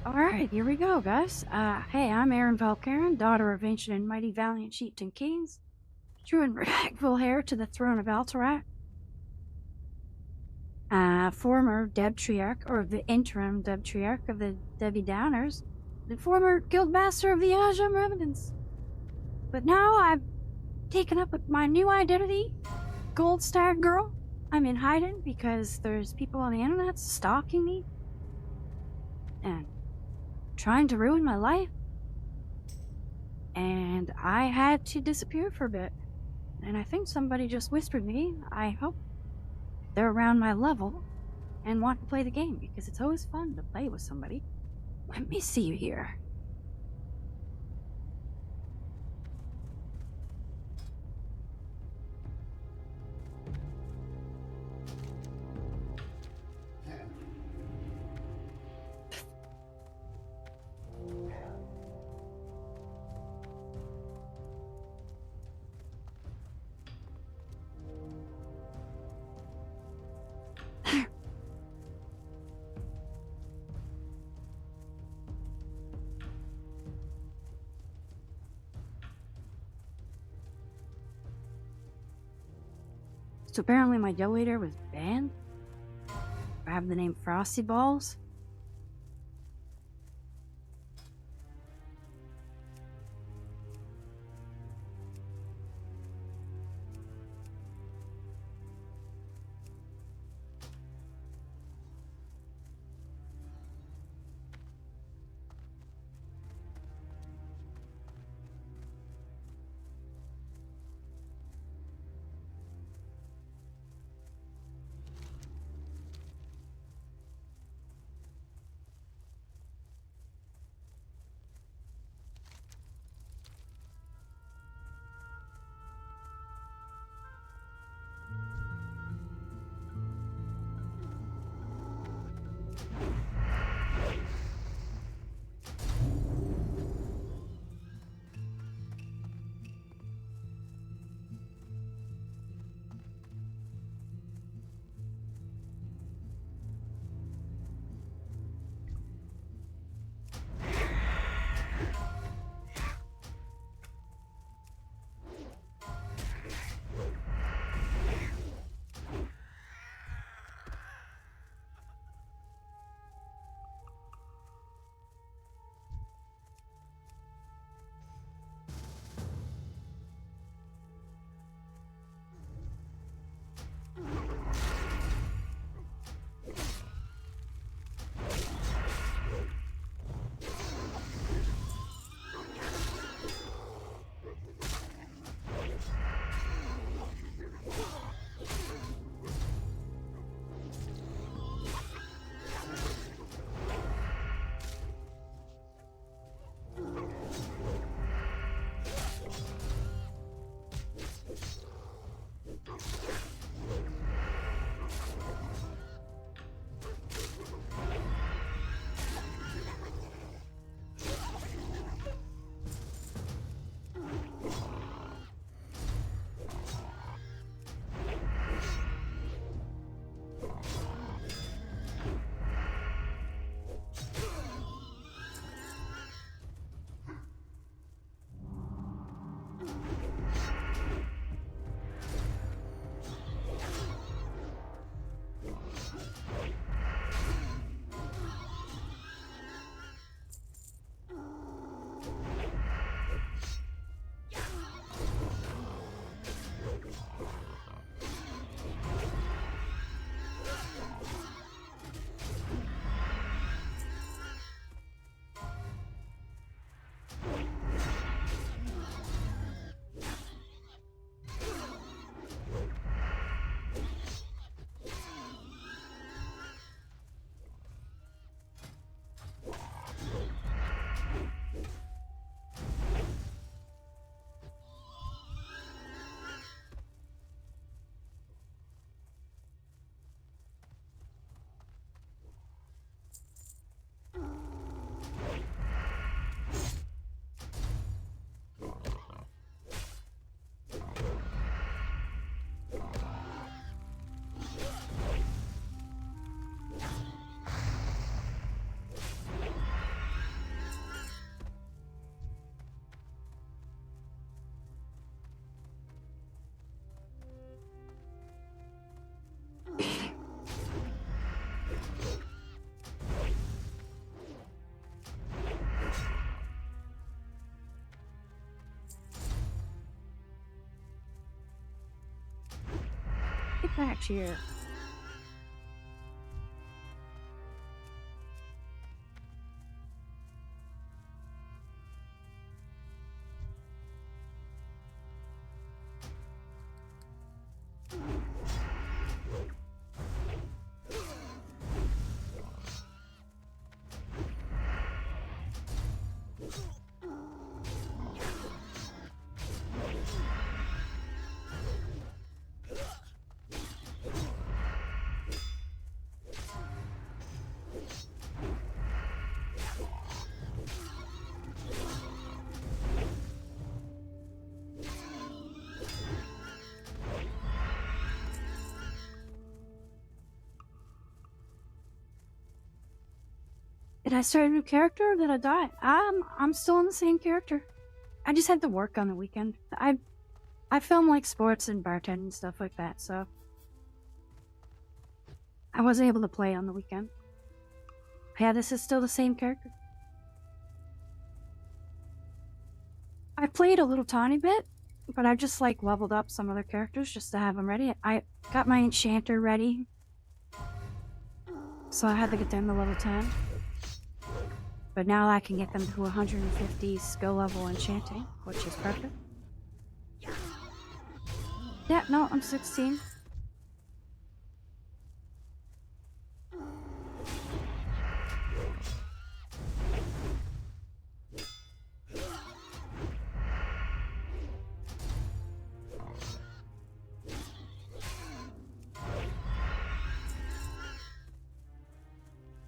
Alright, here we go, guys. Hey, I'm Erin Valkaren, daughter of ancient and mighty valiant chieftain kings, true and rightful heir to the throne of Alterac, former Debtriarch, or the interim Debtriarch of the Debbie Downers, the former guildmaster of the Ajam Revenants. But now I've taken up my new identity, Goldstargirl. I'm in hiding because there's people on the internet stalking me and trying to ruin my life. And I had to disappear for a bit. And I think somebody just whispered me. I hope they're around my level and want to play the game, because it's always fun to play with somebody. Let me see you here. So apparently my guild leader was banned. I have the name Frosty Balls. artifacts here. Did I start a new character or did I die? I'm still on the same character. I just had to work on the weekend. I film like sports and bartend and stuff like that, so I wasn't able to play on the weekend. Yeah, this is still the same character. I played a little tiny bit, but I just like leveled up some other characters just to have them ready. I got my enchanter ready, so I had to get them to level 10. But now I can get them to 150 skill level enchanting, which is perfect. Yeah, no, I'm 16.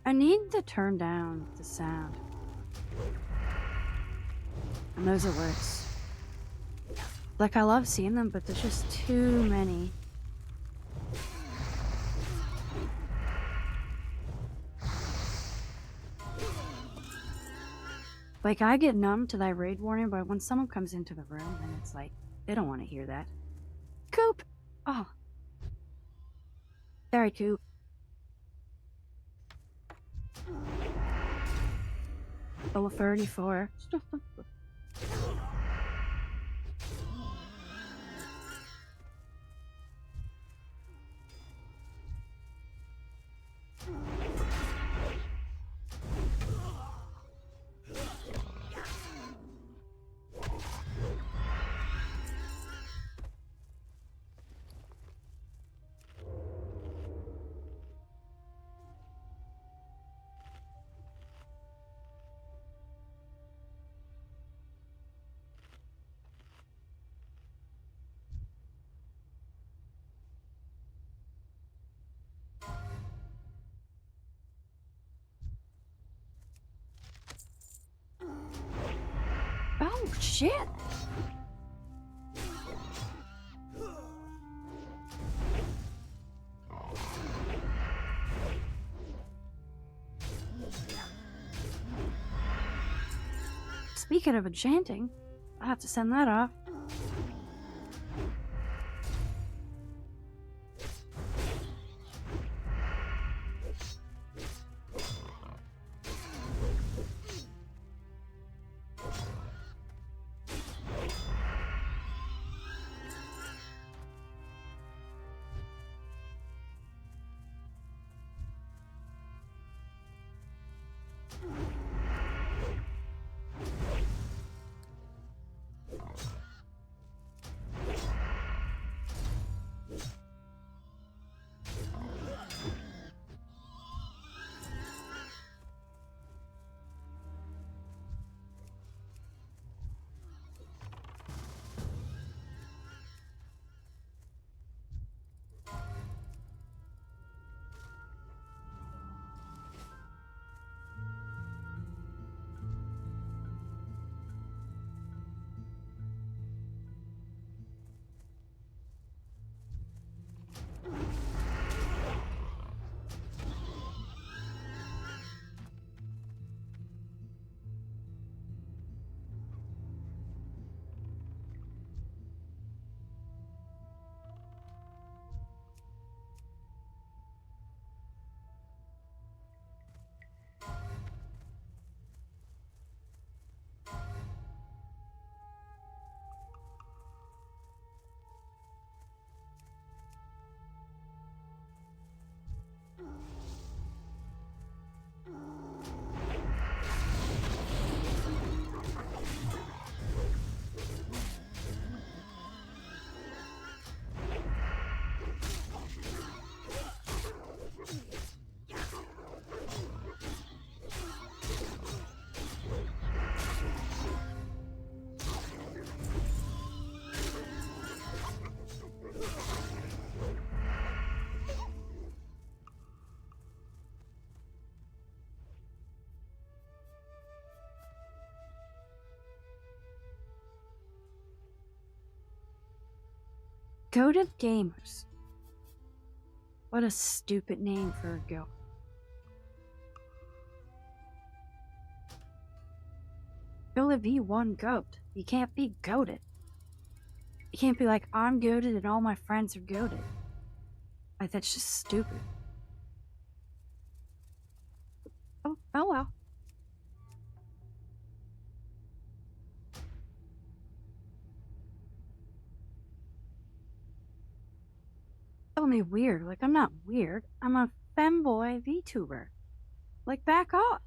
I need to turn down the sound. And those alerts. Like, I love seeing them, but there's just too many. Like, I get numb to that raid warning, but when someone comes into the room, then it's like, they don't want to hear that. Coop! Oh. Very Coop. Level 34. Oh, shit! Speaking of enchanting, I have to send that off. Goated Gamers. What a stupid name for a guild. You'll only be one goat. You can't be goated. You can't be like, I'm goated and all my friends are goated. Like, that's just stupid. Oh well. Tell me weird. Like, I'm not weird. I'm a femboy VTuber. Like, back off.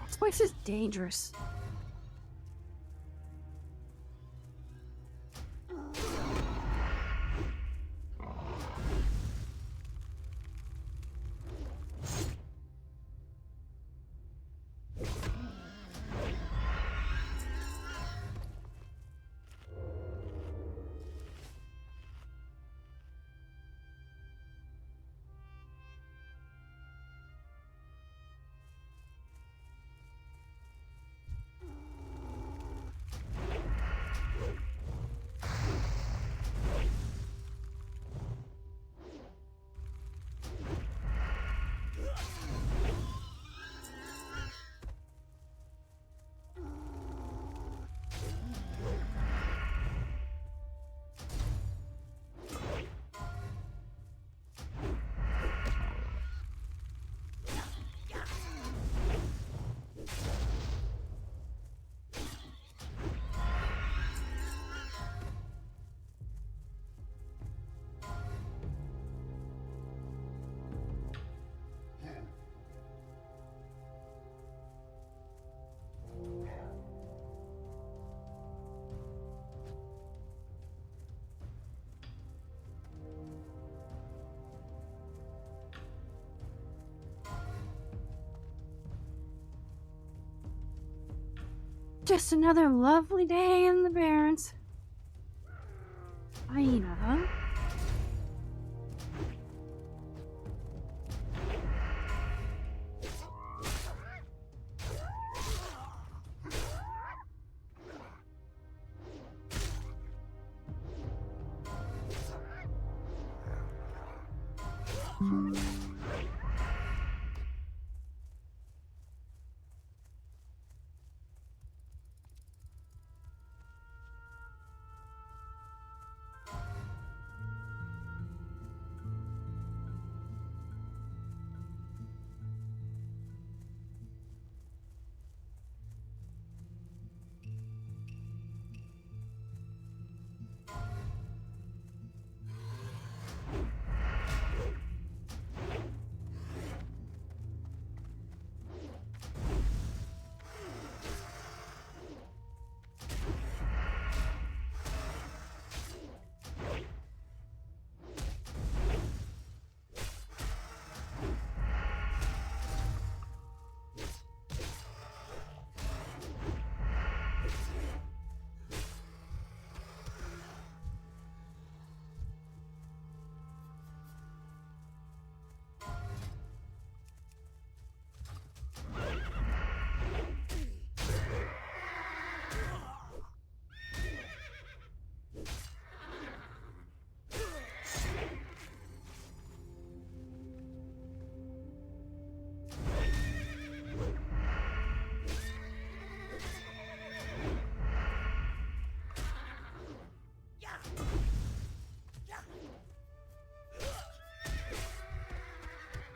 This place is dangerous. Just another lovely day in the Barrens. Hyena, huh?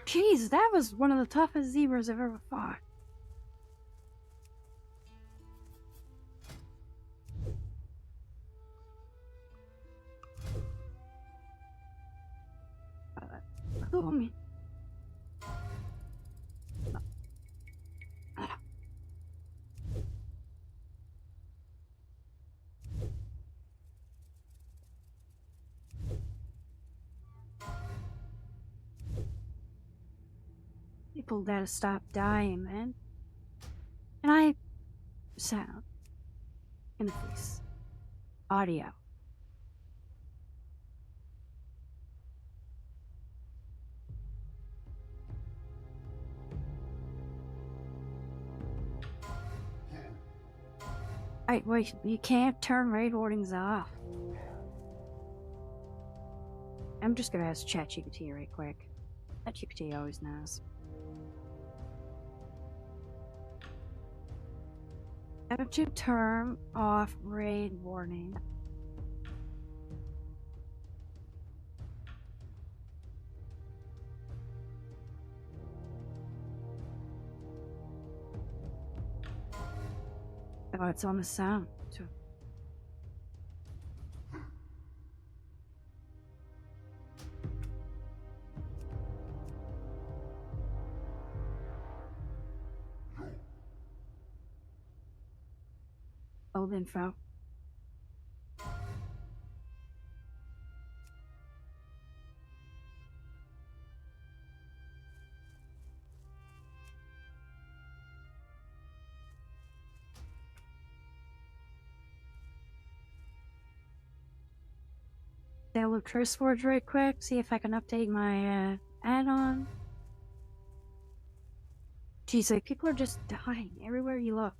Jeez, that was one of the toughest zebras I've ever fought. Oh, I mean... People gotta stop dying, man. And I... sound. In the face. Audio. Wait, you can't turn raid warnings off. I'm just gonna ask ChatGPT right quick. ChatGPT always knows. How to turn off raid warning. Oh, it's on the sound. So. Old info. Download CurseForge right quick, see if I can update my add-on. Geez, like people are just dying everywhere you look.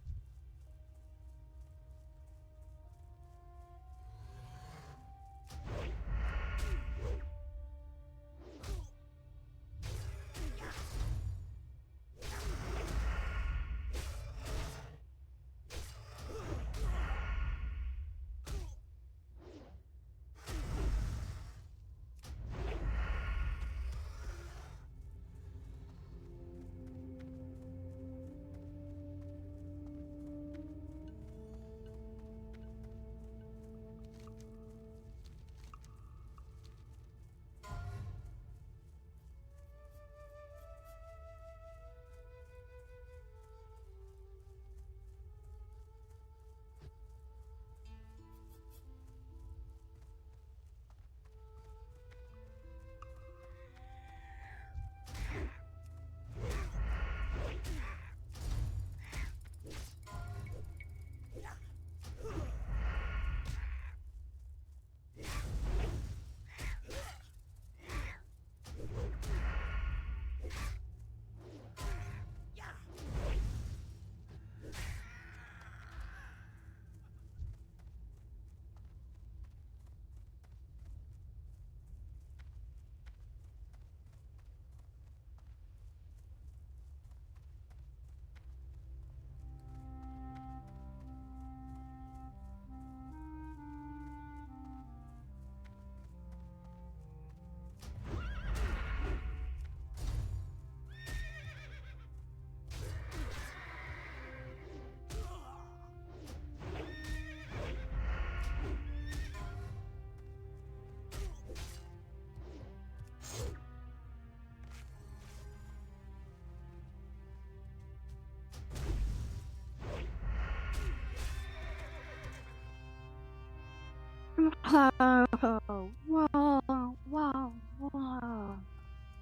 Whoa, whoa, whoa,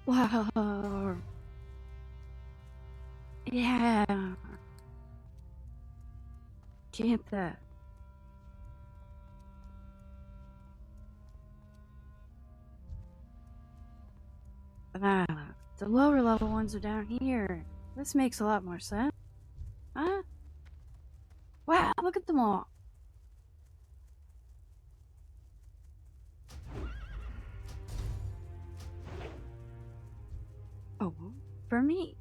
whoa, whoa. Yeah. Get that. Ah, the lower level ones are down here. This makes a lot more sense. Huh? Wow, look at them all. Oh, for me.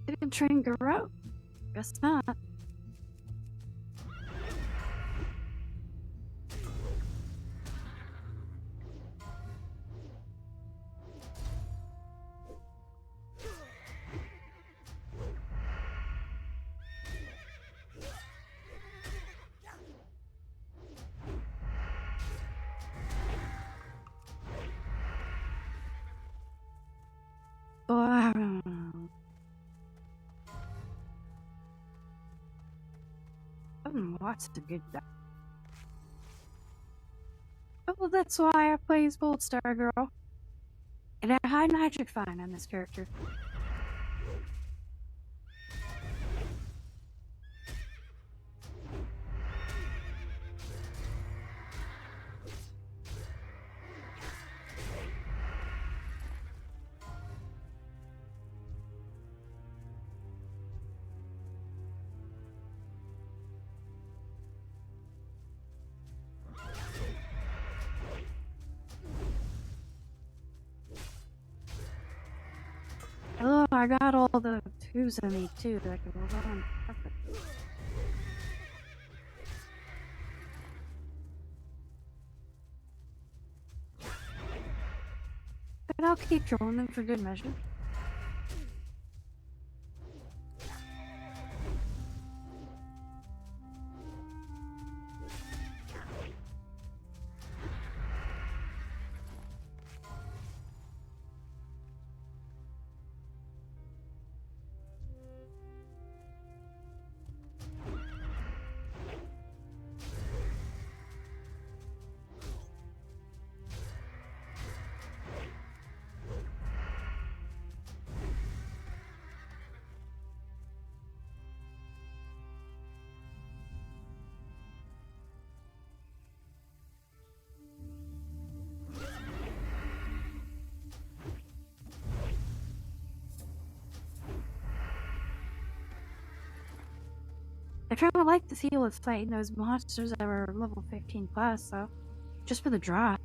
Didn't train Garou. Guess not. Wow. What's a good guy? Oh, well, that's why I play as Goldstargirl. And I hide magic fine on this character. Oh, I got all the twos I need too that I can roll on. Perfect. But I'll keep trolling them for good measure. I kind of like the feel of fighting those monsters that were level 15 plus, so just for the draw.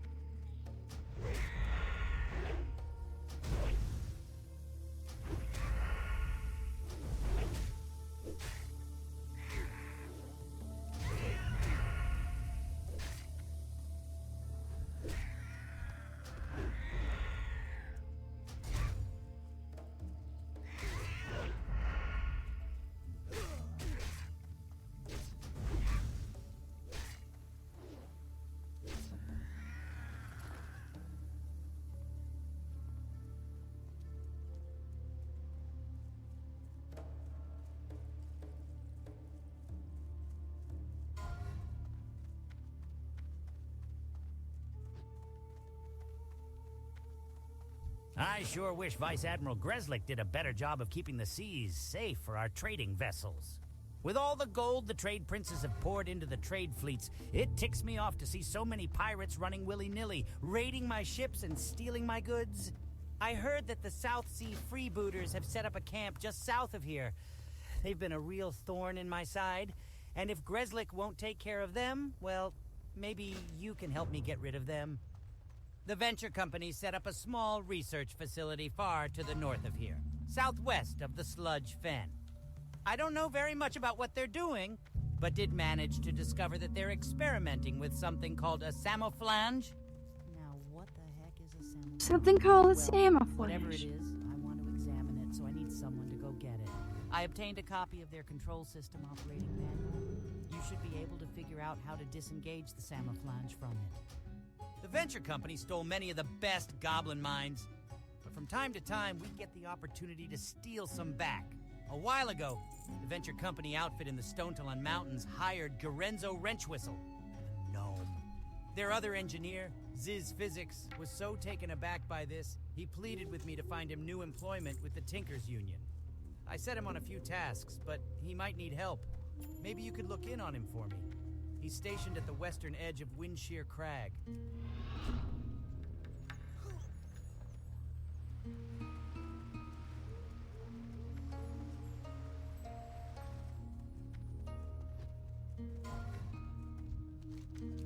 I sure wish Vice Admiral Greslick did a better job of keeping the seas safe for our trading vessels. With all the gold the trade princes have poured into the trade fleets, it ticks me off to see so many pirates running willy-nilly, raiding my ships and stealing my goods. I heard that the South Sea freebooters have set up a camp just south of here. They've been a real thorn in my side, and if Greslik won't take care of them, well, maybe you can help me get rid of them. The venture company set up a small research facility far to the north of here, southwest of the Sludge Fen. I don't know very much about what they're doing, but did manage to discover that they're experimenting with something called a samouflange. Now, what the heck is a samouflange? Something called a samouflange. Whatever it is, I want to examine it, so I need someone to go get it. I obtained a copy of their control system operating manual. You should be able to figure out how to disengage the samouflange from it. The venture company stole many of the best goblin minds, but from time to time, we get the opportunity to steal some back. A while ago, the venture company outfit in the Stonetalon Mountains hired Garenzo Wrenchwhistle, a gnome. Their other engineer, Ziz Physics, was so taken aback by this, he pleaded with me to find him new employment with the Tinkers Union. I set him on a few tasks, but he might need help. Maybe you could look in on him for me. He's stationed at the western edge of Windshear Crag.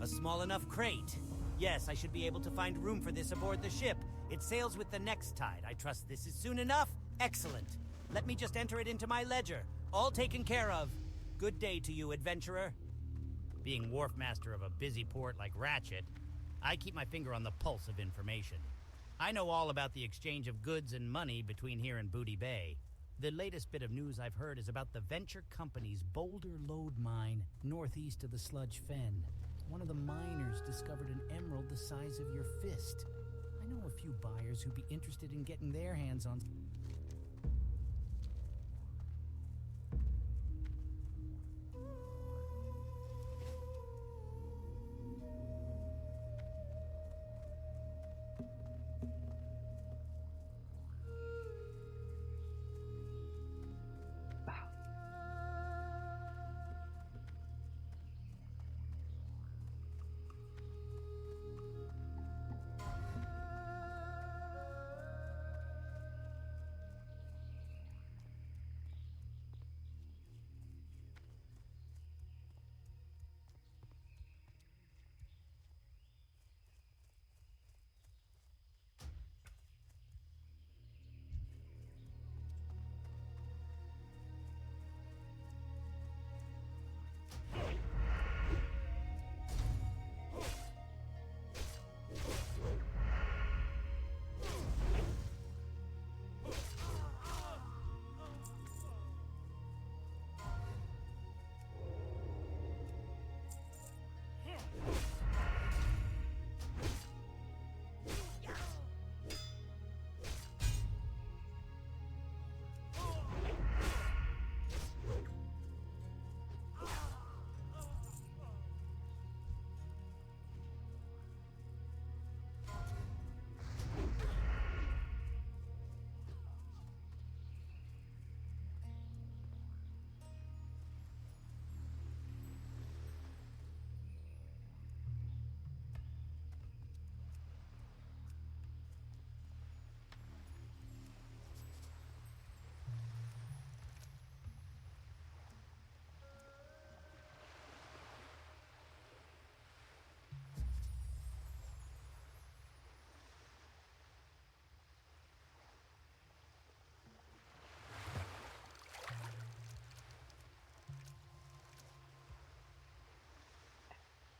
A small enough crate. Yes, I should be able to find room for this aboard the ship. It sails with the next tide. I trust this is soon enough. Excellent. Let me just enter it into my ledger. All taken care of. Good day to you, adventurer. Being wharf master of a busy port like Ratchet, I keep my finger on the pulse of information. I know all about the exchange of goods and money between here and Booty Bay. The latest bit of news I've heard is about the venture company's Boulder Lode mine, northeast of the Sludge Fen. One of the miners discovered an emerald the size of your fist. I know a few buyers who'd be interested in getting their hands on...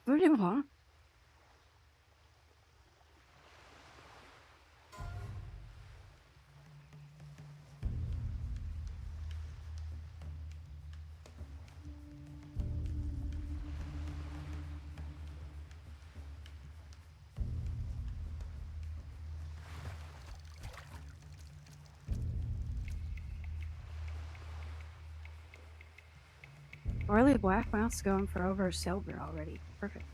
Vraiment. Orly Blackmouth's going for over silver already. Perfect.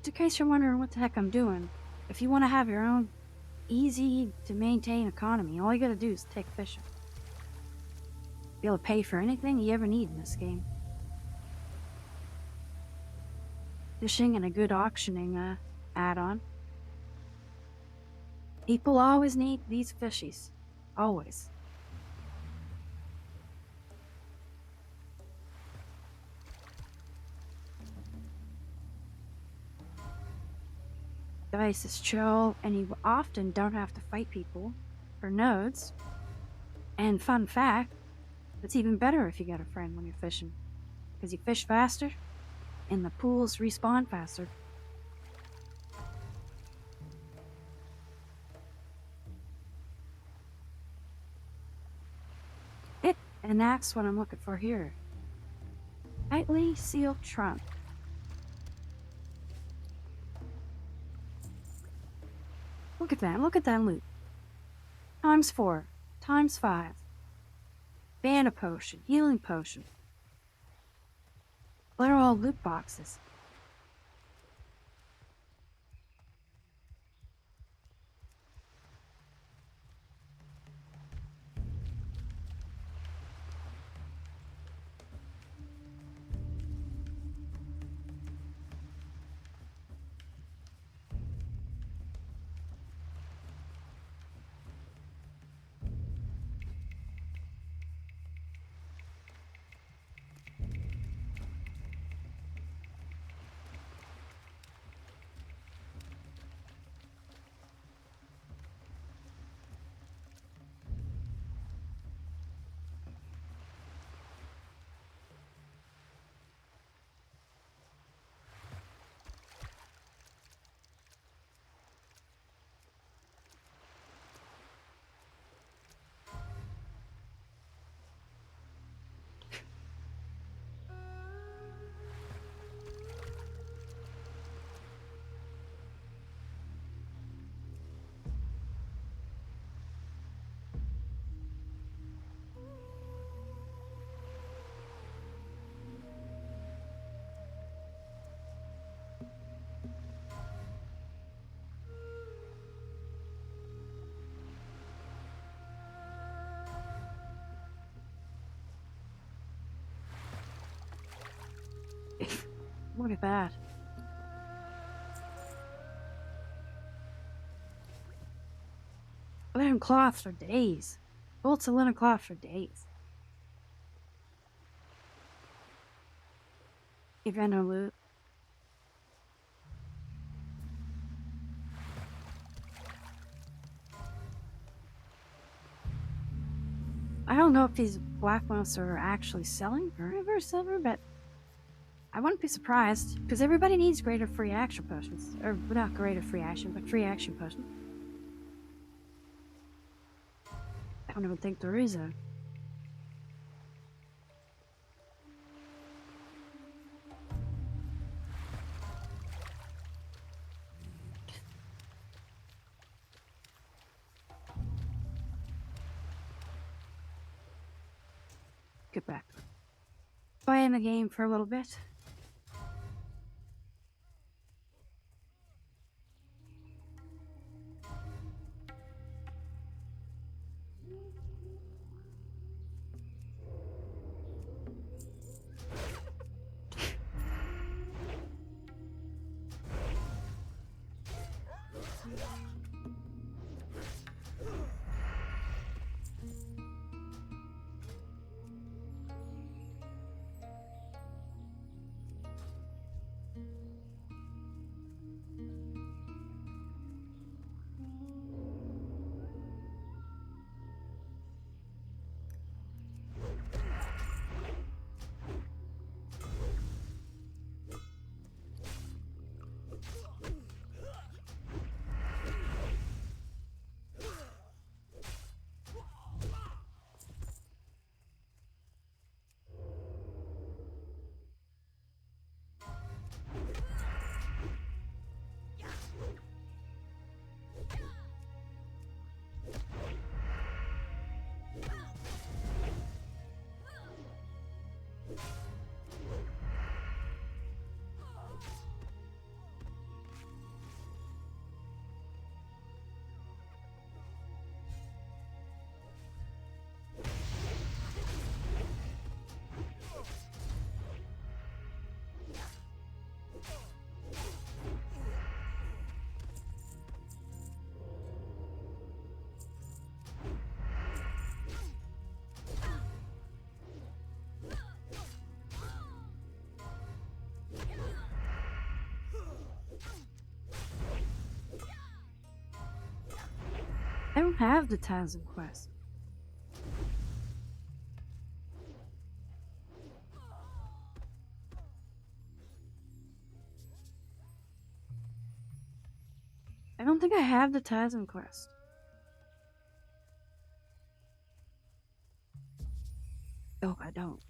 in case you're wondering what the heck I'm doing, if you want to have your own easy to maintain economy, all you gotta do is take fishing. Be able to pay for anything you ever need in this game. Fishing and a good auctioning add-on. People always need these fishies. Always. Device is chill, and you often don't have to fight people for nodes. And fun fact, it's even better if you got a friend when you're fishing, because you fish faster, and the pools respawn faster. And that's what I'm looking for here. Tightly sealed trunk. Look at that loot. Times 4, times 5. Mana potion, healing potion. They're all loot boxes. Look at that. Linen cloth for days. Bolts of linen cloth for days. Event loot. I don't know if these black moths are actually selling for silver, but I wouldn't be surprised, because everybody needs greater free action potions. Or, not greater free action, but free action potions. I don't even think there is a... Get back. Playing the game for a little bit. I don't have the Tasm quest. I don't think I have the Tasm quest. Oh, I don't.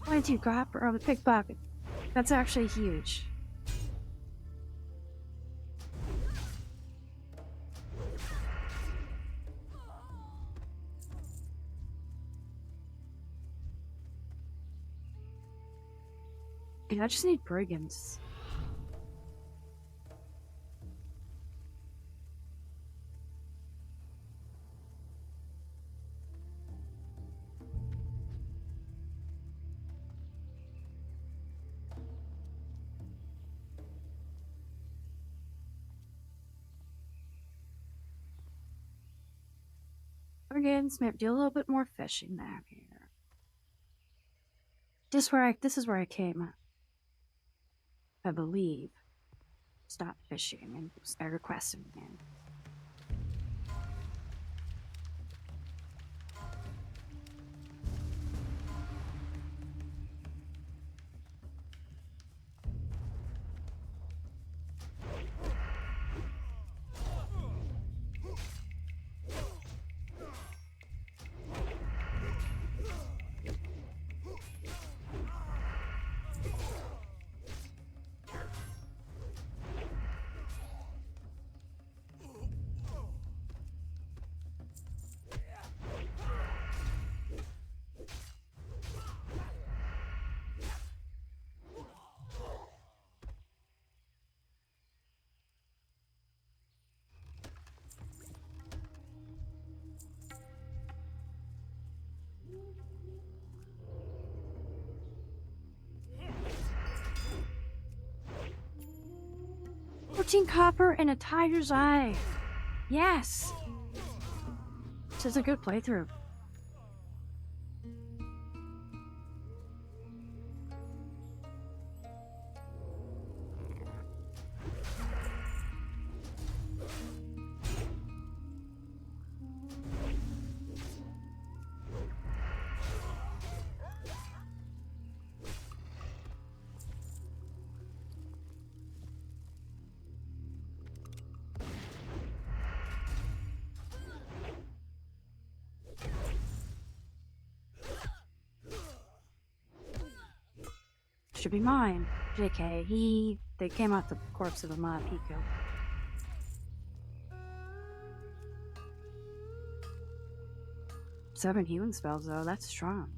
Why did you grab or the pickpocket? That's actually huge. I just need brigands. Brigands might do a little bit more fishing now here. This is where I came. I believe. Stop fishing and I requested again. 14 copper and a tiger's eye. Yes! This is a good playthrough. Should be mine. JK, they came out the corpse of a mob he killed. Seven healing spells though, that's strong.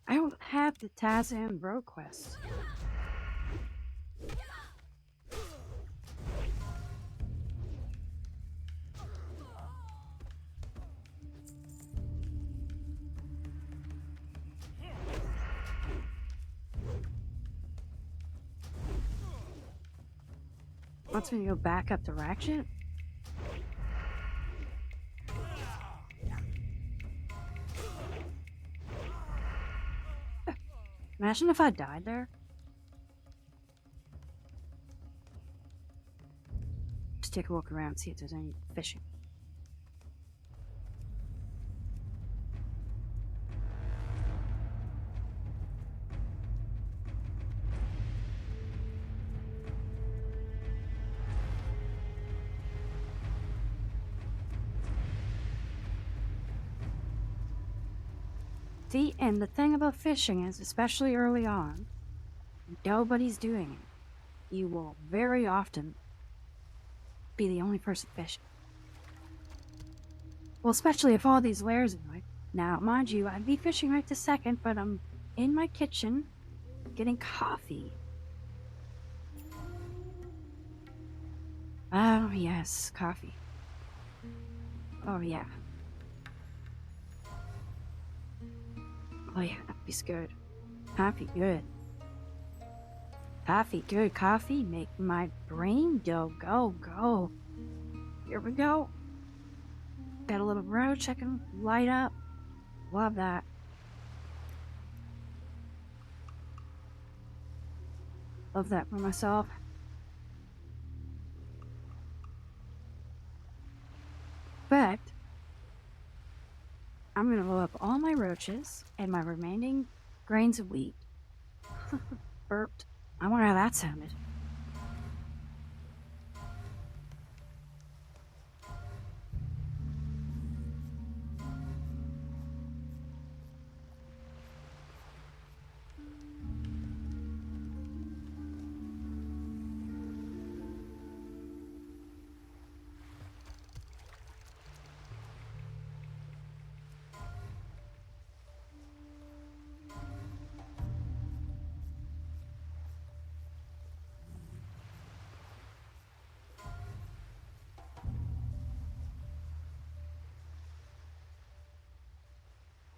I don't have the Tazam Bro quest. Wants me to go back up the ratchet? Imagine if I died there. Just take a walk around, see if there's any fishing. See, and the thing about fishing is, especially early on, nobody's doing it. You will very often be the only person fishing. Well, especially if all these layers are like. Now, mind you, I'd be fishing right this second, but I'm in my kitchen getting coffee. Oh, yes, coffee. Oh, yeah. Oh yeah, coffee's good. Coffee good. Coffee good. Coffee make my brain go. Here we go. Got a little roach I can light up. Love that. Love that for myself. But I'm gonna blow up all my roaches and my remaining grains of wheat. Burped. I wonder how that sounded.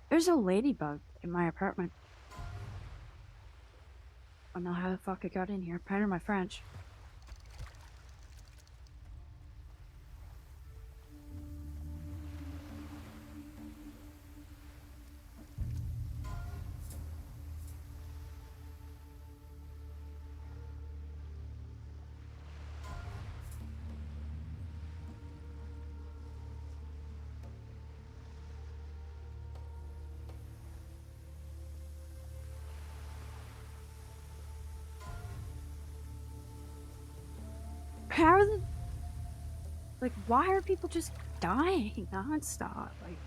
There's a ladybug in my apartment. I don't know how the fuck it got in here. Pardon my French. How are the... Like, why are people just dying non-stop? Like...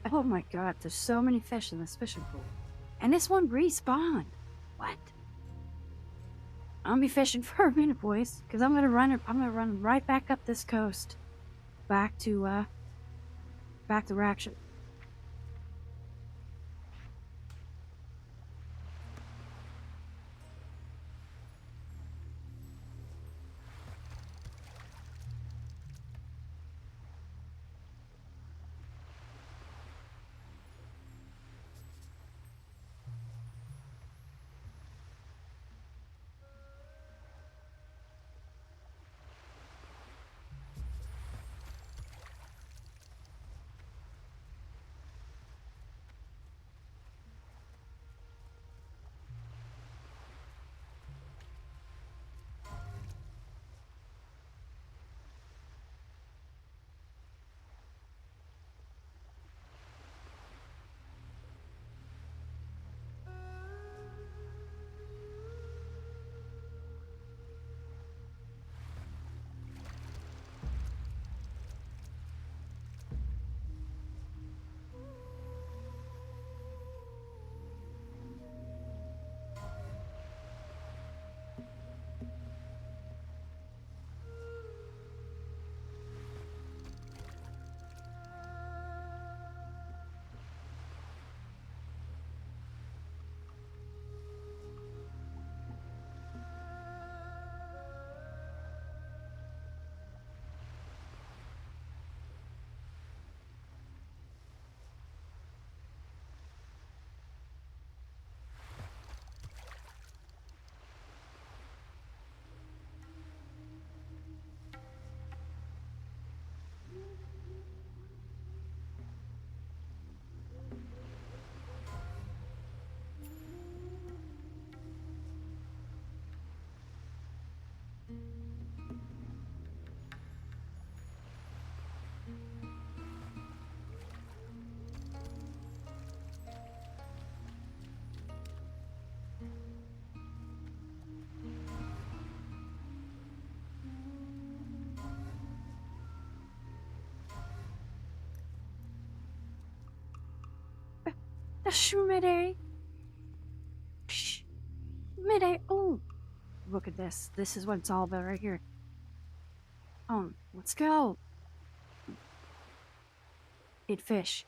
Oh my god, there's so many fish in this fishing pool. And this one respawned. What? I'm gonna be fishing for a minute, boys, because I'm gonna run right back up this coast. Back to Raction. Midday. Midday. Oh, look at this. This is what it's all about right here. Let's go. Eat fish.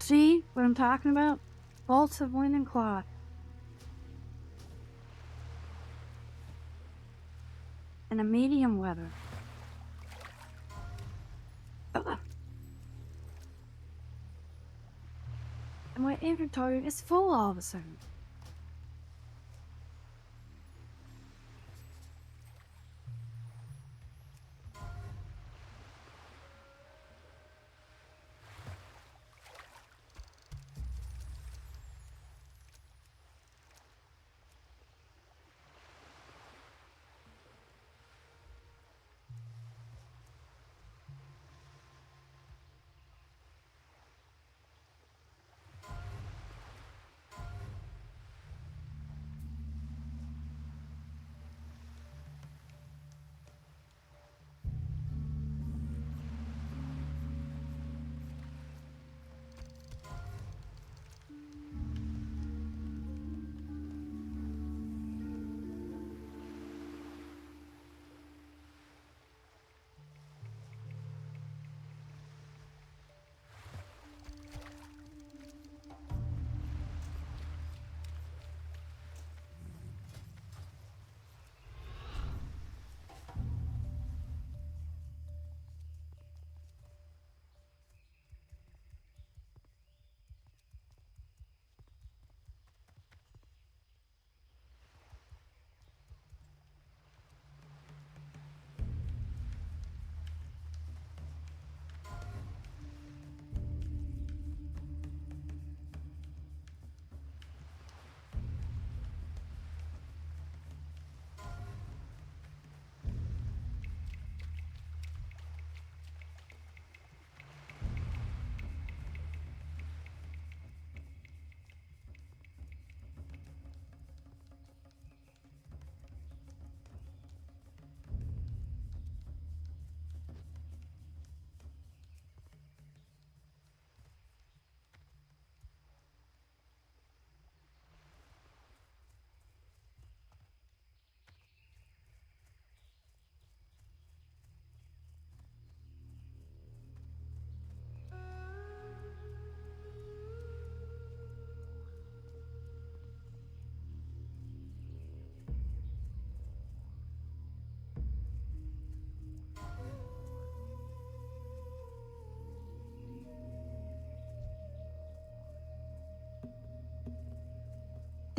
See what I'm talking about? Bolts of linen cloth. And a medium weather. And my inventory is full all of a sudden.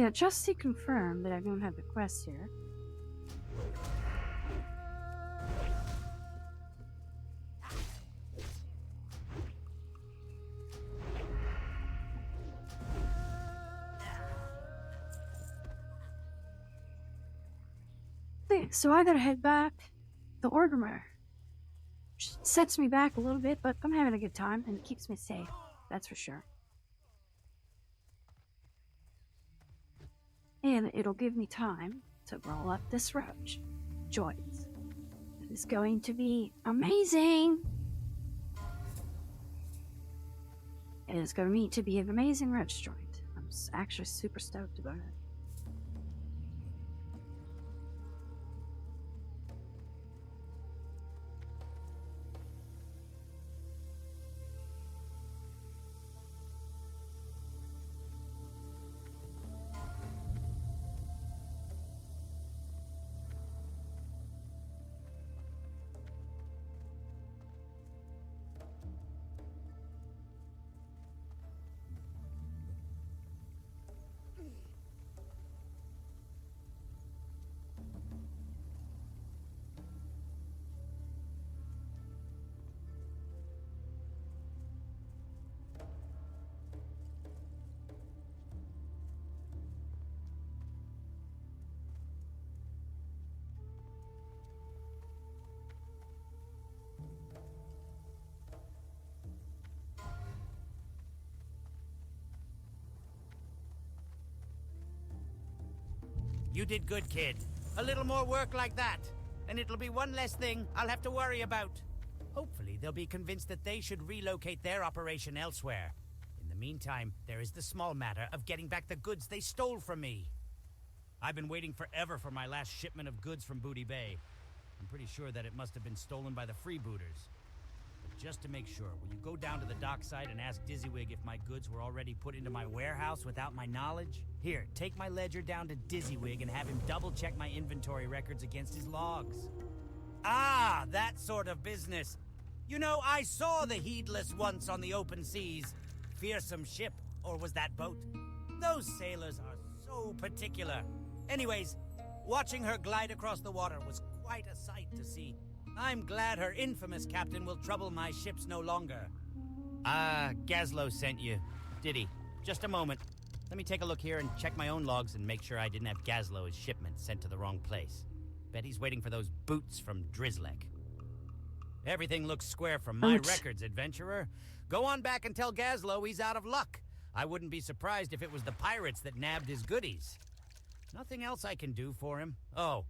Yeah, just to confirm that I don't have the quest here. So I gotta head back. The Orgrimmar sets me back a little bit, but I'm having a good time and it keeps me safe. That's for sure. And it'll give me time to roll up this roach joint. It is going to be amazing. It is going to be an amazing roach joint. I'm actually super stoked about it. You did good, kid. A little more work like that, and it'll be one less thing I'll have to worry about. Hopefully, they'll be convinced that they should relocate their operation elsewhere. In the meantime, there is the small matter of getting back the goods they stole from me. I've been waiting forever for my last shipment of goods from Booty Bay. I'm pretty sure that it must have been stolen by the freebooters. But just to make sure, will you go down to the dockside and ask Dizzywig if my goods were already put into my warehouse without my knowledge? Here, take my ledger down to Dizzywig and have him double-check my inventory records against his logs. Ah, that sort of business. You know, I saw the Heedless once on the open seas. Fearsome ship, or was that boat? Those sailors are so particular. Anyways, watching her glide across the water was quite a sight to see. I'm glad her infamous captain will trouble my ships no longer. Gazlo sent you, did he? Just a moment. Let me take a look here and check my own logs and make sure I didn't have Gazlo's shipment sent to the wrong place. Bet he's waiting for those boots from Drizzlek. Everything looks square from my records, adventurer. Go on back and tell Gazlo he's out of luck. I wouldn't be surprised if it was the pirates that nabbed his goodies. Nothing else I can do for him. Oh,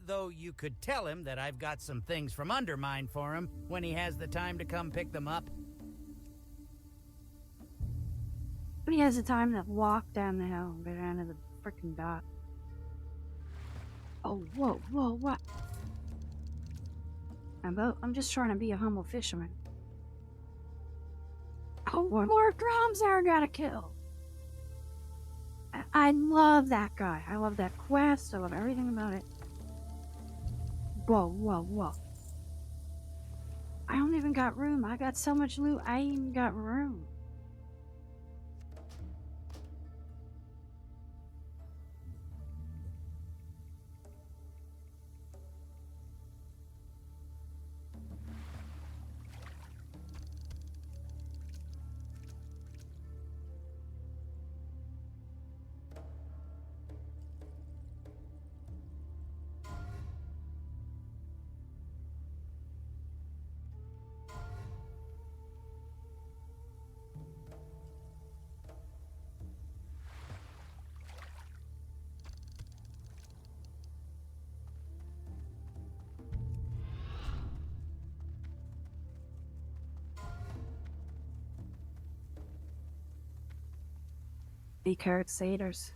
though you could tell him that I've got some things from Undermine for him when he has the time to come pick them up. When he has the time to walk down the hill and go down to the frickin' dock. Oh, whoa, what? I'm just trying to be a humble fisherman. Oh, more drums there I gotta kill. I love that guy. I love that quest. I love everything about it. Whoa. I don't even got room. I got so much loot, I ain't even got room. Be carrot satyrs.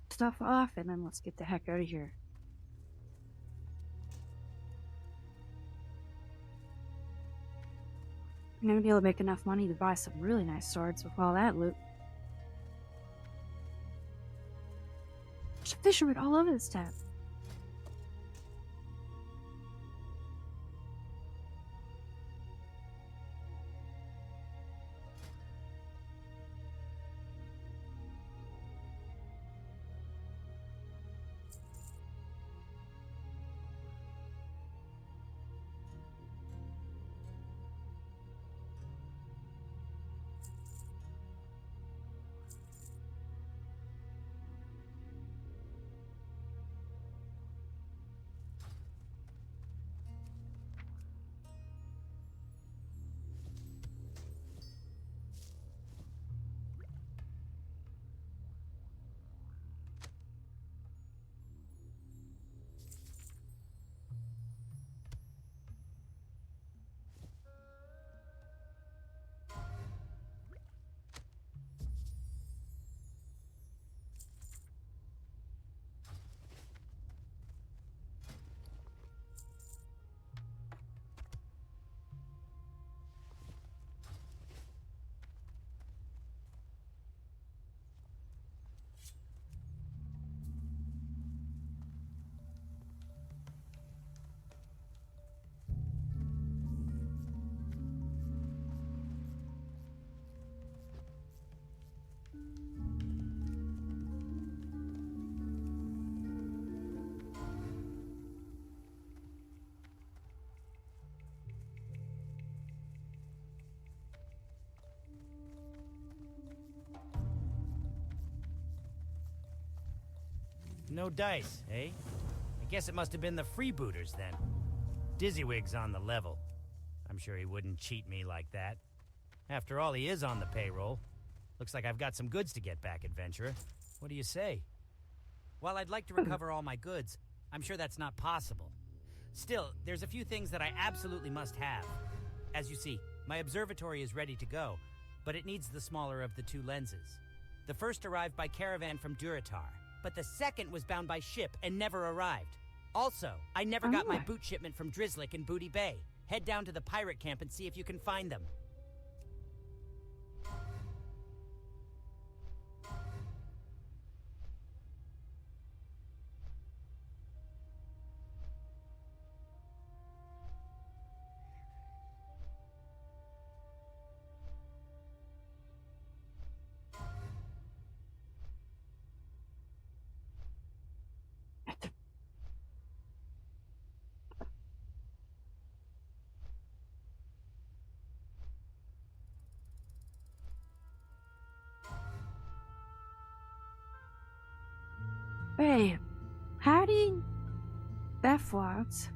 Stuff off and then let's get the heck out of here. I'm gonna be able to make enough money to buy some really nice swords with all that loot. There's fishermen all over this tab. No dice, eh? I guess it must have been the freebooters then. Dizzywig's on the level. I'm sure he wouldn't cheat me like that. After all, he is on the payroll. Looks like I've got some goods to get back, adventurer. What do you say? While I'd like to recover all my goods, I'm sure that's not possible. Still, there's a few things that I absolutely must have. As you see, my observatory is ready to go, but it needs the smaller of the two lenses. The first arrived by caravan from Duratar, but the second was bound by ship and never arrived. Also, I never got my boot shipment from Drizzlick in Booty Bay. Head down to the pirate camp and see if you can find them. Hey, howdy, Bethwards.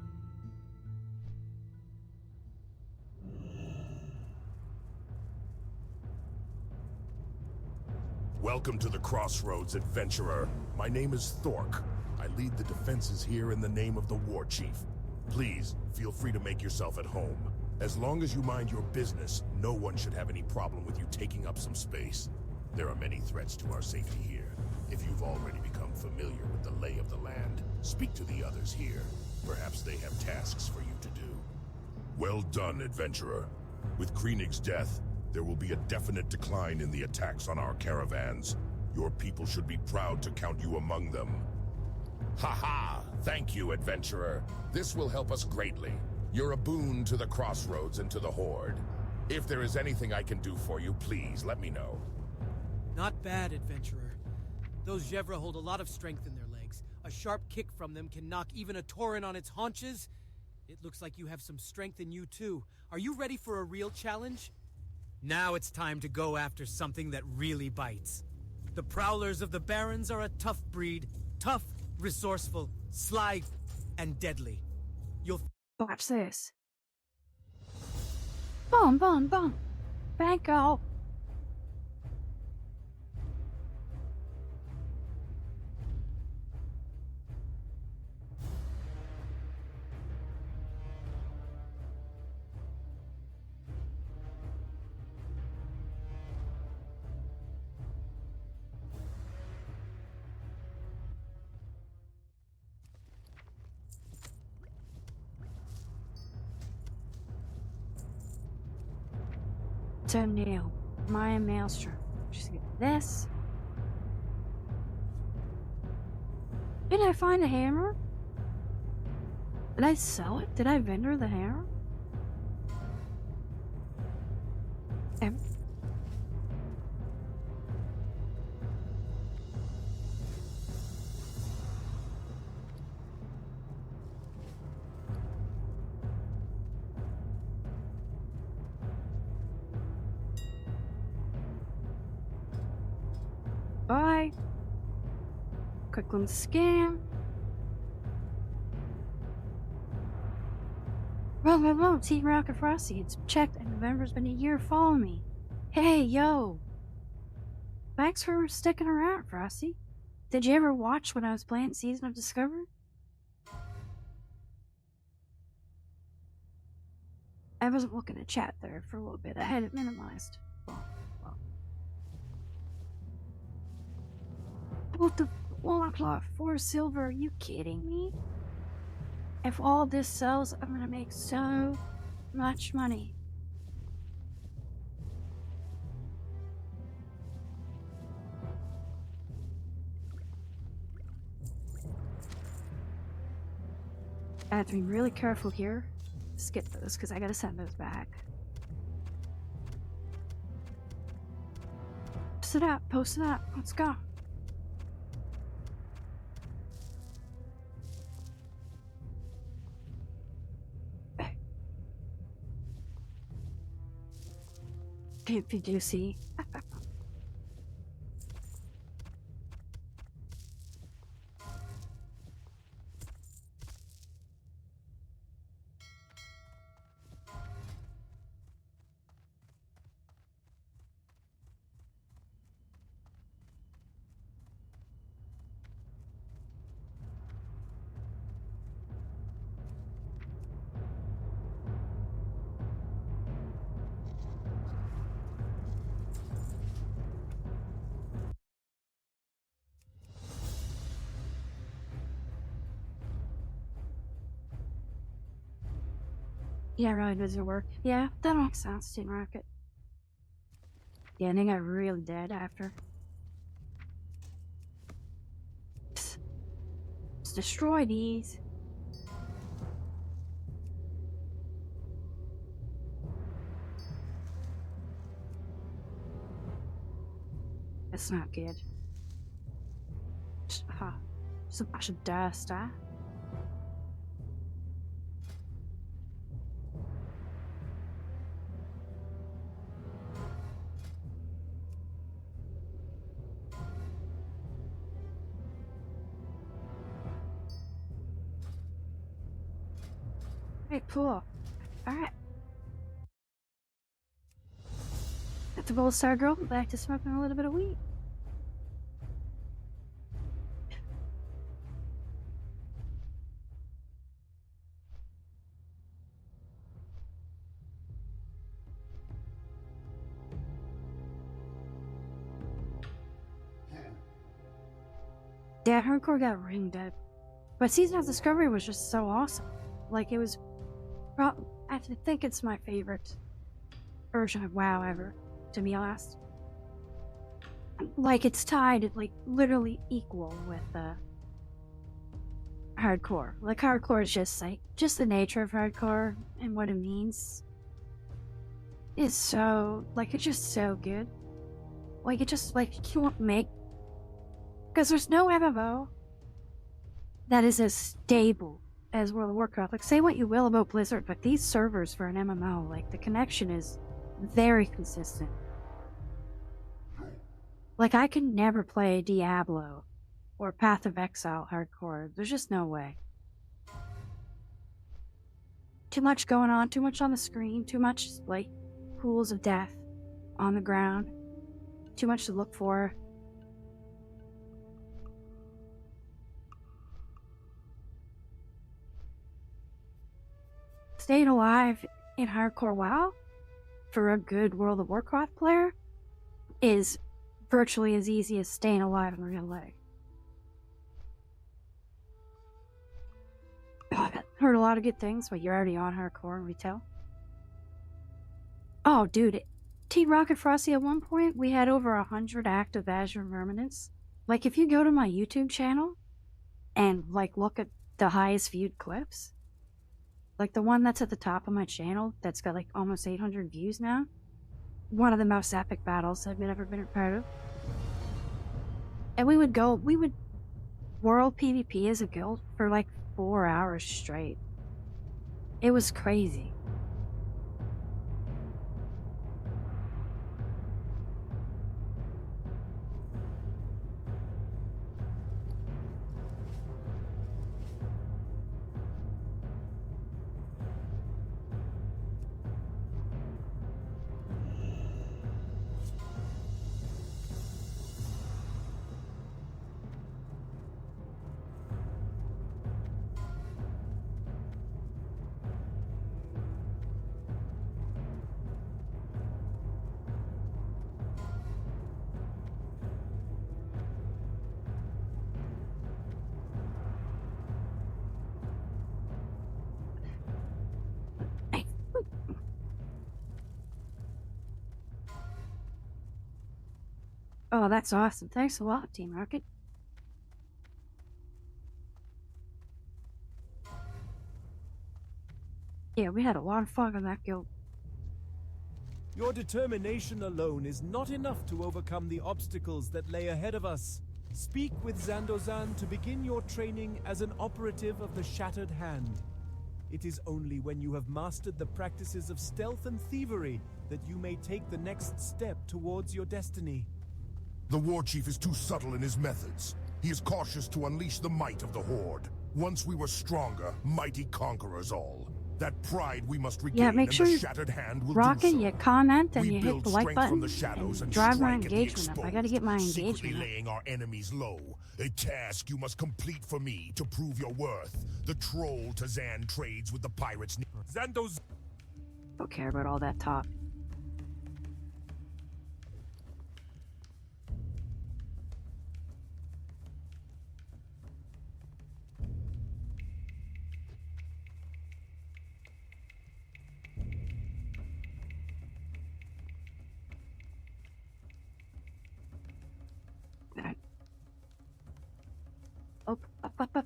Welcome to the Crossroads, adventurer. My name is Thork. I lead the defenses here in the name of the War Chief. Please, feel free to make yourself at home. As long as you mind your business, no one should have any problem with you taking up some space. There are many threats to our safety here. If you've already become familiar with the lay of the land, speak to the others here. Perhaps they have tasks for you to do. Well done, adventurer. With Kreenig's death, there will be a definite decline in the attacks on our caravans. Your people should be proud to count you among them. Ha-ha! Thank you, adventurer. This will help us greatly. You're a boon to the Crossroads and to the Horde. If there is anything I can do for you, please let me know. Not bad, adventurer. Those Gevra hold a lot of strength in their legs. A sharp kick from them can knock even a Tauren on its haunches. It looks like you have some strength in you too. Are you ready for a real challenge? Now it's time to go after something that really bites. The Prowlers of the Barrens are a tough breed. Tough, resourceful, sly, and deadly. You'll... Watch this. Boom, boom, boom. Bank out. Toenail, Maya Maelstrom. Just get this. Did I find a hammer? Did I sell it? Did I vendor the hammer? Bye. Quick little scan. Well, Team Rocket Frosty. It's checked and November's been a year following me. Hey, yo. Thanks for sticking around, Frosty. Did you ever watch when I was playing Season of Discovery? I wasn't looking at chat there for a little bit. I had it minimized. What the Warlord, 4 silver? Are you kidding me? If all this sells, I'm gonna make so much money. I have to be really careful here. Skip those because I gotta send those back. Post it up, post it up. Let's go. If you do see. Yeah, really does your work. Yeah, that makes sense, Team Rocket. The ending I really did after. Let's destroy these. That's not good. Just a bunch of dust, huh? Hey, cool. Alright. At the Goldstargirl, back to smoking a little bit of weed. Yeah, hardcore got ring dead. But Season of Discovery was just so awesome. Like, it was... I think it's my favorite version of WoW ever, to be honest. Like, it's tied, like, literally equal with, hardcore. Like, hardcore is just, like, just the nature of hardcore and what it means is so, like, it's just so good. Like, it just, like, you can't make... Because there's no MMO that is as stable as World of Warcraft. Like, say what you will about Blizzard, but these servers for an MMO, like, the connection is very consistent. Like, I could never play Diablo or Path of Exile hardcore. There's just no way. Too much going on, too much on the screen, too much, like, pools of death on the ground. Too much to look for. Staying alive in hardcore WoW for a good World of Warcraft player is virtually as easy as staying alive in real life. Heard a lot of good things, but you're already on hardcore and retail. Oh, dude, Team Rocket Frosty, at one point, we had over 100 active Azure Mermanids. Like, if you go to my YouTube channel and, like, look at the highest viewed clips, like the one that's at the top of my channel that's got, like, almost 800 views now, one of the most epic battles I've ever been a part of. And we would world PvP as a guild for, like, 4 hours straight. It was crazy. Oh, that's awesome. Thanks a lot, Team Rocket. Yeah, we had a lot of fun in that guild. Your determination alone is not enough to overcome the obstacles that lay ahead of us. Speak with Zandozan to begin your training as an operative of the Shattered Hand. It is only when you have mastered the practices of stealth and thievery that you may take the next step towards your destiny. The war chief is too subtle in his methods. He is cautious to unleash the might of the Horde. Once we were stronger, mighty conquerors all. That pride we must regain, Yeah, make sure and you the Shattered Hand will rock do it, so. you comment, and We you hit build the like strength button, from the shadows and and drive my strike at the engagement up. I gotta get my exposed, engagement secretly up. laying our enemies low. A task you must complete for me to prove your worth. The troll Tazan trades with the pirates. Zando's. Don't care about all that talk. up.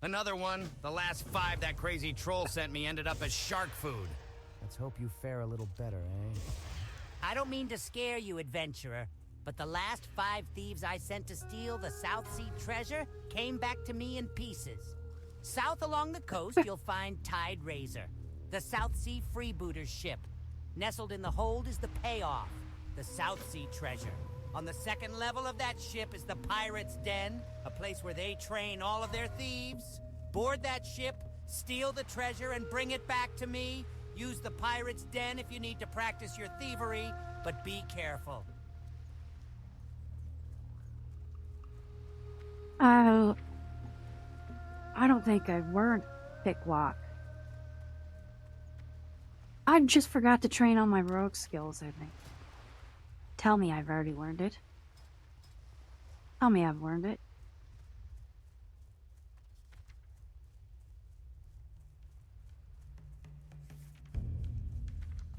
Another one. The last 5 that crazy troll sent me ended up as shark food. Let's hope you fare a little better, eh? I don't mean to scare you, adventurer, but the last 5 thieves I sent to steal the South Sea treasure came back to me in pieces. South along the coast, you'll find Tide Razor, the South Sea freebooter's ship. Nestled in the hold is the payoff, the South Sea treasure. On the second level of that ship is the Pirate's Den, a place where they train all of their thieves. Board that ship, steal the treasure, and bring it back to me. Use the Pirate's Den if you need to practice your thievery, but be careful. I don't think I learned picklock. I just forgot to train on my rogue skills, I think. Tell me I've already learned it. Tell me I've learned it.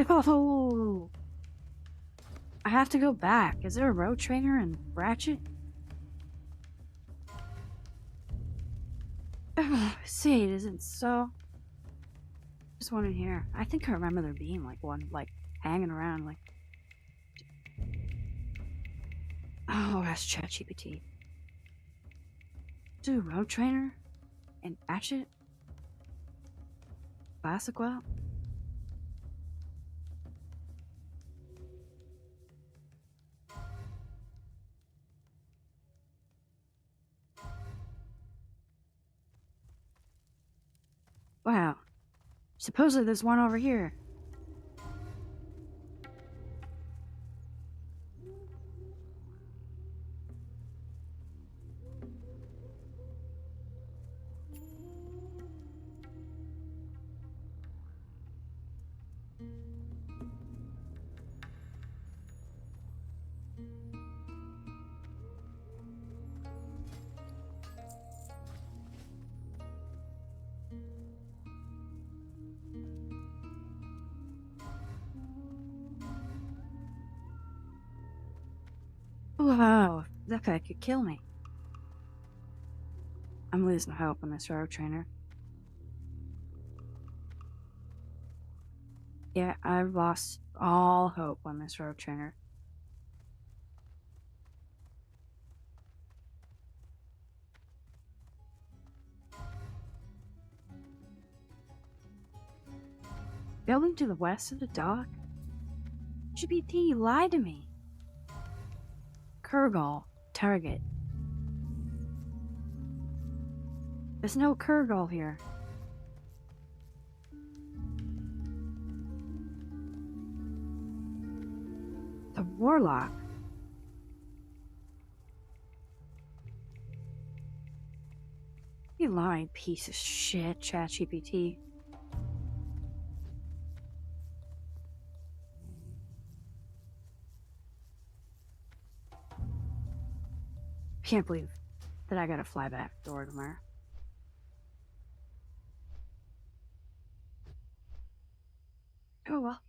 Oh! I have to go back. Is there a rogue trainer in Ratchet? See, it isn't so. Just one in here. I think I remember there being like one, like hanging around, like. Oh, that's ChatGPT. Do rogue trainer and Ratchet. Classic WoW. Wow. Supposedly there's one over here. Wow, that guy could kill me. I'm losing hope on this rogue trainer. Yeah, I've lost all hope on this rogue trainer. Building to the west of the dock? GPT lied to me. Kurgal, target. There's no Kurgal here. The warlock. You lying piece of shit, ChatGPT. Can't believe that I gotta fly back to Orgrimmar. Oh well.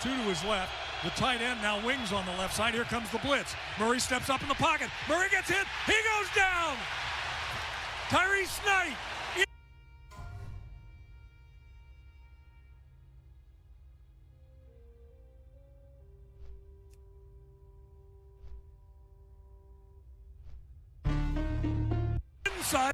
two to his left. The tight end now wings on the left side. Here comes the blitz. Murray steps up in the pocket. Murray gets hit. He goes down. Tyrese Knight. Inside.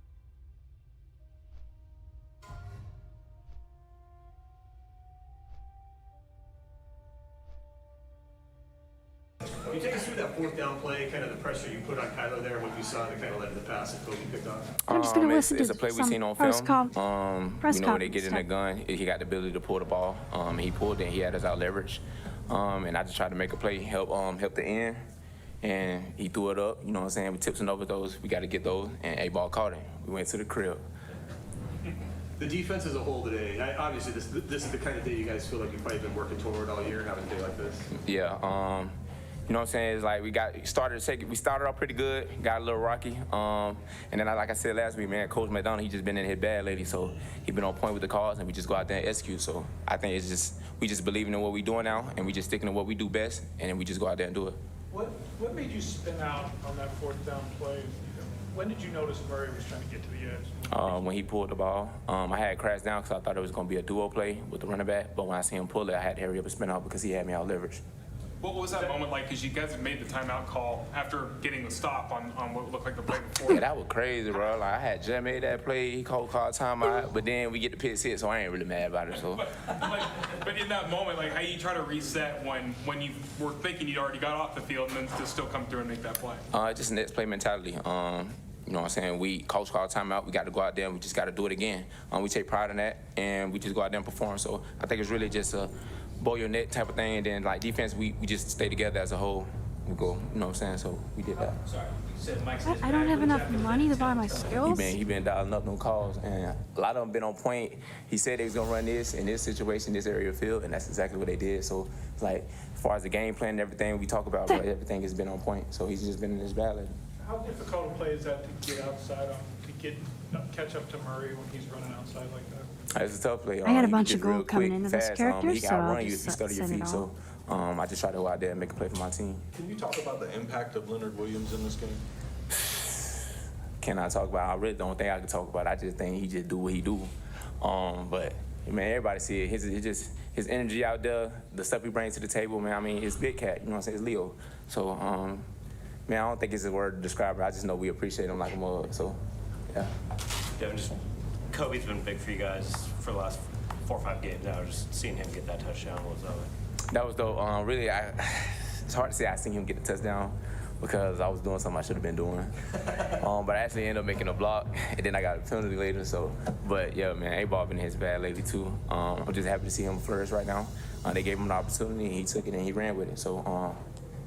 Can you take us through that fourth down play, kind of the pressure you put on Kylo there, what you saw that kind of led to the pass that Kobe picked off? I'm just going to listen it's to a play we some seen on press film. press You know, when they get in the conference gun, he got the ability to pull the ball. He pulled it, he had us out leverage. And I just tried to make a play, help the end. And he threw it up, you know what I'm saying? We tips and over those, we got to get those. And A-ball caught him. We went to the crib. The defense as a whole today, obviously this is the kind of day you guys feel like you've probably been working toward all year, having a day like this. Yeah, you know what I'm saying? It's like we started off pretty good, got a little rocky. And then like I said last week, man, Coach McDonald, he just been in his bag lately, so he been on point with the calls, and we just go out there and execute. So I think we just believing in what we doing now, and we just sticking to what we do best, and then we just go out there and do it. What made you spin out on that fourth down play? When did you notice Murray was trying to get to the edge? When he pulled the ball. I had crashed down because I thought it was going to be a duo play with the running back, but when I see him pull it, I had to hurry up and spin out because he had me out leverage. What was that moment like? Because you guys had made the timeout call after getting the stop on what looked like the play before. Yeah, that was crazy, bro. Like, I had just made that play. He called timeout, but then we get the pick six, so I ain't really mad about it. So. But in that moment, like, how you try to reset when you were thinking you'd already got off the field and then to still come through and make that play? Just next play mentality. You know what I'm saying? Coach called timeout. We got to go out there and we just got to do it again. We take pride in that, and we just go out there and perform. So I think it's really just a bow your net type of thing. And then, like, defense, we just stay together as a whole. We go, you know what I'm saying? So we did that. Sorry, you said Mike's I don't have enough money to buy my skills. He been dialing up them calls, and a lot of them been on point. He said they was gonna run this in this situation, this area of the field, and that's exactly what they did. So, like, as far as the game plan and everything we talk about, but everything has been on point. So he's just been in his ballot. How difficult a play is that to get outside on, catch up to Murray when he's running outside like that? It's a tough play. I had a He bunch just of gold real coming quick, into this fast. character, He so can I'll outrun you if just you study your send feet. it So I just try to go out there and make a play for my team. Can you talk about the impact of Leonard Williams in this game? Can I talk about? I really don't think I can talk about it. I just think he just do what he do. But man, everybody see it. His energy out there, the stuff he brings to the table, man. I mean, it's big cat. You know what I'm saying? It's Leo. So man, I don't think it's a word to describe it. I just know we appreciate him like a mug. So yeah. Devin, Kobe's been big for you guys for the last 4 or 5 games now. Just seeing him get that touchdown, what was that like? That was dope. Really, it's hard to say I seen him get the touchdown because I was doing something I should have been doing. But I actually ended up making a block, and then I got a penalty later. So, but yeah, man, A-Ball been in his bag lately too. I'm just happy to see him flourish right now. They gave him an opportunity, and he took it and he ran with it. So,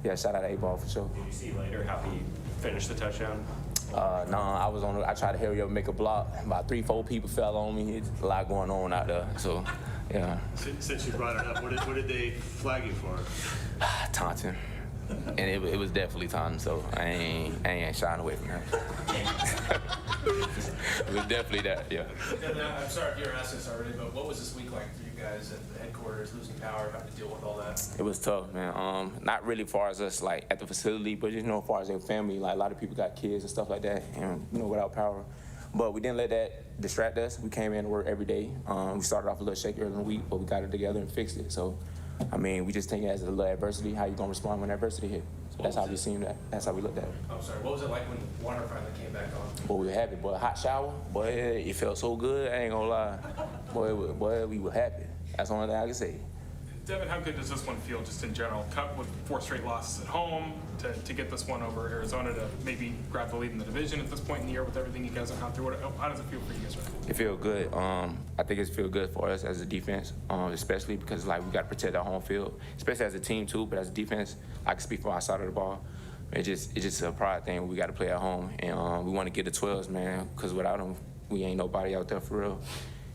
yeah, shout out to A-Ball for sure. Did you see later how he finished the touchdown? No, I tried to hurry up and make a block. About 3-4 people fell on me. It's a lot going on out there. So, yeah. Since you brought it up, what did they flag you for? Taunting. And it was definitely taunting, so I ain't shying away from that. It was definitely that, yeah. I'm sorry if you're asking this already, but what was this week like for you guys at the headquarters, losing power, having to deal with all that? It was tough, man. Not really far as us, like, at the facility, but just, as far as their family. Like, a lot of people got kids and stuff like that, and, without power. But we didn't let that distract us. We came in to work every day. We started off a little shaky early in the week, but we got it together and fixed it. So, I mean, we just take it as a little adversity, how you gonna respond when adversity hit. So that's how we seen that. That's how we looked at it. I'm sorry, what was it like when water finally came back on? Boy, we were happy. Boy, a hot shower, boy, it felt so good, I ain't gonna lie. Boy, we were happy. That's the only thing I can say. Devin, how good does this one feel just in general? Cut with 4 straight losses at home to get this one over Arizona to maybe grab the lead in the division at this point in the year with everything you guys have gone through. How does it feel for you guys right now? It feels good. I think it feels good for us as a defense, especially because like we got to protect our home field, especially as a team too. But as a defense, I can speak for our side of the ball. It's just a pride thing. We got to play at home, and we want to get the 12s, man. Because without them, we ain't nobody out there for real.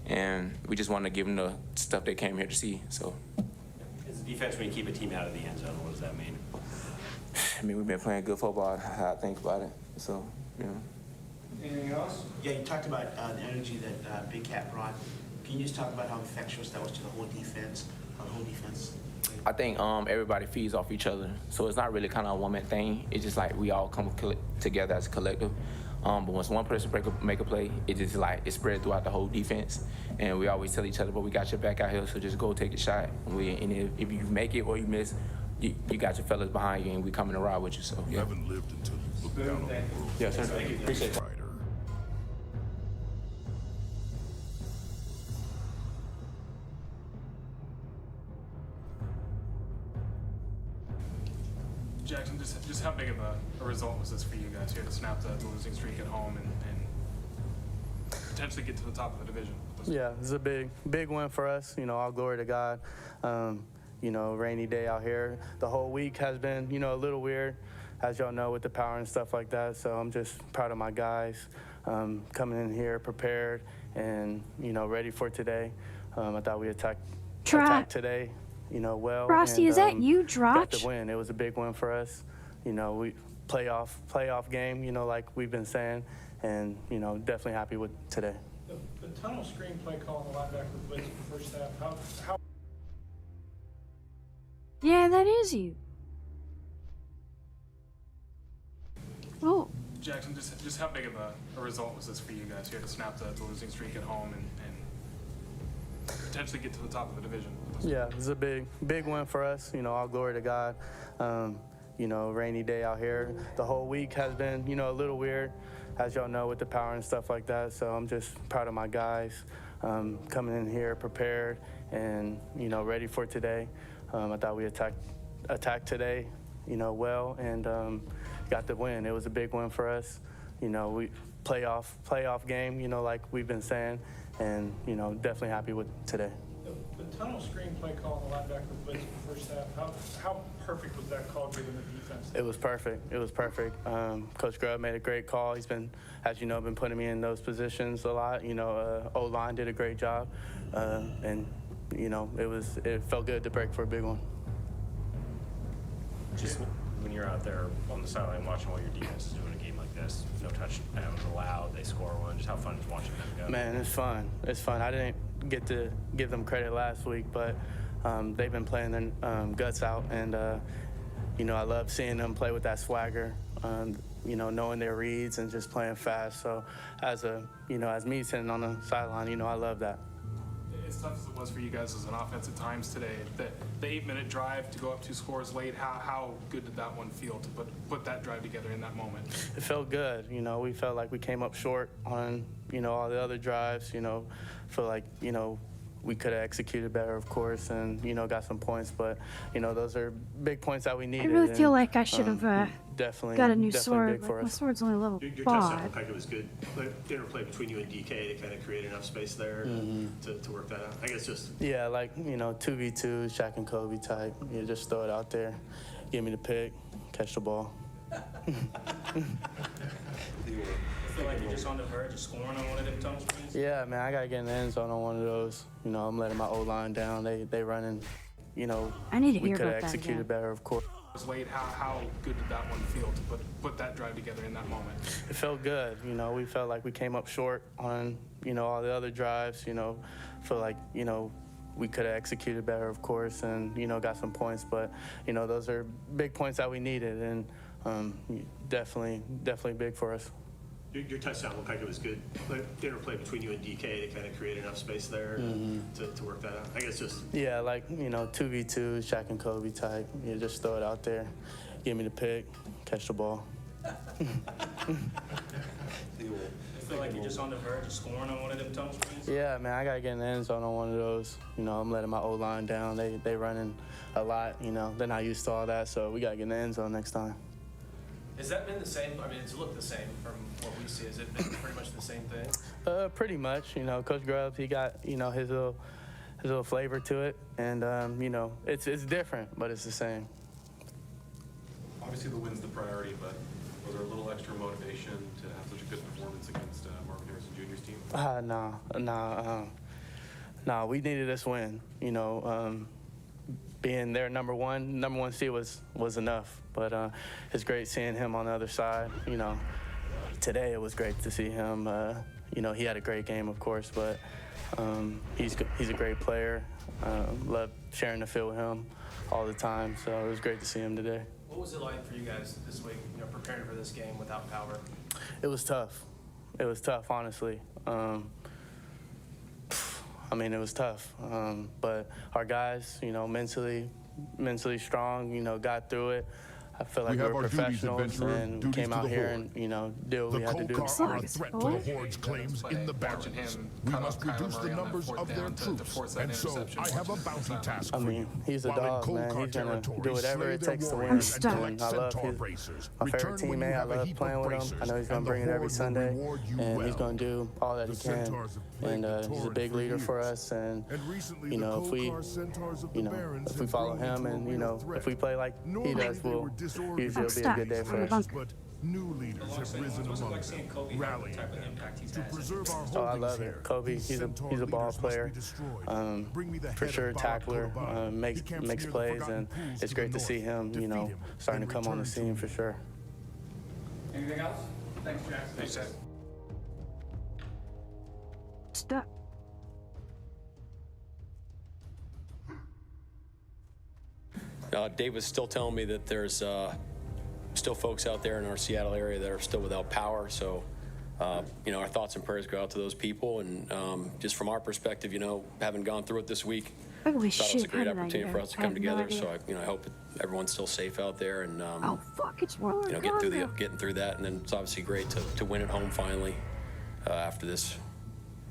And we just want to give them the stuff they came here to see. So. As a defense, when you keep a team out of the end zone, what does that mean? I mean, we've been playing good football, how I think about it. So, Anything else? Yeah, you talked about the energy that Big Cat brought. Can you just talk about how infectious that was to the whole defense? How the whole defense played I think everybody feeds off each other, so it's not really kind of a one-man thing. It's just like we all come together as a collective. But once one person make a play, it just like it spread throughout the whole defense. And we always tell each other, but we got your back out here, so just go take a shot. And if you make it or you miss, you got your fellas behind you, and we coming to ride with you. So yeah. You haven't lived until you look down on the world. Yes, sir. Appreciate it. Jackson, just how big of a result was this for you guys here to snap the losing streak at home and potentially get to the top of the division? Yeah, it's a big win for us. You know, all glory to God. You know, rainy day out here. The whole week has been, you know, a little weird, as y'all know, with the power and stuff like that. So I'm just proud of my guys coming in here prepared and, you know, ready for today. I thought we attacked today, you know, well. Frosty, and, is that you, Drotch? Got the win. It was a big win for us. You know, we playoff game, you know, like we've been saying, and, you know, definitely happy with today. The tunnel screen play call in the linebacker blitz in the first half, how Yeah, that is you. Oh. Jackson, just how big of a result was this for you guys here to snap the losing streak at home and potentially get to the top of the division? Yeah, it's a big win for us. You know, all glory to God. You know, rainy day out here. The whole week has been, you know, a little weird, as y'all know, with the power and stuff like that. So I'm just proud of my guys coming in here prepared and, you know, ready for today. I thought we attacked today, you know, well, and got the win. It was a big win for us. You know, we playoff game, you know, like we've been saying, and, you know, definitely happy with today. the tunnel screen play call in the linebacker blitz in the first half, how perfect was that call given the defense? It was perfect. It was perfect. Coach Grubb made a great call. He's been, as you know, been putting me in those positions a lot. You know, O-line did a great job, and you know, it felt good to break for a big one. Just when you're out there on the sideline watching what your defense is doing in a game like this, no touchdowns allowed, they score one. Just how fun is watching them go? Man, it's fun. It's fun. I didn't get to give them credit last week, but they've been playing their guts out, and you know, I love seeing them play with that swagger. You know, knowing their reads and just playing fast. So, as me sitting on the sideline, you know, I love that. As tough as it was for you guys as an offense at times today, the 8-minute drive to go up 2 scores late, how good did that one feel to put that drive together in that moment? It felt good. You know, we felt like we came up short on, you know, all the other drives. You know, feel like, you know, we could have executed better, of course, and, you know, got some points. But, you know, those are big points that we needed. I really feel like I should have got a new definitely sword. big for Like, my us. sword's only level Your 5. touchdown looked like it was good. Interplay between you and DK to kind of create enough space there to work that out. I guess just... Yeah, like, you know, 2v2, Shaq and Kobe type. You just throw it out there, give me the pick, catch the ball. I feel like you're just on the verge of scoring on one of them tunnel screens? Yeah, man, I got to get in the end zone on one of those. You know, I'm letting my O-line down. They running, you know, I need to we hear could about have that executed again. better, of course. Late, how good did that one feel to put that drive together in that moment? It felt good. You know, we felt like we came up short on, you know, all the other drives. You know, feel like, you know, we could have executed better, of course, and, you know, got some points. But, you know, those are big points that we needed, and definitely big for us. Your touchdown looked like it was good. Interplay between you and DK to kind of create enough space there to work that out. I guess just... Yeah, like, you know, 2v2, Shaq and Kobe type. You just throw it out there, give me the pick, catch the ball. I feel like you're just on the verge of scoring on one of them tunnel screens? Yeah, man, I got to get in the end zone on one of those. You know, I'm letting my O-line down. They running a lot, you know. They're not used to all that, so we got to get in the end zone next time. Has that been the same? I mean, it's looked the same from what we see. Has it been pretty much the same thing? Pretty much. You know, Coach Grubb, he got, you know, his little flavor to it, and you know, it's different, but it's the same. Obviously, the win's the priority, but was there a little extra motivation to have such a good performance against Marvin Harrison Jr.'s team? No. We needed this win. You know, being their number one seed was enough. But it's great seeing him on the other side. You know, today it was great to see him. You know, he had a great game, of course, but he's a great player. Love sharing the field with him. all the time. So it was great to see him today. What was it like for you guys this week, preparing for this game without power? It was tough. It was tough, honestly. It was tough. But our guys, mentally strong, got through it. I feel like we were professionals and we came out here and, did what we had to do. The Kokar are a threat to the Horde's claims in the Barrens. We must reduce the numbers of their troops, and so I have a bounty task for you. He's a dog, man. He's gonna do whatever it takes to win. And I love my favorite teammate. I love playing with him. I know he's gonna bring it every Sunday, and he's gonna do all that he can. And he's a big leader for us. And if we follow him, and if we play like he does, usually it'll be a good day for us. But new leaders have risen among us, rallying to preserve our holdings. Oh, I love it. Kobe, he's a ball player, for sure, tackler, makes plays, and it's great to see him, starting to come on the scene for sure. Anything else? Thanks, Jackson. Thanks, Jack. Stuck. Dave was still telling me that there's still folks out there in our Seattle area that are still without power. So, our thoughts and prayers go out to those people. And just from our perspective, having gone through it this week, thought it was a great opportunity for us to come together. So, I hope everyone's still safe out there and it's warlord. Getting through that. And then it's obviously great to win at home finally after this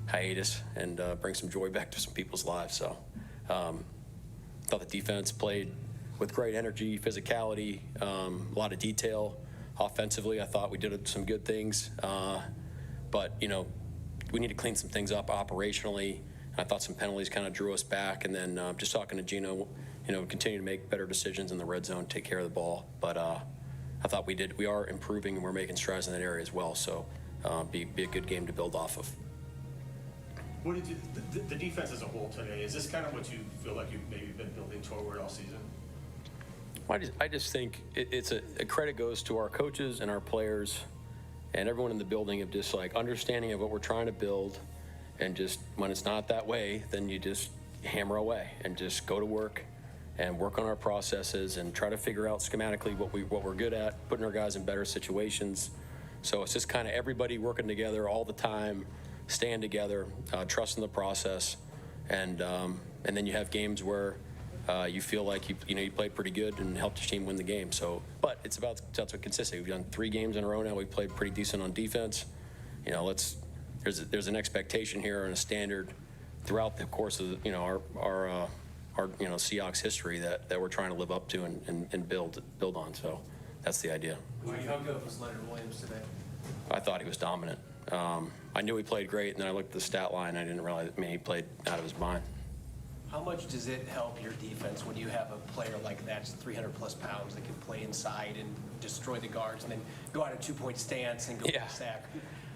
hiatus and bring some joy back to some people's lives. So, thought the defense played with great energy, physicality, a lot of detail. Offensively, I thought we did some good things, but we need to clean some things up operationally. I thought some penalties kind of drew us back, and then just talking to Gino, continue to make better decisions in the red zone, take care of the ball. But I thought we are improving and we're making strides in that area as well. So be a good game to build off of. What did the defense as a whole today, is this kind of what you feel like you've maybe been building toward all season? Well, I just think it's a credit goes to our coaches and our players and everyone in the building of just understanding of what we're trying to build, and just when it's not that way, then you just hammer away and just go to work and work on our processes and try to figure out schematically what we're good at, putting our guys in better situations. So it's just kind of everybody working together all the time, staying together, trusting the process, and then you have games where you feel like you played pretty good and helped your team win the game. So, but it's about consistency. We've done 3 games in a row now. We played pretty decent on defense. There's an expectation here and a standard throughout the course of our Seahawks history that we're trying to live up to and build on. So that's the idea. How good was Leonard Williams today? I thought he was dominant. I knew he played great, and then I looked at the stat line. I didn't realize. He played out of his mind. How much does it help your defense when you have a player like that, 300-plus pounds, that can play inside and destroy the guards, and then go out a 2-point stance and go for a sack?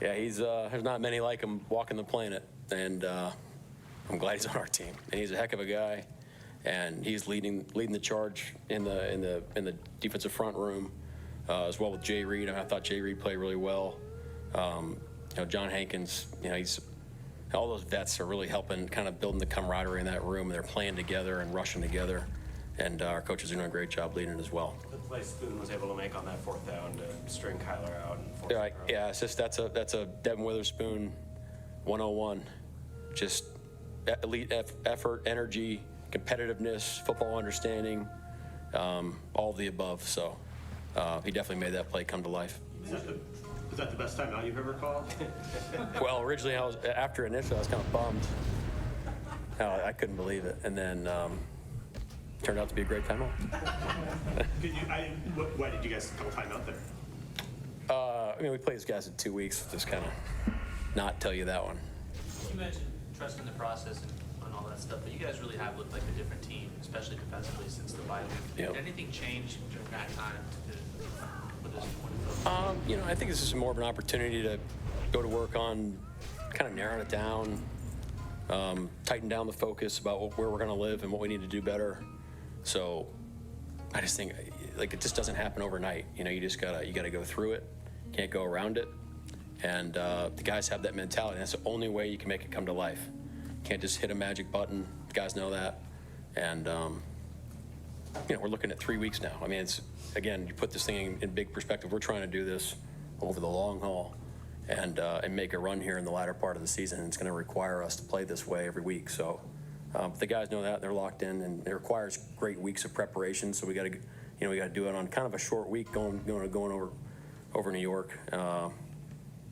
Yeah, there's not many like him walking the planet, and I'm glad he's on our team. And he's a heck of a guy, and he's leading the charge in the defensive front room, as well with Jay Reed. I thought Jay Reed played really well. John Hankins, all those vets are really helping, kind of building the camaraderie in that room. They're playing together and rushing together, and our coaches are doing a great job leading it as well. The play Spoon was able to make on that 4th down to string Kyler out and force it. Yeah, it's just that's a Devin Witherspoon 101. Just elite effort, energy, competitiveness, football understanding, all of the above. So he definitely made that play come to life. Is that the best timeout you've ever called? Well, originally after initially I was kind of bummed. I couldn't believe it, and then turned out to be a great timeout. Why did you guys call timeout there? We play these guys in 2 weeks. Just kind of not tell you that one. You mentioned trusting the process and all that stuff, but you guys really have looked like a different team, especially defensively since the bye week. Yep. Did anything change during that time for this point? I think this is more of an opportunity to go to work on kind of narrowing it down, tighten down the focus about where we're going to live and what we need to do better. So I just think it just doesn't happen overnight. You just gotta go through it. Can't go around it. And the guys have that mentality. That's the only way you can make it come to life. Can't just hit a magic button. The guys know that. And we're looking at 3 weeks now. I mean, it's, again, you put this thing in big perspective. We're trying to do this over the long haul and make a run here in the latter part of the season. It's going to require us to play this way every week. So the guys know that, they're locked in, and it requires great weeks of preparation. So we got to, we got to do it on kind of a short week going over New York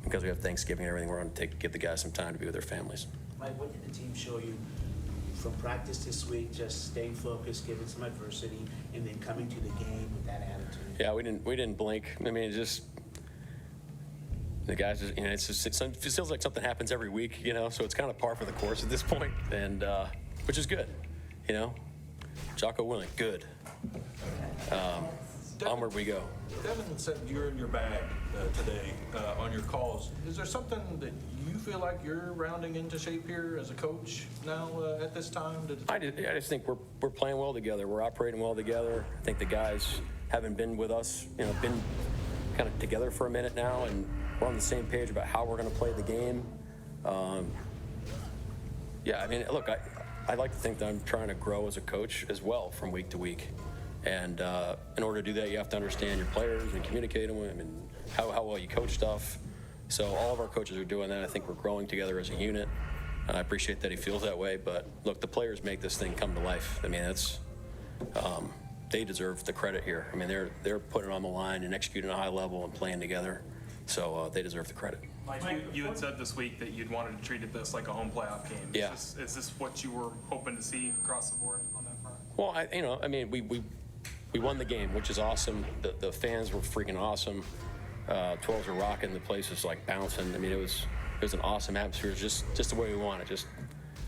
because we have Thanksgiving and everything. We're going to give the guys some time to be with their families. Mike, what did the team show you from practice this week, just staying focused, given some adversity, and then coming to the game with that attitude? Yeah, we didn't blink. I mean, it's just the guys. It feels like something happens every week, So it's kind of par for the course at this point, and which is good, Jocko Willing, good. Onward we go. Devin said you're in your bag today on your calls. Is there something that you feel like you're rounding into shape here as a coach now at this time? I just think we're playing well together. We're operating well together. I think the guys haven't been with us, been kind of together for a minute now, and we're on the same page about how we're going to play the game. Yeah, I mean, look, I like to think that I'm trying to grow as a coach as well from week to week. And in order to do that, you have to understand your players and communicate with them and how well you coach stuff. So all of our coaches are doing that. I think we're growing together as a unit. I appreciate that he feels that way. But look, the players make this thing come to life. I mean, they deserve the credit here. I mean, they're putting it on the line and executing at a high level and playing together. So they deserve the credit. Mike, you had said this week that you'd wanted to treat this like a home playoff game. Yeah. Is this what you were hoping to see across the board on that front? Well, I mean, we won the game, which is awesome. The fans were freaking awesome. 12s were rocking. The place was like bouncing. I mean, it was an awesome atmosphere. It was just the way we want it.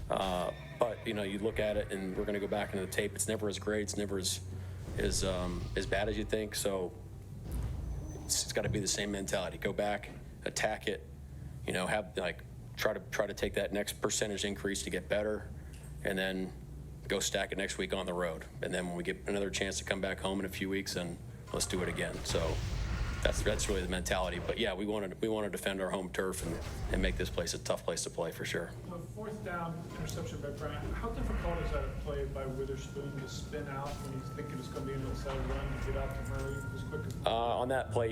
But you look at it, and we're going to go back into the tape. It's never as great. It's never as bad as you think. So it's got to be the same mentality. Go back, attack it. Try to take that next percentage increase to get better, and then go stack it next week on the road. And then when we get another chance to come back home in a few weeks, then let's do it again. So that's really the mentality. But yeah, we want to defend our home turf and make this place a tough place to play for sure. The fourth down interception by Bryant, how difficult is that a play by Witherspoon to spin out when he's thinking it's going to be an inside run to get out to Murray as quick as possible? On that play,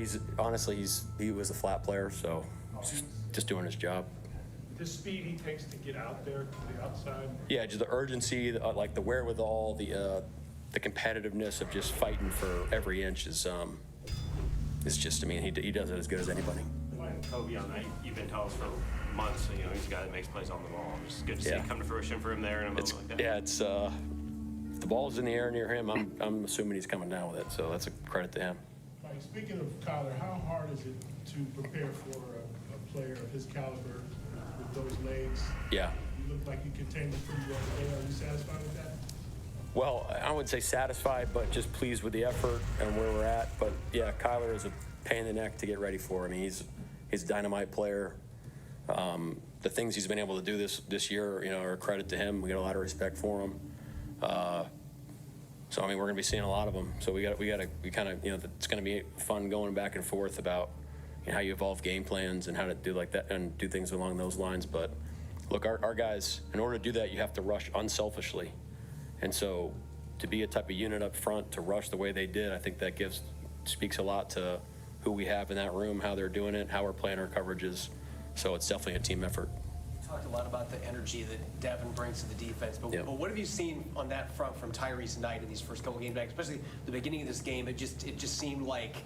he was a flat player, so just doing his job. The speed he takes to get out there to the outside. Yeah, just the urgency, the wherewithal, the competitiveness of just fighting for every inch is just. I mean, he does it as good as anybody. Kobe, you've been telling us for months. He's a guy that makes plays on the ball. It's good to see it come to fruition for him there in a moment like that. Yeah, it's if the ball's in the air near him, I'm assuming he's coming down with it. So that's a credit to him. Mike, speaking of Kyler, how hard is it to prepare for a player of his caliber with those legs? Yeah. You look like you contained it pretty well today. Are you satisfied with that? Well, I wouldn't say satisfied, but just pleased with the effort and where we're at. But yeah, Kyler is a pain in the neck to get ready for. I mean, he's a dynamite player. The things he's been able to do this year, are a credit to him. We got a lot of respect for him. So I mean, we're going to be seeing a lot of them. So we kind of it's going to be fun going back and forth about how you evolve game plans and how to do like that and do things along those lines. But look, our guys, in order to do that, you have to rush unselfishly. And so to be a type of unit up front, to rush the way they did, I think that speaks a lot to who we have in that room, how they're doing it, how we're playing our coverages. So it's definitely a team effort. You talked a lot about the energy that Devin brings to the defense, but what have you seen on that front from Tyrese Knight in these first couple games back, especially the beginning of this game? It just seemed like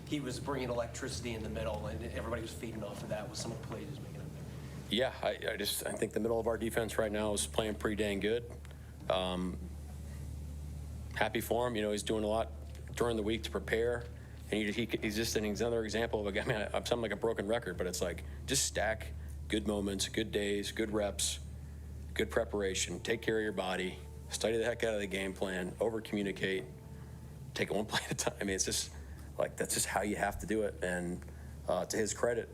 he was bringing electricity in the middle, and everybody was feeding off of that with some of the plays he was making up there. Yeah, I think the middle of our defense right now is playing pretty dang good. Happy for him. He's doing a lot during the week to prepare, and he's just another example of a guy. I mean, I'm sounding like a broken record, but it's like just stack good moments, good days, good reps, good preparation. Take care of your body. Study the heck out of the game plan. Over communicate. Take it one play at a time. I mean, it's just like that's just how you have to do it. And to his credit,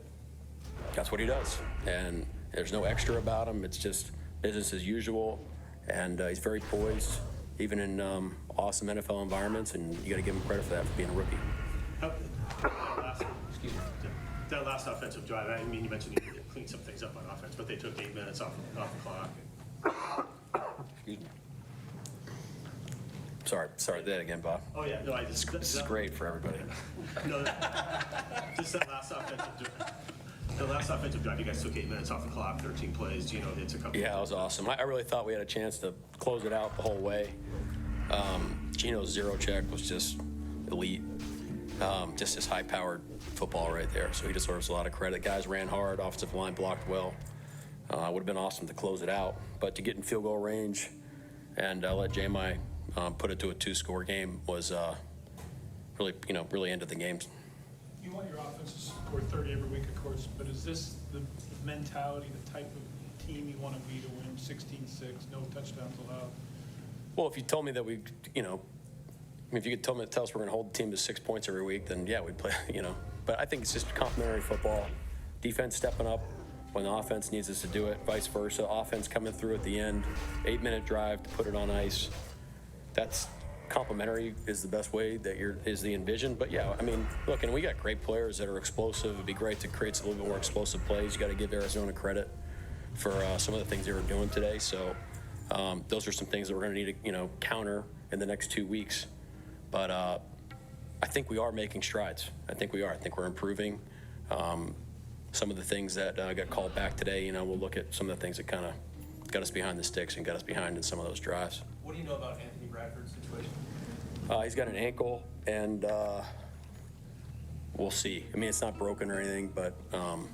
that's what he does. And there's no extra about him. It's just business as usual. And he's very poised, even in awesome NFL environments, and you got to give him credit for that, for being a rookie. That last offensive drive, I mean, you mentioned you needed to clean some things up on offense, but they took 8 minutes off the clock. Excuse me. Sorry, say that again, Bob. Oh, yeah, no, This is great for everybody. No, just that last offensive drive, you guys took 8 minutes off the clock, 13 plays, Gino hits a couple. Yeah, it was awesome. I really thought we had a chance to close it out the whole way. Gino's zero check was just elite. Just his high-powered football right there. So he deserves a lot of credit. Guys ran hard, offensive line blocked well. Would have been awesome to close it out, but to get in field goal range and let J-My put it to a 2-score game was really ended the game. You want your offense to score 30 every week, of course, but is this the mentality, the type of team you want to be to win 16-6, no touchdowns allowed? Well, if you told me that if you could tell us we're going to hold the team to 6 points every week, then yeah, we'd play, But I think it's just complementary football. Defense stepping up when the offense needs us to do it, vice versa. Offense coming through at the end, 8-minute drive to put it on ice. That's complementary is the best way is the envision. But yeah, I mean, look, and we got great players that are explosive. It'd be great to create a little bit more explosive plays. You got to give Arizona credit for some of the things they were doing today. So those are some things that we're going to need to, counter in the next 2 weeks. But I think we are making strides. I think we are. I think we're improving. Some of the things that got called back today, we'll look at some of the things that kind of got us behind the sticks and got us behind in some of those drives. What do you know about Anthony Bradford's situation? He's got an ankle, and we'll see. I mean, it's not broken or anything, but I'm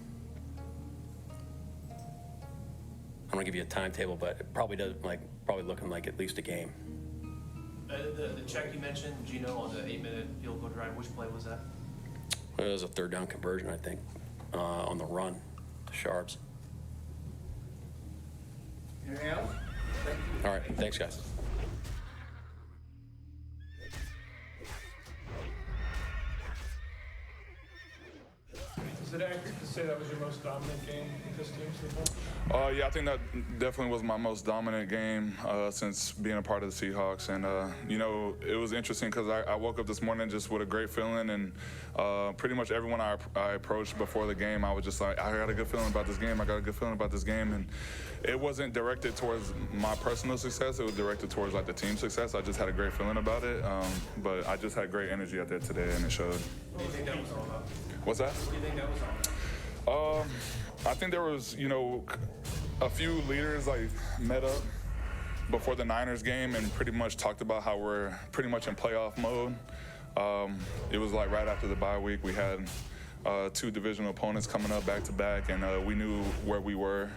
going to give you a timetable, but it probably looking like at least a game. The check you mentioned, Gino, on the 8-minute field goal drive, which play was that? It was a third down conversion, I think, on the run to Sharps. Anything else? All right, thanks, guys. Is it accurate to say that was your most dominant game with this team so far? Yeah, I think that definitely was my most dominant game since being a part of the Seahawks. And, it was interesting because I woke up this morning just with a great feeling. And pretty much everyone I approached before the game, I was just like, I got a good feeling about this game. I got a good feeling about this game. And it wasn't directed towards my personal success. It was directed towards, the team success. I just had a great feeling about it. But I just had great energy out there today, and it showed. What do you think that was all about? What's that? What do you think that was all about? I think there was, a few leaders met up before the Niners game and pretty much talked about how we're pretty much in playoff mode. It was right after the bye week. We had 2 divisional opponents coming up back to back, and we knew where we were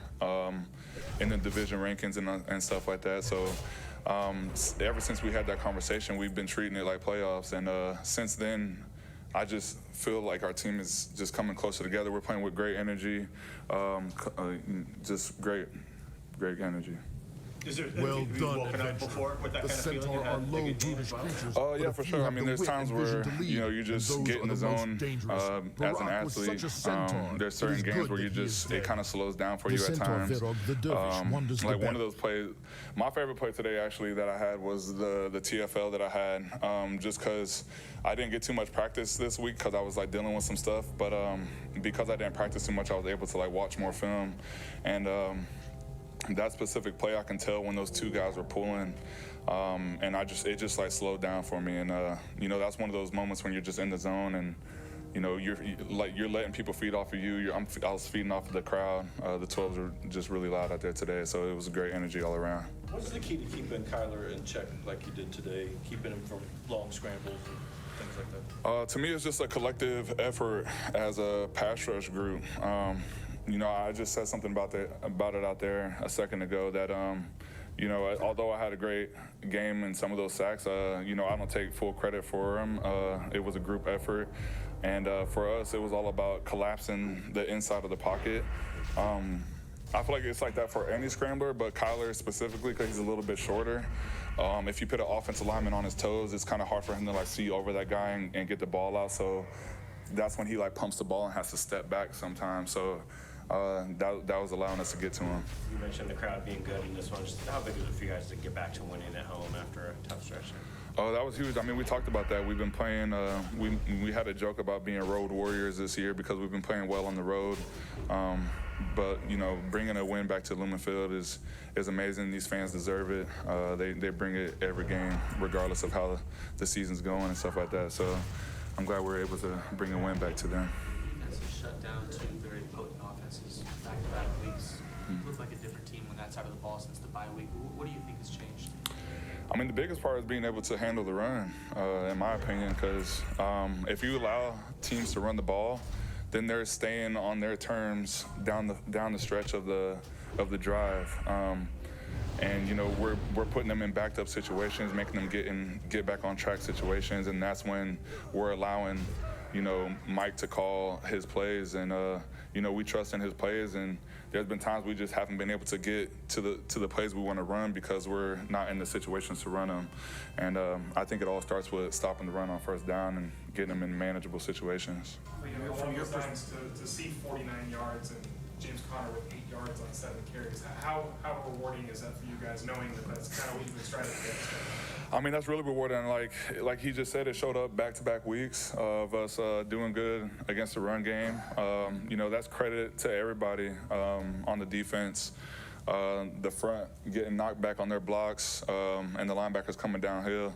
in the division rankings and stuff like that. So ever since we had that conversation, we've been treating it like playoffs. And since then, I just feel like our team is just coming closer together. We're playing with great energy, just great energy. Is there Well have you done, woken up before with that The kind of feeling? Centaur You had are like low a game brutish about? creatures. Yeah, but for a few sure. I have mean, the there's wit times and where, vision to lead, you just and get those in the are the most zone dangerous. as an Barak was athlete. such a centaur. There's It certain is games good where that you he is just, dead. it kind of slows down for The you at centaur times. Varog, the dervish, wonders the One best. of those plays, my favorite play today actually that I had was the TFL that I had, just because I didn't get too much practice this week because I was dealing with some stuff, but because I didn't practice too much, I was able to watch more film, and that specific play I can tell when those 2 guys were pulling, and it just slowed down for me, and that's one of those moments when you're just in the zone and you're letting people feed off of you. I was feeding off of the crowd. The 12s were just really loud out there today, so it was great energy all around. What's the key to keeping Kyler in check like you did today, keeping him from long scrambles and things like that? To me, it's just a collective effort as a pass rush group. I just said something about it out there a second ago that, although I had a great game in some of those sacks, I don't take full credit for them. It was a group effort. And for us, it was all about collapsing the inside of the pocket. I feel like it's like that for any scrambler, but Kyler specifically because he's a little bit shorter. If you put an offensive lineman on his toes, it's kind of hard for him to see over that guy and get the ball out. So that's when he pumps the ball and has to step back sometimes. So that was allowing us to get to them. You mentioned the crowd being good in this one. Just how big is it for you guys to get back to winning at home after a tough stretch? Oh, that was huge. I mean, we talked about that. We've been playing, we had a joke about being road warriors this year because we've been playing well on the road. But, you know, bringing a win back to Lumen Field is amazing. These fans deserve it. They bring it every game, regardless of how the season's going and stuff like that. So I'm glad we're able to bring a win back to them. You guys have shut down two very potent offenses back-to-back weeks. You look like a different team on that side of the ball since the bye week. What do you think has changed? I mean, the biggest part is being able to handle the run, in my opinion, because if you allow teams to run the ball, then they're staying on their terms down the stretch of the drive. And you know, we're putting them in backed up situations, making them get back on track situations, and that's when we're allowing, you know, Mike to call his plays, and you know, we trust in his plays, and there's been times we just haven't been able to get to the plays we want to run because we're not in the situations to run them. And I think it all starts with stopping the run on first down and getting them in manageable situations. From your perspective, to see 49 yards and James Conner with 8 yards on 7 carries, how rewarding is that for you guys, knowing that that's kind of what you've been striving to get? I mean, that's really rewarding. Like he just said, it showed up back-to-back weeks of us doing good against the run game. You know, that's credit to everybody on the defense. The front getting knocked back on their blocks, and the linebackers coming downhill.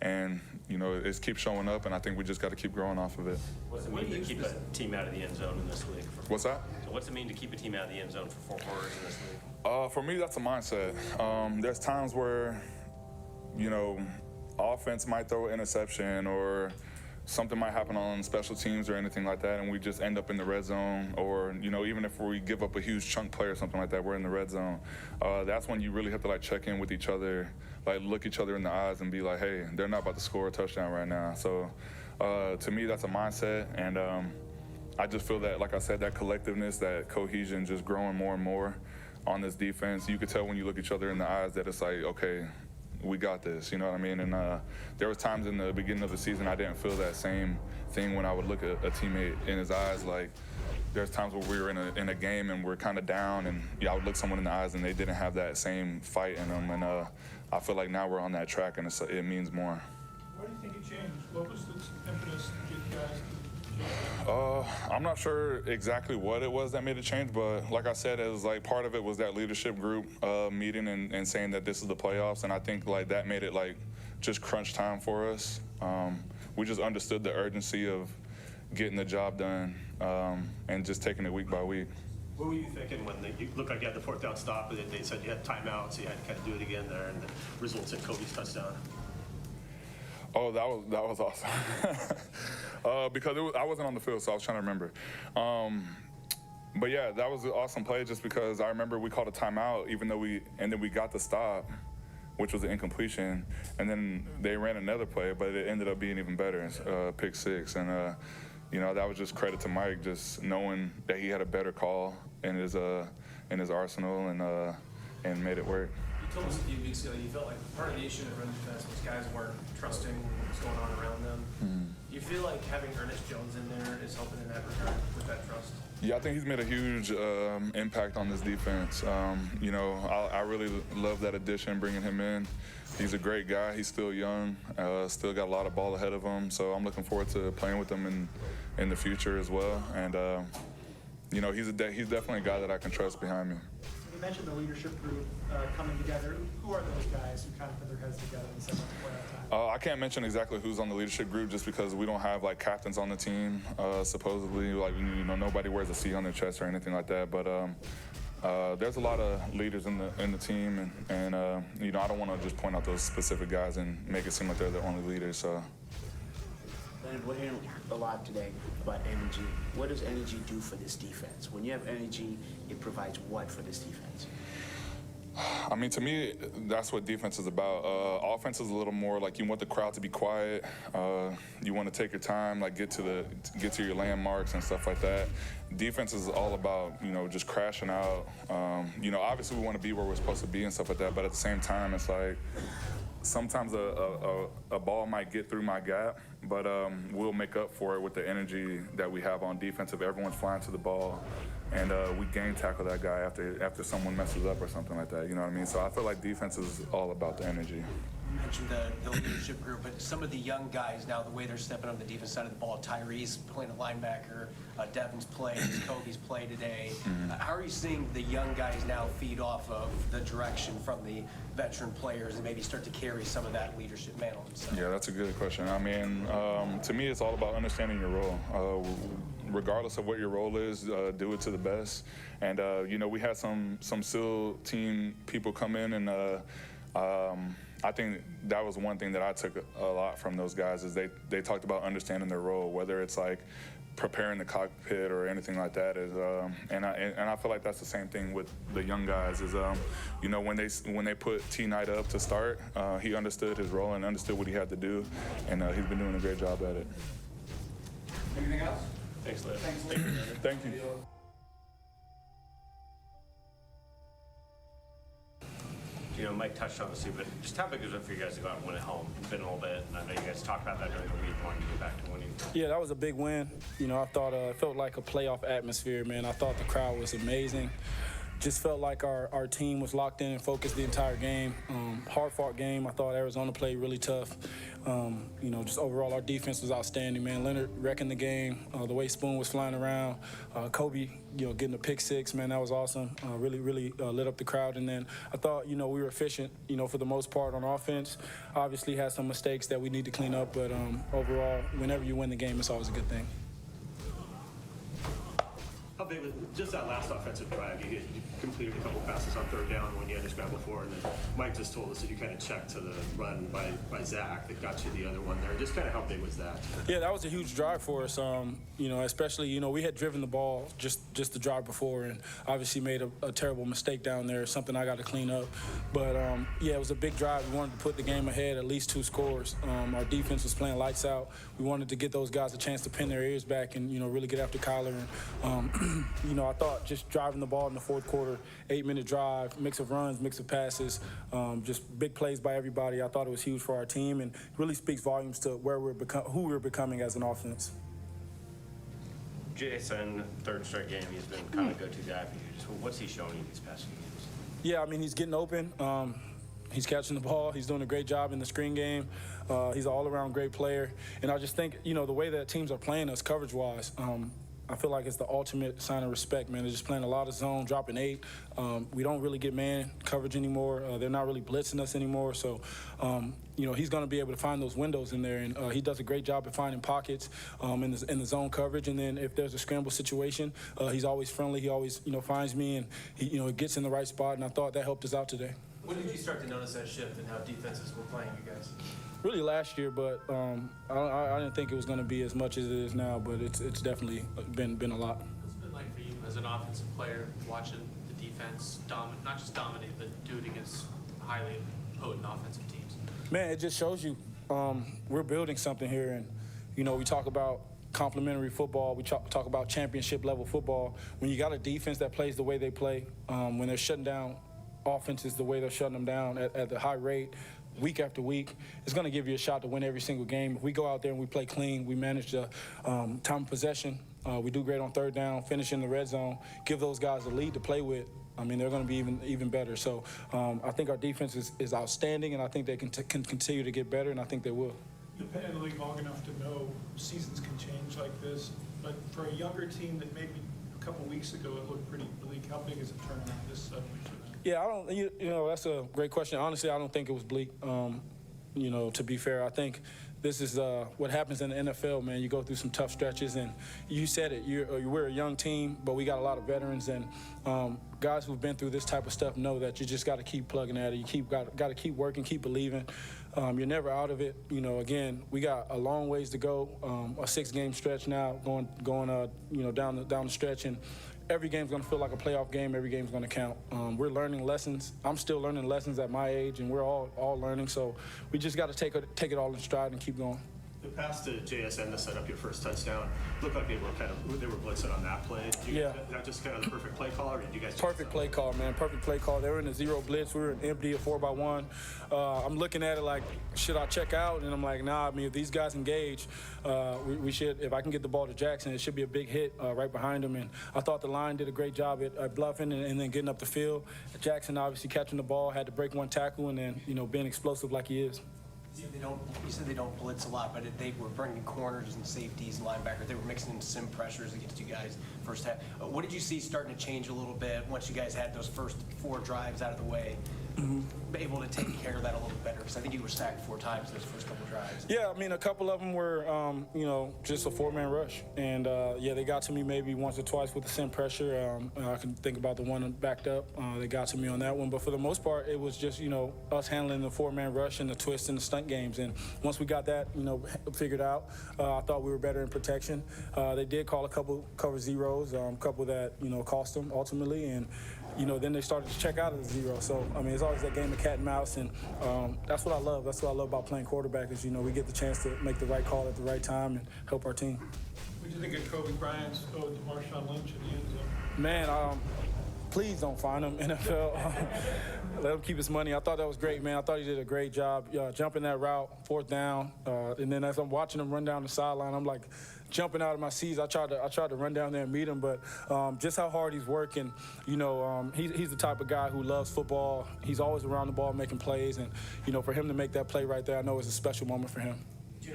And, you know, it keeps showing up, and I think we just got to keep growing off of it. What's it mean to keep a team out of the end zone in this league? What's that? So what's it mean to keep a team out of the end zone for 4 quarters in this league? For me, that's a mindset. There's times where, you know, offense might throw an interception or something might happen on special teams or anything like that, and we just end up in the red zone, or, you know, even if we give up a huge chunk play or something like that, we're in the red zone. That's when you really have to, like, check in with each other, like, look each other in the eyes and be like, hey, they're not about to score a touchdown right now. So to me, that's a mindset, and I just feel that, like I said, that collectiveness, that cohesion just growing more and more on this defense. You could tell when you look each other in the eyes that it's like, okay, we got this, you know what I mean? And there was times in the beginning of the season I didn't feel that same thing when I would look at a teammate in his eyes. Like, there's times where we were in a game and we're kind of down, and I would look someone in the eyes and they didn't have that same fight in them. And I feel like now we're on that track, and it means more. Why do you think it changed? What was the impetus to get guys to change? I'm not sure exactly what it was that made it change, but like I said, it was like part of it was that leadership group meeting and saying that this is the playoffs, and I think like that made it like just crunch time for us. We just understood the urgency of getting the job done and just taking it week by week. What were you thinking when you looked like you had the 4th down stop, and they said you had timeout, so you had to kind of do it again there, and the results in Kobe's touchdown? Oh, that was awesome. Because I wasn't on the field, so I was trying to remember. But yeah, that was an awesome play just because I remember we called a timeout, even though then we got the stop, which was an incompletion, and then they ran another play, but it ended up being even better, pick 6. And you know, that was just credit to Mike, just knowing that he had a better call in his arsenal and made it work. You told us a few weeks ago you felt like part of the issue in run defense was guys weren't trusting what was going on around them. Do you feel like having Ernest Jones in there is helping in that regard with that trust? Yeah, I think he's made a huge impact on this defense. You know, I really love that addition, bringing him in. He's a great guy. He's still young, still got a lot of ball ahead of him. So I'm looking forward to playing with him in the future as well. And you know, he's definitely a guy that I can trust behind me. You mentioned the leadership group coming together. Who are those guys who kind of put their heads together and said, playoff time? I can't mention exactly who's on the leadership group just because we don't have like captains on the team. Supposedly, like, you know, nobody wears a C on their chest or anything like that. But there's a lot of leaders in the team, and you know, I don't want to just point out those specific guys and make it seem like they're the only leaders. So. And we're hearing a lot today about energy. What does energy do for this defense? When you have energy, it provides what for this defense? I mean, to me, that's what defense is about. Offense is a little more like you want the crowd to be quiet. You want to take your time, like get to your landmarks and stuff like that. Defense is all about, you know, just crashing out. You know, obviously we want to be where we're supposed to be and stuff like that, but at the same time, it's like sometimes a ball might get through my gap, but we'll make up for it with the energy that we have on defense. If everyone's flying to the ball, and we game tackle that guy after someone messes up or something like that. You know what I mean? So I feel like defense is all about the energy. You mentioned the leadership group, but some of the young guys now, the way they're stepping on the defense side of the ball, Tyrese playing a linebacker, Devin's played, Kobe's played today. How are you seeing the young guys now feed off of the direction from the veteran players and maybe start to carry some of that leadership mantle themselves? Yeah, that's a good question. I mean, to me, it's all about understanding your role. Regardless of what your role is, do it to the best. And, you know, we had some SEAL team people come in, and I think that was one thing that I took a lot from those guys is they talked about understanding their role, whether it's like preparing the cockpit or anything like that. And I feel like that's the same thing with the young guys is, you know, when they put T Knight up to start, he understood his role and understood what he had to do, and he's been doing a great job at it. Anything else? Thanks, Liv. Thank you. You know, Mike touched on this too, but just how big is it for you guys to go out and win at home? It's been a little bit, and I know you guys talked about that during the week, wanting to get back to winning. Yeah, that was a big win. You know, I thought it felt like a playoff atmosphere, man. I thought the crowd was amazing. Just felt like our team was locked in and focused the entire game. Hard-fought game. I thought Arizona played really tough. You know, just overall our defense was outstanding, man. Leonard wrecking the game. The way Spoon was flying around. Kobe, you know, getting a pick six, man, that was awesome. Really lit up the crowd. And then I thought, you know, we were efficient, you know, for the most part on offense. Obviously had some mistakes that we need to clean up, but overall, whenever you win the game, it's always a good thing. How big was just that last offensive drive? You completed a couple passes on third down when you had to scramble for, and then Mike just told us that you kind of checked to the run by Zach that got you the other one there. Just kind of how big was that? Yeah, that was a huge drive for us. You know, especially, you know, we had driven the ball just the drive before, and obviously made a terrible mistake down there, something I got to clean up. But yeah, it was a big drive. We wanted to put the game ahead, at least 2 scores. Our defense was playing lights out. We wanted to get those guys a chance to pin their ears back and, you know, really get after Kyler. And, you know, I thought just driving the ball in the fourth quarter, 8-minute drive, mix of runs, mix of passes, just big plays by everybody. I thought it was huge for our team and really speaks volumes to who we're becoming as an offense. Jason, third straight game, he's been kind of go-to guy for you. Just what's he showing you these past few games? Yeah, I mean, he's getting open. He's catching the ball. He's doing a great job in the screen game. He's an all-around great player. And I just think, you know, the way that teams are playing us coverage-wise, I feel like it's the ultimate sign of respect, man. They're just playing a lot of zone, dropping 8. We don't really get man coverage anymore. They're not really blitzing us anymore. So, you know, he's going to be able to find those windows in there. And he does a great job at finding pockets in the zone coverage. And then if there's a scramble situation, he's always friendly. He always, you know, finds me and he, you know, gets in the right spot. And I thought that helped us out today. When did you start to notice that shift in how defenses were playing you guys? Really last year, but I didn't think it was going to be as much as it is now, but it's definitely been a lot. What's it been like for you as an offensive player, watching the defense not just dominate, but do it against highly potent offensive teams? Man, it just shows you we're building something here, and you know, we talk about complementary football, we talk about championship level football. When you got a defense that plays the way they play, when they're shutting down offenses the way they're shutting them down at the high rate, week after week, it's going to give you a shot to win every single game. If we go out there and we play clean, we manage the time of possession, we do great on third down, finish in the red zone, give those guys a lead to play with, I mean, they're going to be even better. So I think our defense is outstanding, and I think they can continue to get better, and I think they will. You've been in the league long enough to know seasons can change like this, but for a younger team that maybe a couple weeks ago it looked pretty bleak, how big is it turning around this suddenly for them? Yeah, you know, that's a great question. Honestly, I don't think it was bleak. You know, to be fair, I think this is what happens in the NFL, man. You go through some tough stretches, and you said it. We're a young team, but we got a lot of veterans, and guys who've been through this type of stuff know that you just got to keep plugging at it. You got to keep working, keep believing. You're never out of it. You know, again, we got a long ways to go. A 6-game stretch now, going you know, down the stretch, and every game's going to feel like a playoff game. Every game's going to count. We're learning lessons. I'm still learning lessons at my age, and we're all learning. So we just got to take it all in stride and keep going. The The pass to JSN to set up your first touchdown looked like they were blitzing on that play. Yeah. Is that just kind of the perfect play call, or did you guys? Perfect play call, man. Perfect play call. They were in a zero blitz. We were in empty, a 4x1. I'm looking at it like, should I check out? And I'm like, nah. I mean, if these guys engage, we should. If I can get the ball to Jackson, it should be a big hit right behind him. And I thought the line did a great job at bluffing and then getting up the field. Jackson obviously catching the ball, had to break one tackle, and then being explosive like he is. You said they don't blitz a lot, but they were bringing corners and safeties and linebackers. They were mixing in sim pressures against you guys first half. What did you see starting to change a little bit once you guys had those first 4 drives out of the way? Able to take care of that a little bit better, because I think you were sacked 4 times those first couple drives. Yeah, I mean, a couple of them were, just a 4-man rush. And, they got to me maybe once or twice with the sim pressure. I can think about the one backed up. They got to me on that one. But for the most part, it was just, us handling the 4-man rush and the twist and the stunt games. And once we got that, figured out, I thought we were better in protection. They did call a couple cover zeros, a couple that, cost them ultimately. And, then they started to check out of the zero. So, I mean, it's always that game of cat and mouse, and that's what I love. That's what I love about playing quarterback is, we get the chance to make the right call at the right time and help our team. What do you think of Kobe Bryant's ode to Marshawn Lynch in the end zone? Man, please don't fine him, NFL. Let him keep his money. I thought that was great, man. I thought he did a great job jumping that route, 4th down. And then as I'm watching him run down the sideline, I'm like jumping out of my seats. I tried to run down there and meet him, but just how hard he's working. He's the type of guy who loves football. He's always around the ball making plays, and for him to make that play right there, I know it's a special moment for him.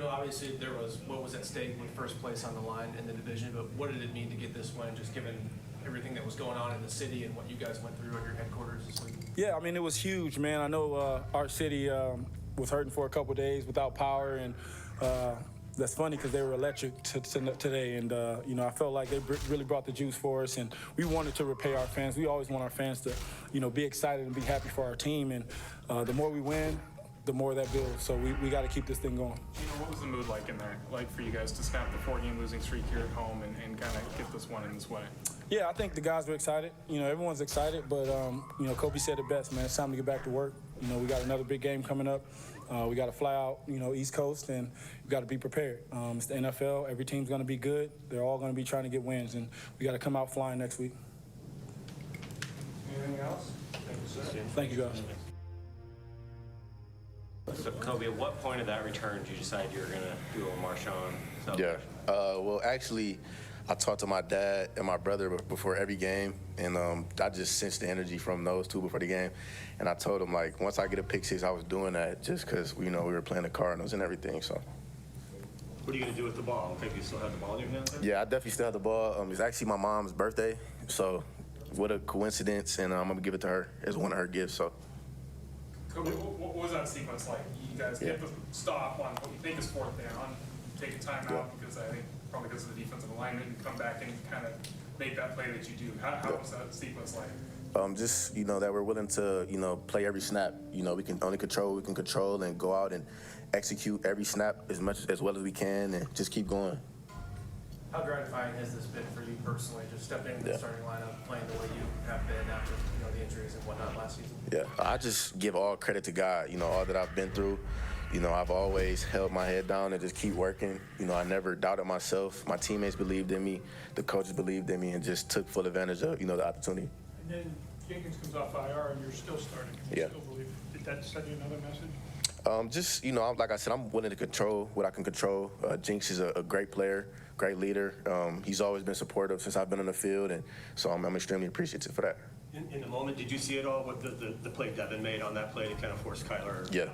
Obviously there was what was at stake with first place on the line in the division, but what did it mean to get this win, just given everything that was going on in the city and what you guys went through at your headquarters this week? Yeah, I mean, it was huge, man. I know our city was hurting for a couple of days without power, and that's funny because they were electric today, and I felt like they really brought the juice for us, and we wanted to repay our fans. We always want our fans to, be excited and be happy for our team, and the more we win, the more that builds. So we got to keep this thing going. What was the mood like in there, like for you guys to snap the 4-game losing streak here at home and kind of get this one in this way? Yeah, I think the guys were excited. Everyone's excited, but Kobe said it best, man. It's time to get back to work. We got another big game coming up. We got to fly out, East Coast, and we got to be prepared. It's the NFL. Every team's going to be good. They're all going to be trying to get wins, and we got to come out flying next week. Anything else? Thank you, sir. Thank you, guys. So, Kobe, at what point of that return did you decide you were going to do a Marshawn? Yeah. Well, actually, I talked to my dad and my brother before every game, and I just sensed the energy from those two before the game. And I told them, like, once I get a pick 6, I was doing that just because, we were playing the Cardinals and everything, so. What are you going to do with the ball? Okay, you still have the ball in your hands? Yeah, I definitely still have the ball. It's actually my mom's birthday, so what a coincidence, and I'm going to give it to her as one of her gifts, so. What was that sequence like? You guys get the stop on what you think is 4th down, take a timeout because I think probably because of the defensive alignment, and come back and kind of make that play that you do. How was that sequence like? Just, that we're willing to, play every snap. We can only control what we can control and go out and execute every snap as well as we can and just keep going. How gratifying has this been for you personally, just stepping into the starting lineup, playing the way you have been after the injuries and whatnot last season? Yeah, I just give all credit to God. All that I've been through. I've always held my head down and just keep working. I never doubted myself. My teammates believed in me. The coaches believed in me and just took full advantage of, the opportunity. And then Jenkins comes off IR and you're still starting. You still believe. Did that send you another message? Just, like I said, I'm willing to control what I can control. Jinx is a great player, great leader. He's always been supportive since I've been on the field, and so I'm extremely appreciative for that. In the moment, did you see at all what the play Devin made on that play to kind of force Kyler? Yeah.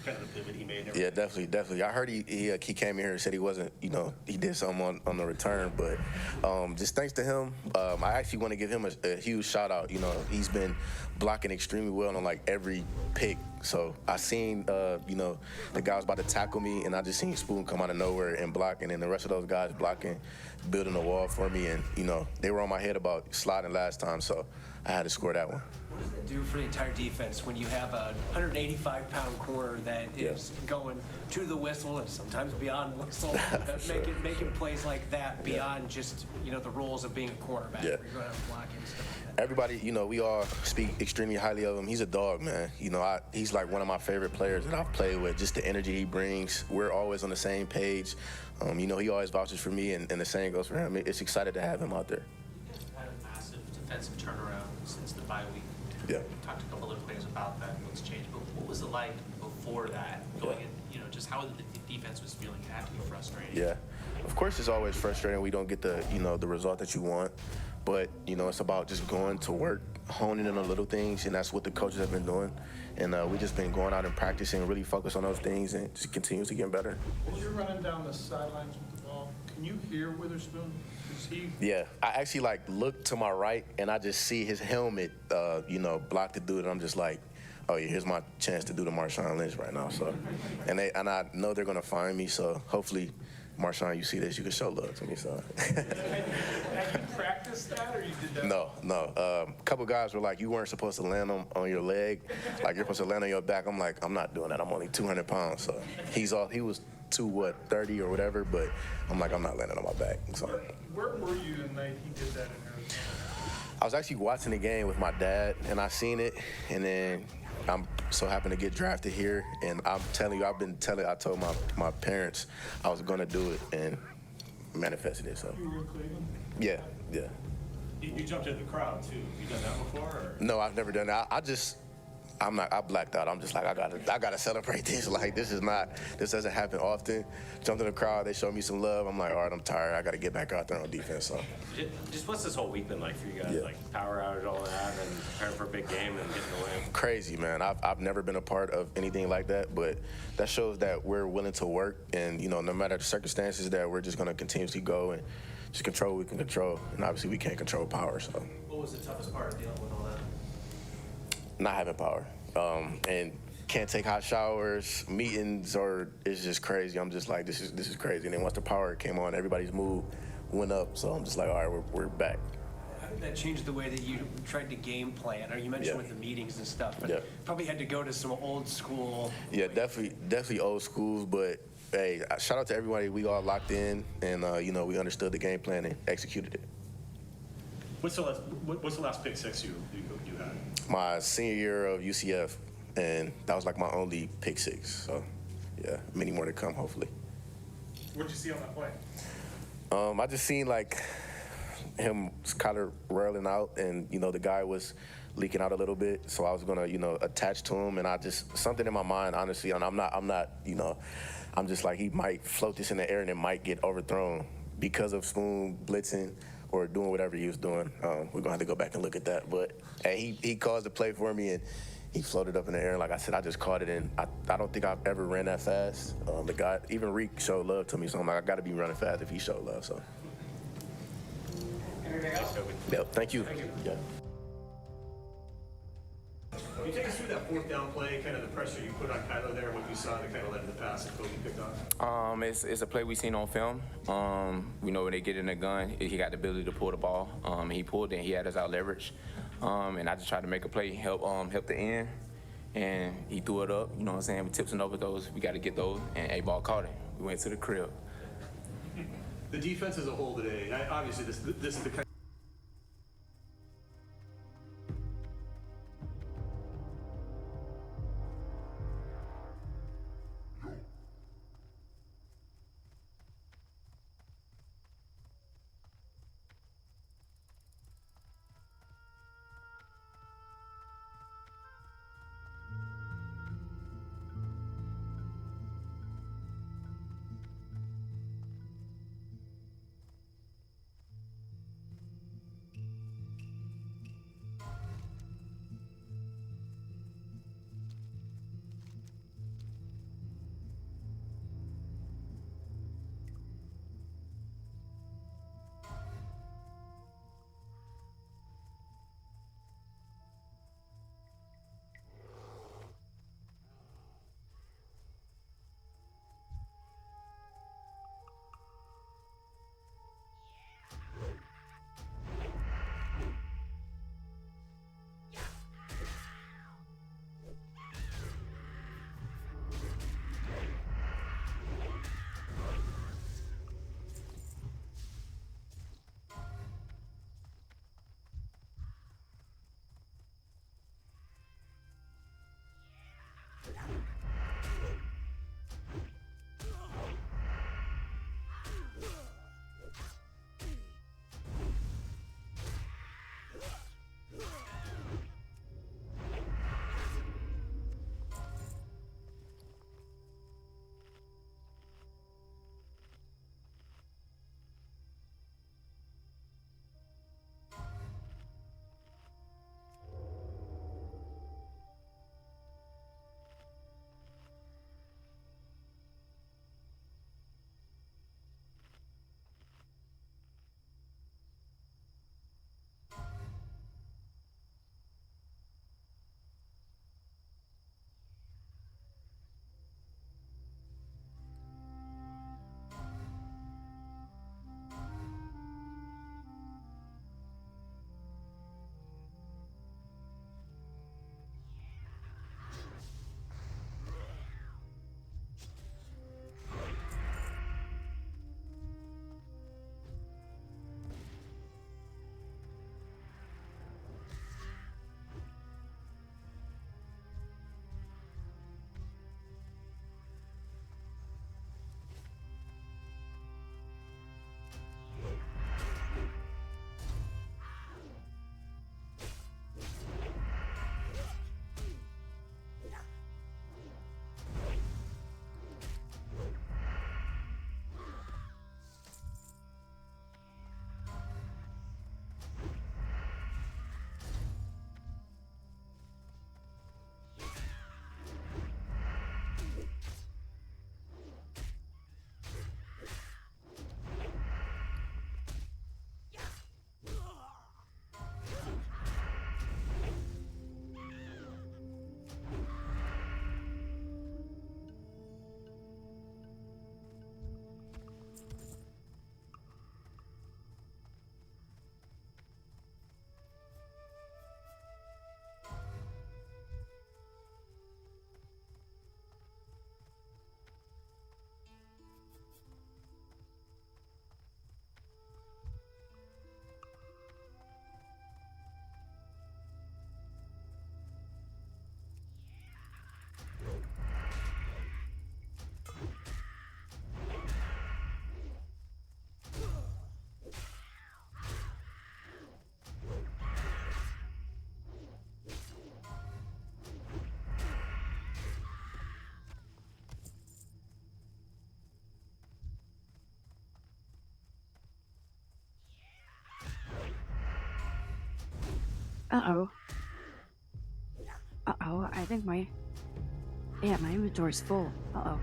Kind of the pivot he made. Yeah, definitely. I heard he came in here and said he wasn't, he did something on the return, but just thanks to him, I actually want to give him a huge shout out. He's been blocking extremely well on like every pick. So I seen, the guy was about to tackle me, and I just seen Spoon come out of nowhere and block, and then the rest of those guys blocking, building a wall for me, and they were on my head about sliding last time, so I had to score that one. What does it do for the entire defense when you have a 185-pound corner that is going to the whistle and sometimes beyond the whistle, making plays like that beyond just the roles of being a quarterback? Where you're going to block and stuff like that. Everybody, we all speak extremely highly of him. He's a dog, man. He's like one of my favorite players that I've played with. Just the energy he brings. We're always on the same page. He always vouches for me, and the same goes for him. It's excited to have him out there. Had a massive defensive turnaround since the bye week. Yeah. Talked to a couple other players about that and what's changed. But what was it like before that? Going in, just how the defense was feeling? It had to be frustrating. Yeah. Of course, it's always frustrating. We don't get the result that you want. But, it's about just going to work, honing in on little things, and that's what the coaches have been doing. And we just been going out and practicing and really focus on those things and just continues to get better. When you're running down the sidelines with the ball, can you hear Witherspoon? Is he... Yeah, I actually look to my right and I just see his helmet, block the dude, and I'm just like, oh yeah, here's my chance to do the Marshawn Lynch right now. So, and I know they're gonna find me. So hopefully, Marshawn, you see this, you can show love to me. So. Have you practiced that, or you did that? No. A couple guys were like, you weren't supposed to land on your leg, like you're supposed to land on your back. I'm like, I'm not doing that. I'm only 200 pounds. So he was 230 or whatever, but I'm like, I'm not landing on my back. So. Where were you the night he did that in Arizona? I was actually watching the game with my dad, and I seen it, and then I'm so happened to get drafted here, and I'm telling you, I told my parents I was gonna do it, and manifested it. So. You were in Cleveland? Yeah. You jumped in the crowd too. You done that before? Or? No, I've never done that. I blacked out. I'm just like, I gotta celebrate this. Like, this doesn't happen often. Jumped in the crowd, they showed me some love. I'm like, all right, I'm tired. I gotta get back out there on defense. So. Just what's this whole week been like for you guys? Like power outage, all that, and preparing for a big game and getting the win? Crazy, man. I've never been a part of anything like that, but that shows that we're willing to work, and no matter the circumstances, that we're just gonna continuously go and just control what we can control, and obviously we can't control power. So. What was the toughest part of dealing with all that? Not having power, and can't take hot showers, meetings, or it's just crazy. I'm just like, this is crazy. And then once the power came on, everybody's mood went up. So I'm just like, all right, we're back. How did that change the way that you tried to game plan? Or you mentioned with the meetings and stuff, but probably had to go to some old school. Yeah, definitely old schools, but hey, shout out to everybody. We all locked in, and we understood the game plan and executed it. What's the last pick six you had? My senior year of UCF, and that was like my only pick six. So, yeah, many more to come, hopefully. What did you see on that play? I just seen like him kind of rolling out, and the guy was leaking out a little bit, so I was gonna attach to him, and I just something in my mind, honestly, and I'm not I'm just like, he might float this in the air and it might get overthrown because of Spoon blitzing or doing whatever he was doing. We're gonna have to go back and look at that. But hey, he caused the play for me, and he floated up in the air. And like I said, I just caught it, and I don't think I've ever ran that fast. The guy, even Reek, showed love to me, so I'm like, I gotta be running fast if he showed love. So. Yep. Thank you. Yeah. Can you take us through that fourth down play, kind of the pressure you put on Kyler there, what you saw that kind of led to the pass that Kobe picked off? It's a play we seen on film. We know when they get in the gun, he got the ability to pull the ball. He pulled it, and he had us out leverage. And I just tried to make a play, help the end, and he threw it up. You know what I'm saying? With tips and overdose, we got to get those, and A-ball caught it. We went to the crib. The defense as a whole today, obviously this is the kind Uh-oh. Uh-oh, I think my inventory's full. Uh-oh.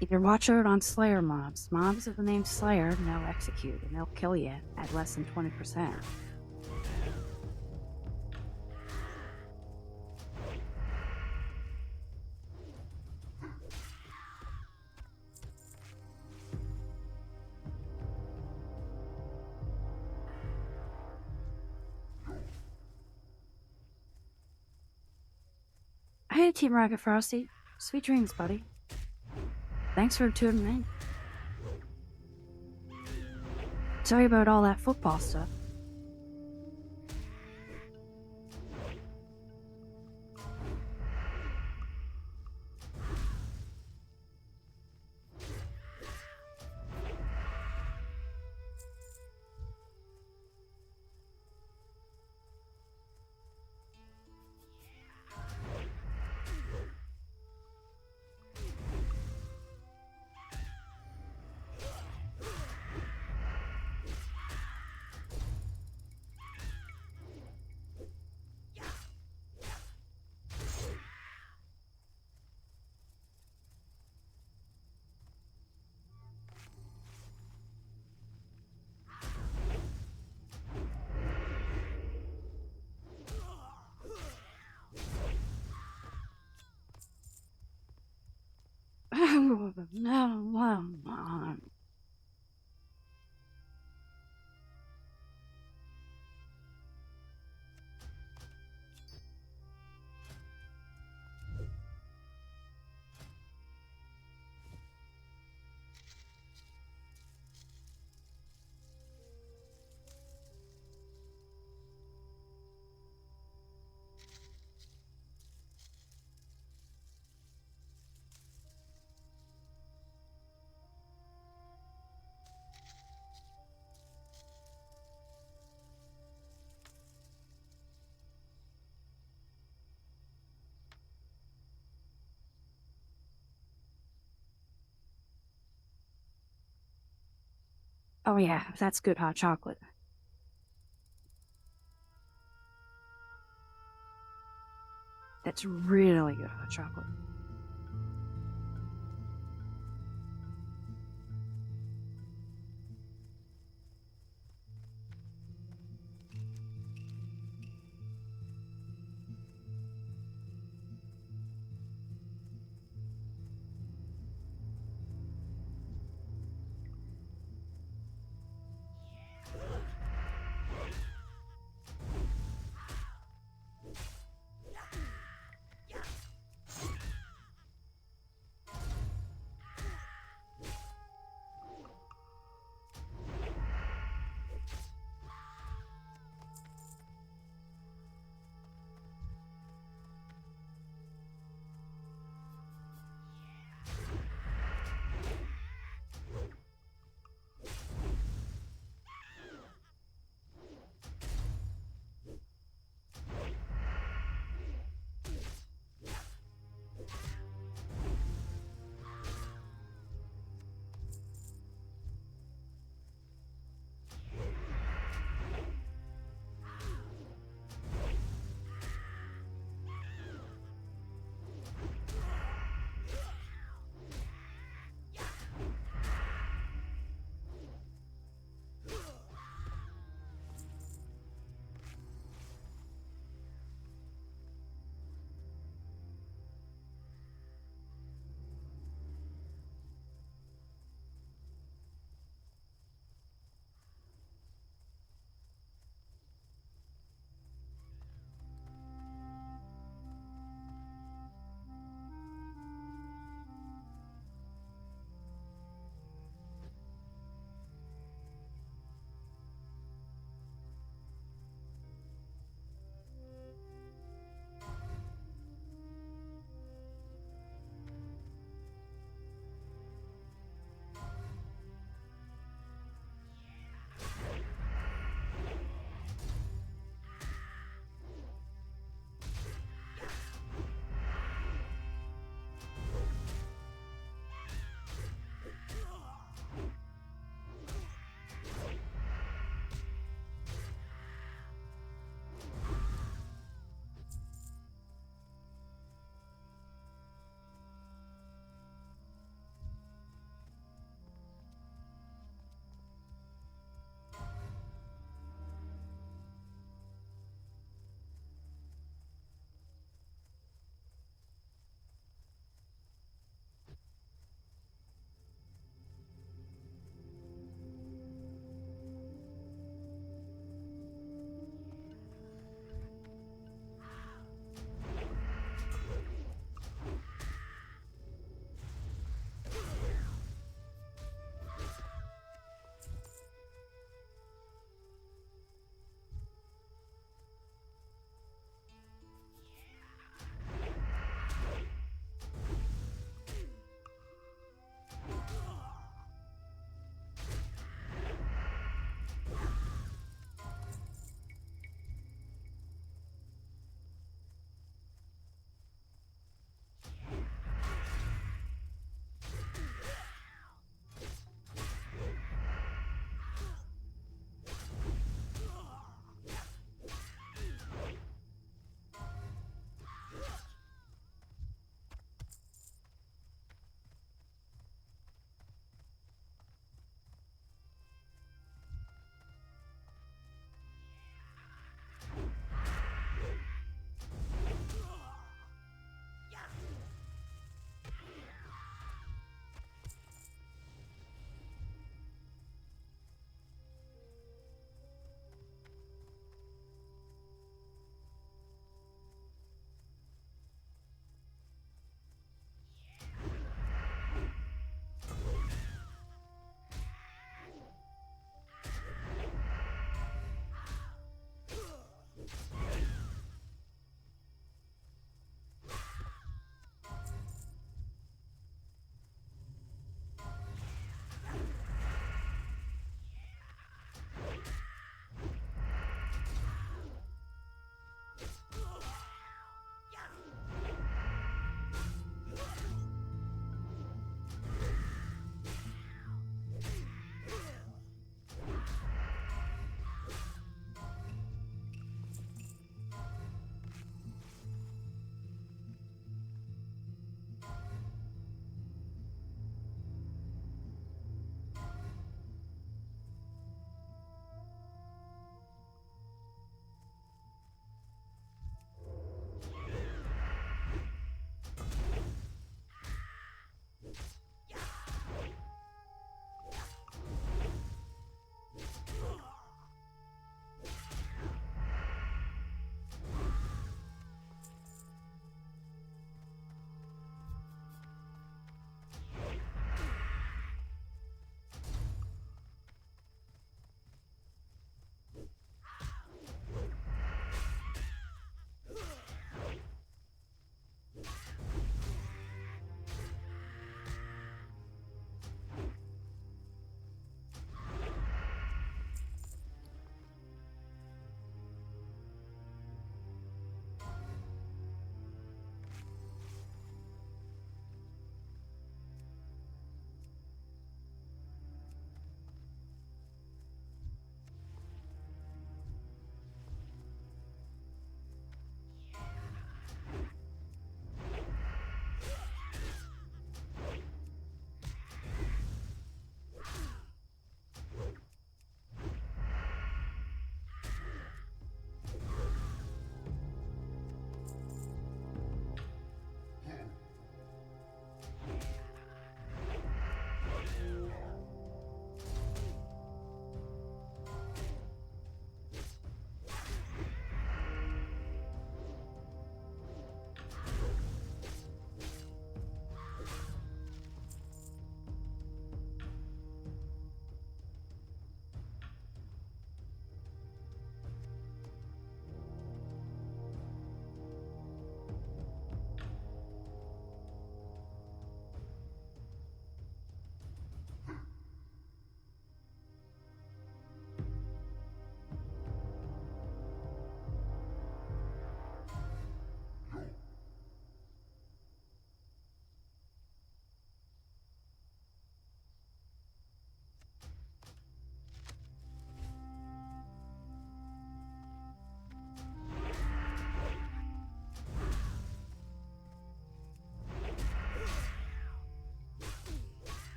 Either watch out on Slayer mobs. Mobs with the name Slayer, and they'll execute, and they'll kill you at less than 20%. Hey, Team Rocket Frosty. Sweet dreams, buddy. Thanks for tuning in. Sorry about all that football stuff. Oh yeah, that's good hot chocolate. That's really good hot chocolate.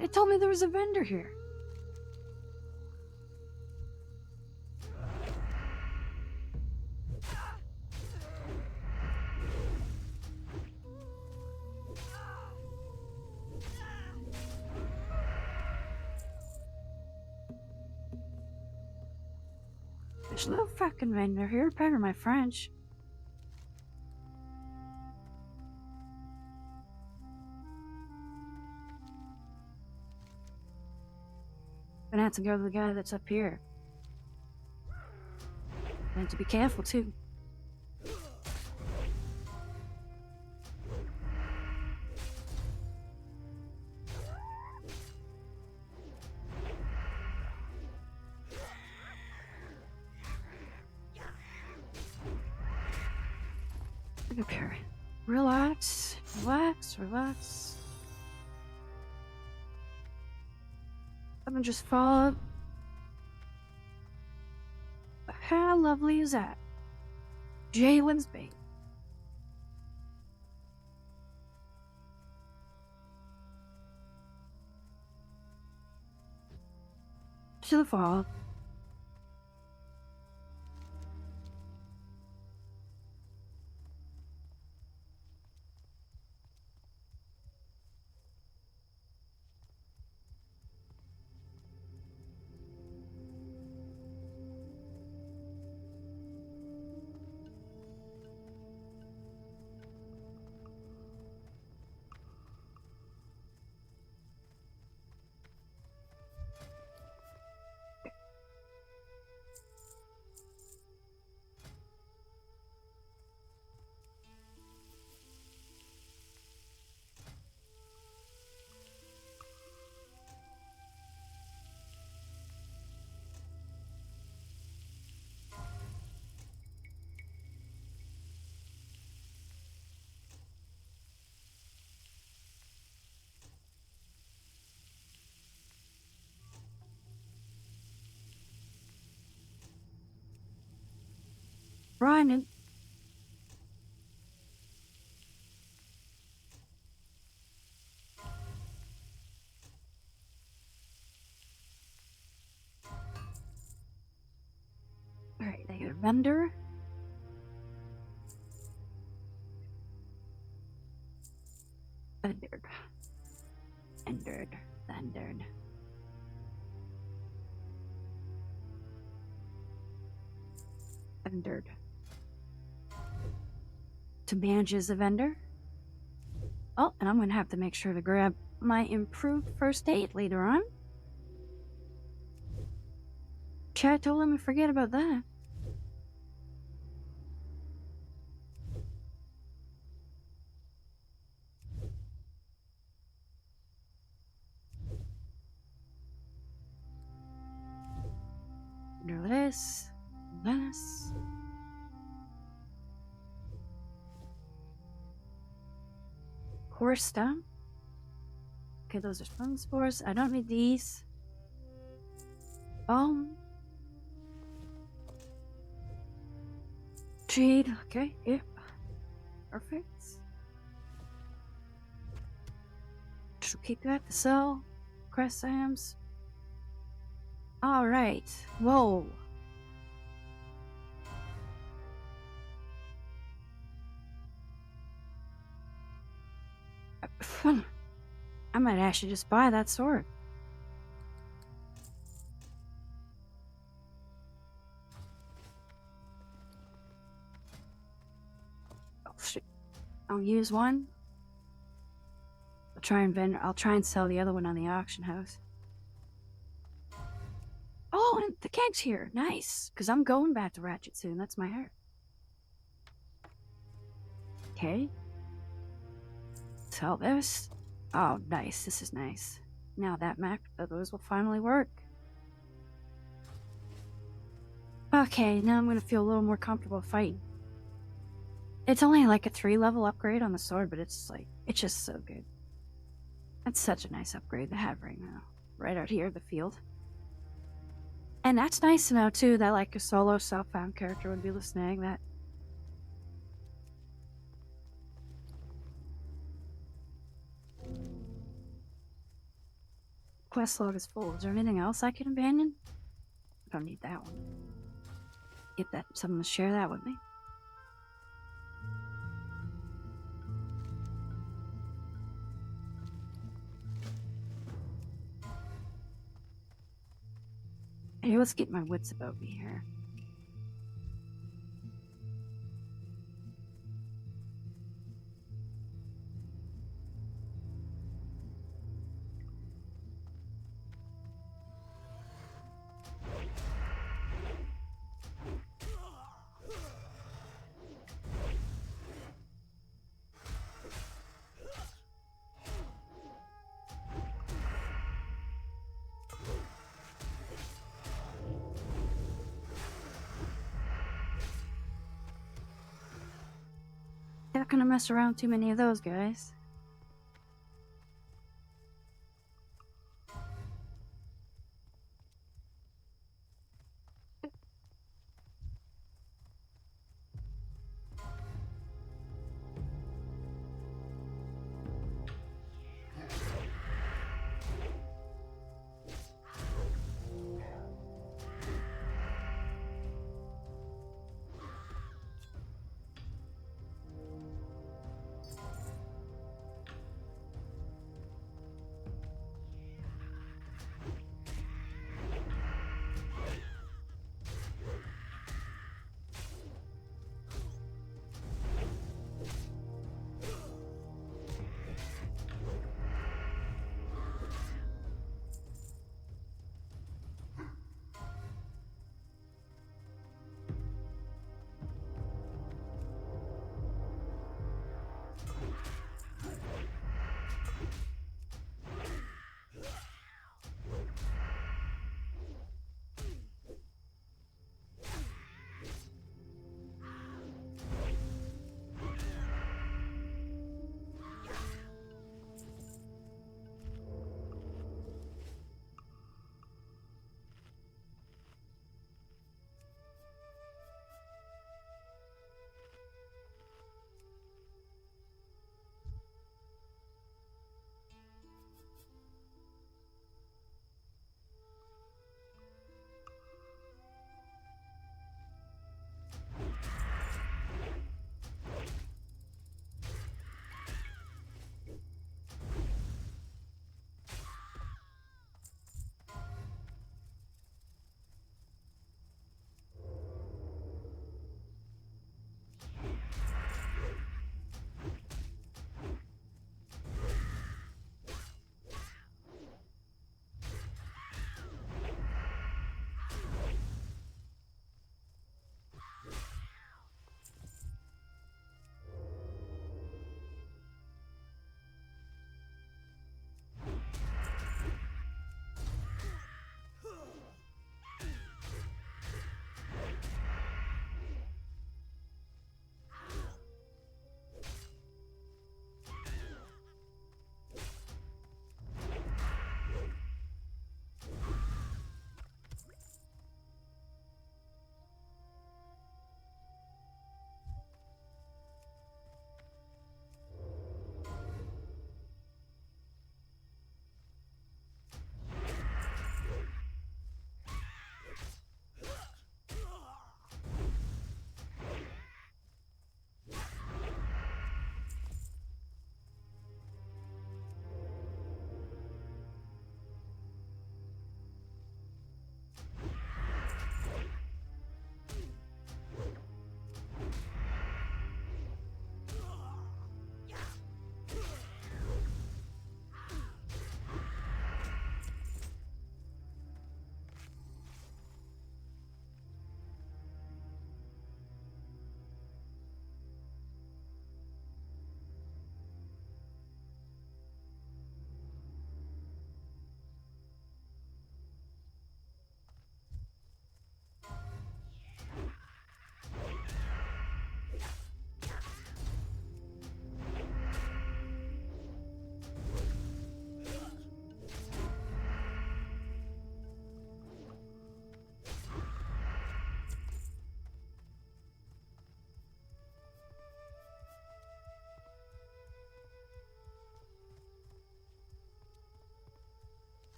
It told me there was a vendor here. There's no fucking vendor here, pardon my French. Gonna have to go to the guy that's up here. I have to be careful too. Okay. Relax, relax, relax. I'm gonna just follow. How lovely is that? Jalen's bait. To the fall. Brian. Alright, I got a vendor. Vendered. Vendered. Vendered. Vendered. To manage as a vendor. Oh, and I'm gonna have to make sure to grab my improved first aid later on. Chat told him to forget about that. Do this. This. Core stem. Okay, those are stone spores. I don't need these. Jade. Okay, yep. Perfect. Just keep that. The cell. Crest Sams. Alright. Whoa. I might actually just buy that sword. Oh shit. I'll use one. I'll try and sell the other one on the auction house. Oh, and the keg's here. Nice. Because I'm going back to Ratchet soon. That's my heart. Okay. Sell this. Oh, nice. This is nice. Now that map, those will finally work. Okay, now I'm going to feel a little more comfortable fighting. It's only like a 3-level upgrade on the sword, but it's like, it's just so good. That's such a nice upgrade to have right now. Right out here, the field. And that's nice to know, too, that like a solo self-found character would be able to snag that. quest log is full. Is there anything else I can abandon? I don't need that one. Get that, someone to share that with me. Hey, let's get my wits about me here. Not gonna mess around too many of those guys.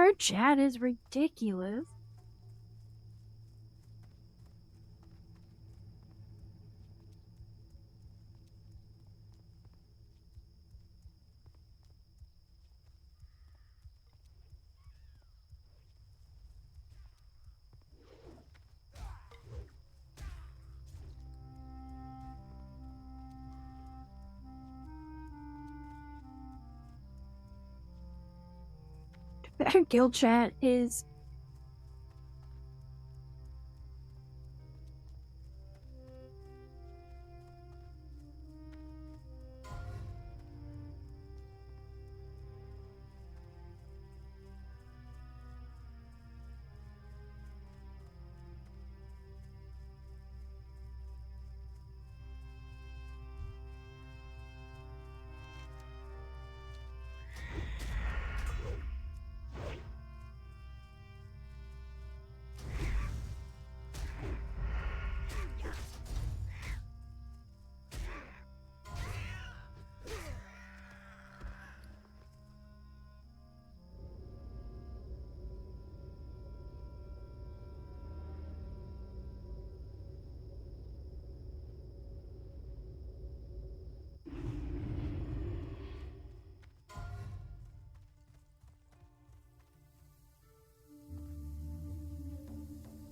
Our chat is ridiculous. Our guild chat is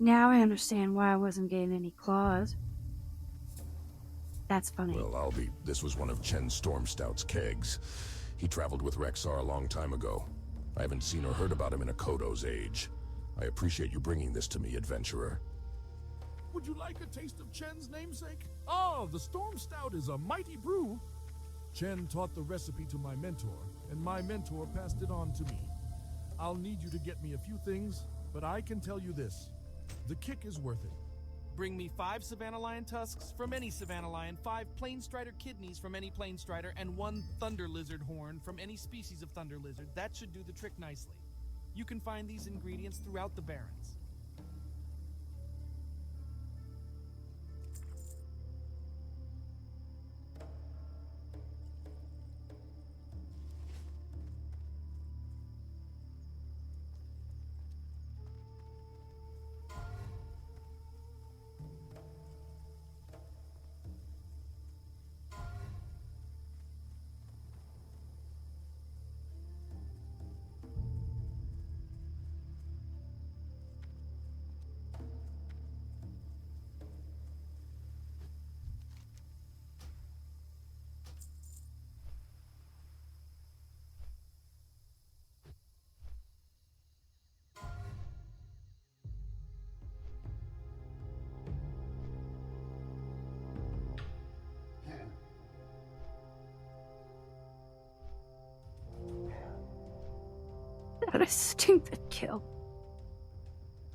now I understand why I wasn't getting any claws. That's funny. Well, this was one of Chen Stormstout's kegs. He traveled with Rexar a long time ago. I haven't seen or heard about him in a Kodo's age. I appreciate you bringing this to me, adventurer. Would you like a taste of Chen's namesake? Ah, the Storm Stout is a mighty brew. Chen taught the recipe to my mentor, and my mentor passed it on to me. I'll need you to get me a few things, but I can tell you this. The kick is worth it. Bring me 5 Savannah Lion tusks from any Savannah Lion, 5 Plain Strider kidneys from any Plain Strider, and 1 Thunder Lizard horn from any species of Thunder Lizard. That should do the trick nicely. You can find these ingredients throughout the Barrens. What a stupid kill.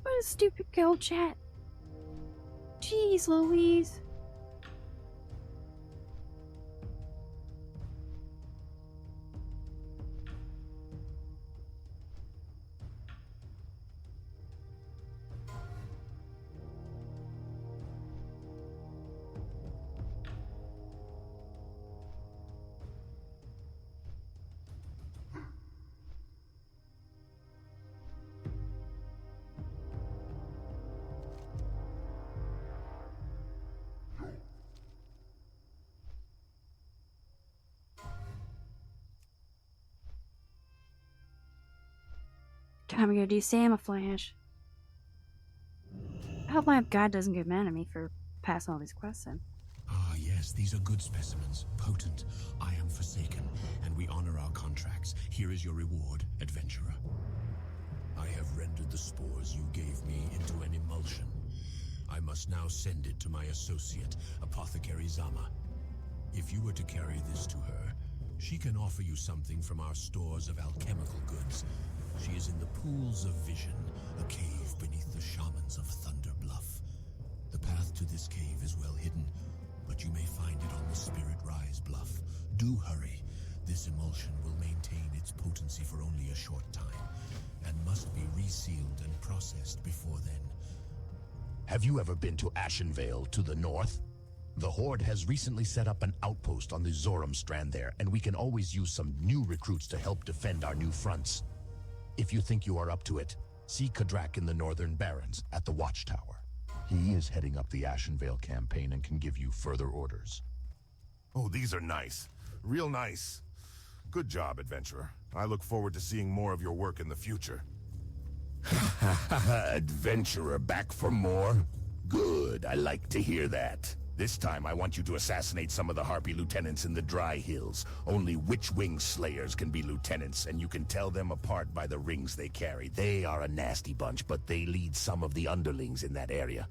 What a stupid kill, chat. Jeez Louise. Time to go do Samaflash. I hope my god doesn't get mad at me for passing all these quests in. Ah, yes, these are good specimens. Potent. I am forsaken, and we honor our contracts. Here is your reward, adventurer. I have rendered the spores you gave me into an emulsion. I must now send it to my associate, Apothecary Zama. If you were to carry this to her, she can offer you something from our stores of alchemical goods. She is in the Pools of Vision, a cave beneath the shamans of Thunder Bluff. The path to this cave is well hidden, but you may find it on the Spirit Rise Bluff. Do hurry. This emulsion will maintain its potency for only a short time, and must be resealed and processed before then. Have you ever been to Ashenvale to the north? The Horde has recently set up an outpost on the Zoram strand there, and we can always use some new recruits to help defend our new fronts. If you think you are up to it, see Kadrak in the Northern Barrens at the Watchtower. He is heading up the Ashenvale campaign and can give you further orders. Oh, these are nice. Real nice. Good job, adventurer. I look forward to seeing more of your work in the future. Adventurer back for more? Good, I like to hear that. This time I want you to assassinate some of the Harpy lieutenants in the Dry Hills. Only Witchwing Slayers can be lieutenants, and you can tell them apart by the rings they carry. They are a nasty bunch, but they lead some of the underlings in that area.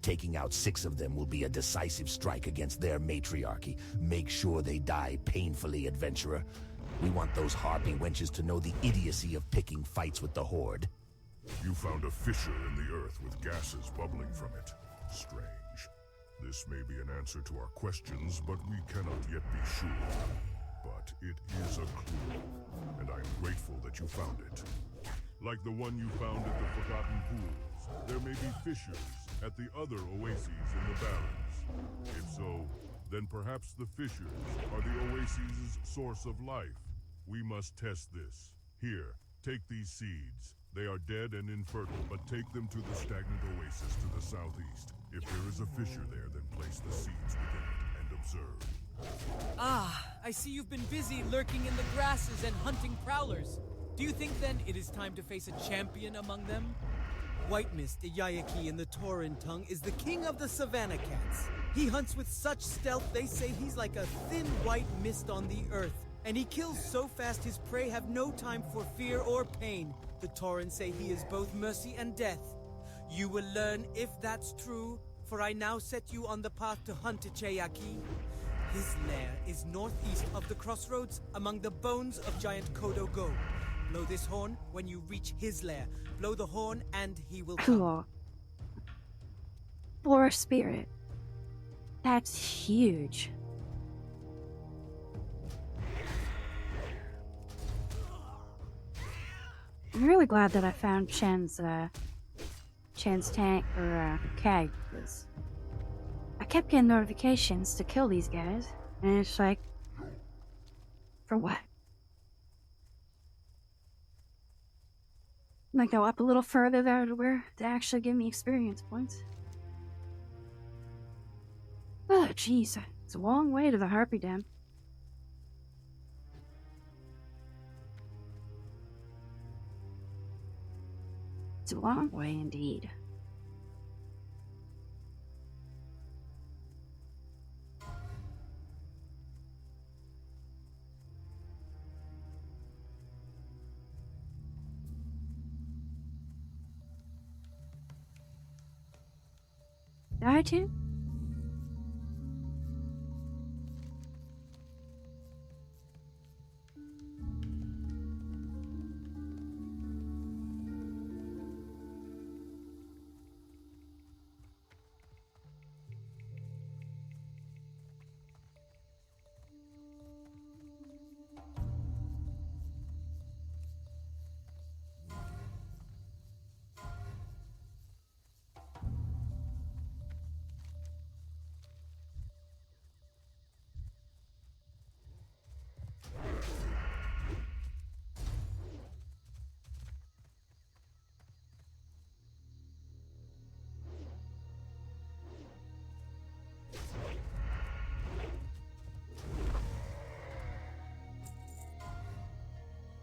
Taking out 6 of them will be a decisive strike against their matriarchy. Make sure they die painfully, adventurer. We want those Harpy wenches to know the idiocy of picking fights with the Horde. You found a fissure in the earth with gases bubbling from it. Strange. This may be an answer to our questions, but we cannot yet be sure. But it is a clue, and I am grateful that you found it. Like the one you found at the Forgotten Pools, there may be fissures at the other oases in the Barrens. If so, then perhaps the fissures are the oases' source of life. We must test this. Here, take these seeds. They are dead and infertile, but take them to the stagnant oasis to the southeast. If there is a fissure there, then place the seeds within it and observe. Ah, I see you've been busy lurking in the grasses and hunting prowlers. Do you think then it is time to face a champion among them? White Mist, Iyayaki in the Tauren tongue, is the king of the Savannah Cats. He hunts with such stealth they say he's like a thin white mist on the earth. And he kills so fast his prey have no time for fear or pain. The Tauren say he is both mercy and death. You will learn if that's true, for I now set you on the path to hunt Iyayaki. His lair is northeast of the crossroads among the bones of giant Kodo Go. Blow this horn when you reach his lair. Blow the horn and he will come. Cool. For spirit. That's huge. I'm really glad that I found Chen's tank or keg, because I kept getting notifications to kill these guys, and it's like, for what? Like go up a little further there to actually give me experience points. Oh jeez, it's a long way to the Harpy Den. It's a long way indeed. Die too?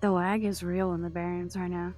The lag is real in the Barrens right now.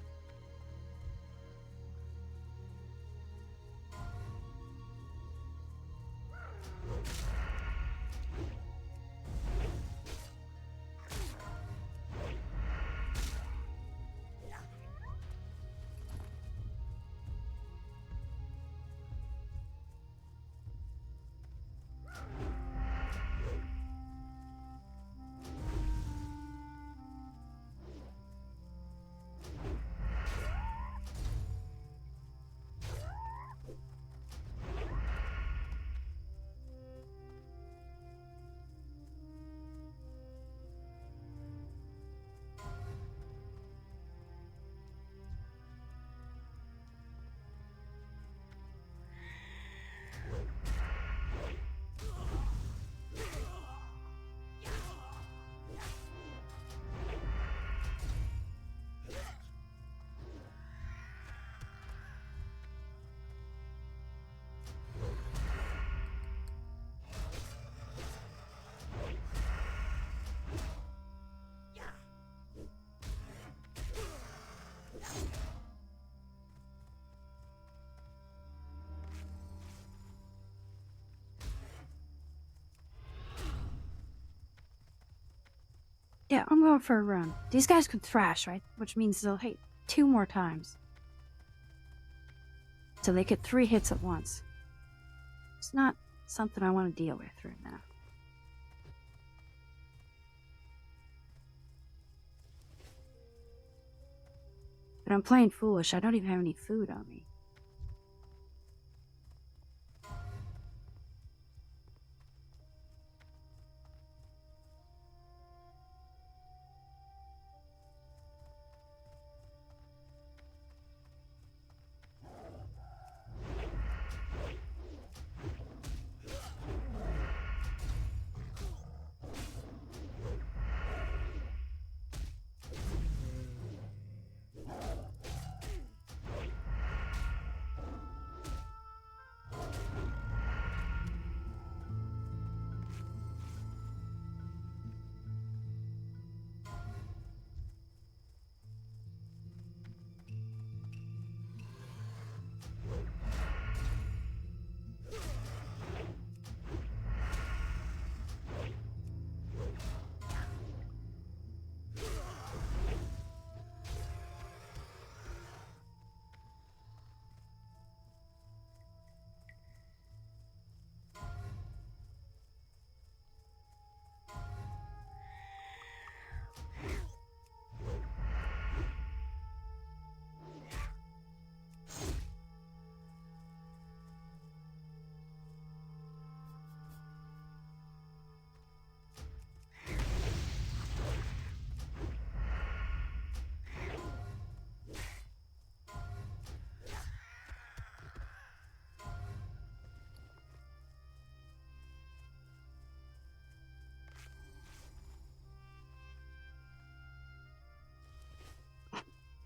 Yeah, I'm going for a run. These guys can thrash, right? Which means they'll hit 2 more times. So they get 3 hits at once. It's not something I want to deal with right now. But I'm playing foolish. I don't even have any food on me.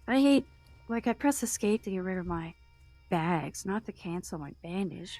I hate, like, I press escape to get rid of my bags, not to cancel my bandage.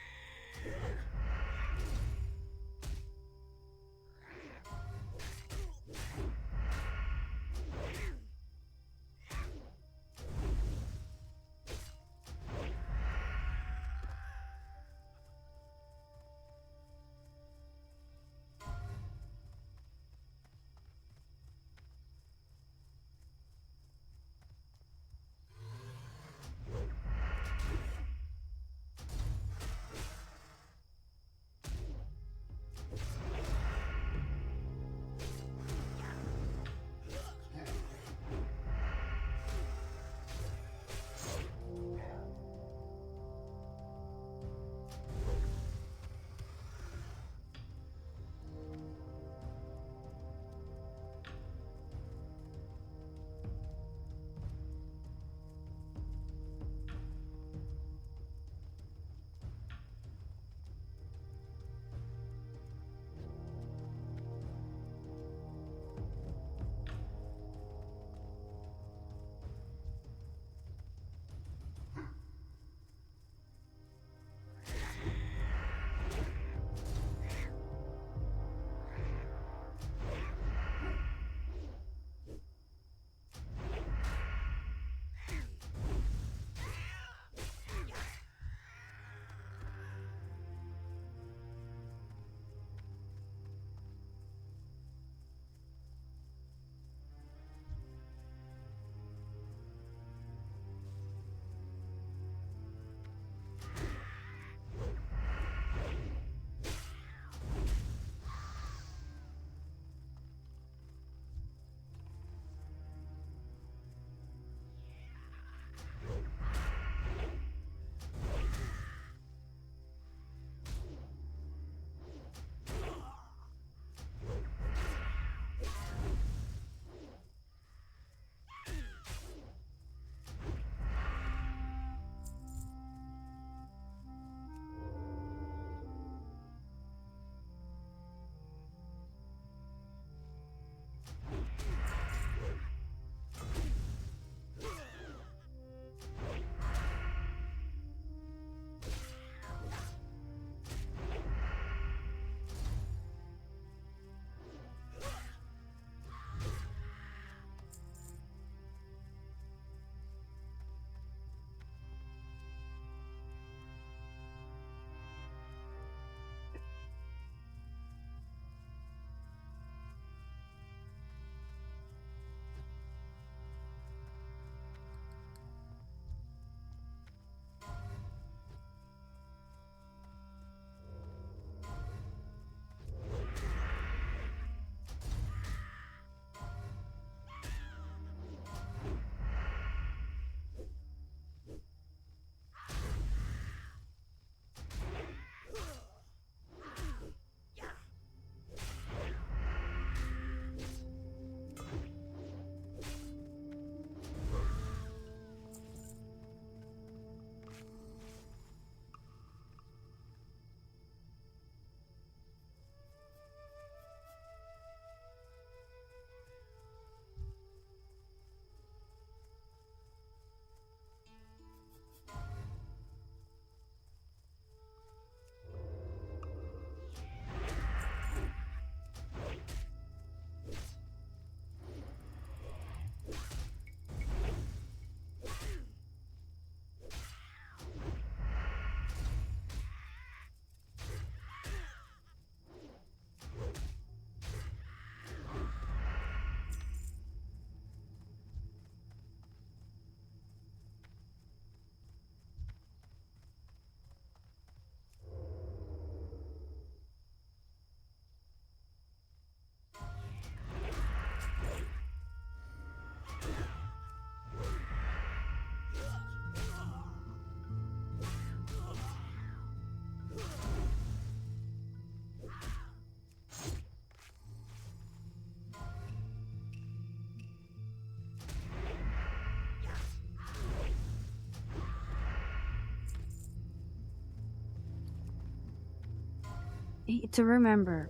to remember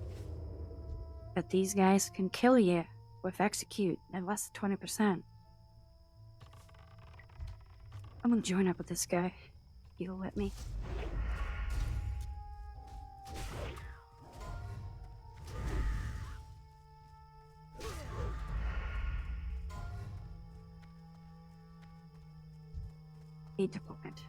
that these guys can kill you with execute at less than 20%. I'm gonna join up with this guy. You'll let me? Deployment.